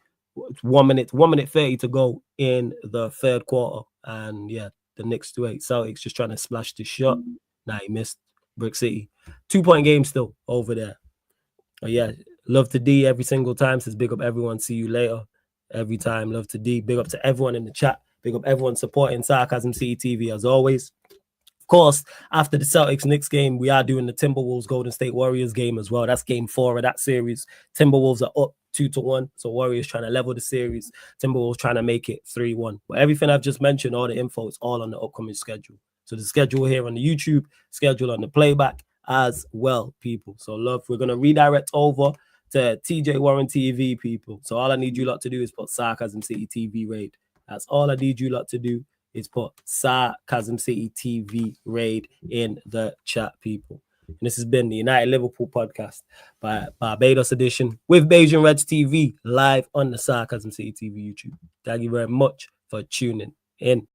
1 minute 30 to go in the third quarter. And yeah, the Knicks 2-8. Celtics just trying to splash the shot. Nah, he missed. Brick City. 2-point game still over there. But yeah, love to D every single time. Says big up everyone. See you later. Every time, love to D. Big up to everyone in the chat. Big up everyone supporting Sarcasm City TV as always. Of course, after the Celtics Knicks game, we are doing the Timberwolves Golden State Warriors game as well. That's game 4 of that series. Timberwolves are up 2-1. So Warriors trying to level the series. Timberwolves trying to make it 3-1. But everything I've just mentioned, all the info, it's all on the upcoming schedule. So the schedule here on the YouTube, schedule on the Playback as well, people. So love, we're going to redirect over to TJ Warren TV, people. So all I need you lot to do is put Sarcasm City TV raid. That's all I need you lot to do is put Sarcasm City TV raid in the chat, people. And this has been the United Liverpool podcast by Barbados edition with Beijing Reds TV live on the Sarcasm City TV YouTube. Thank you very much for tuning in.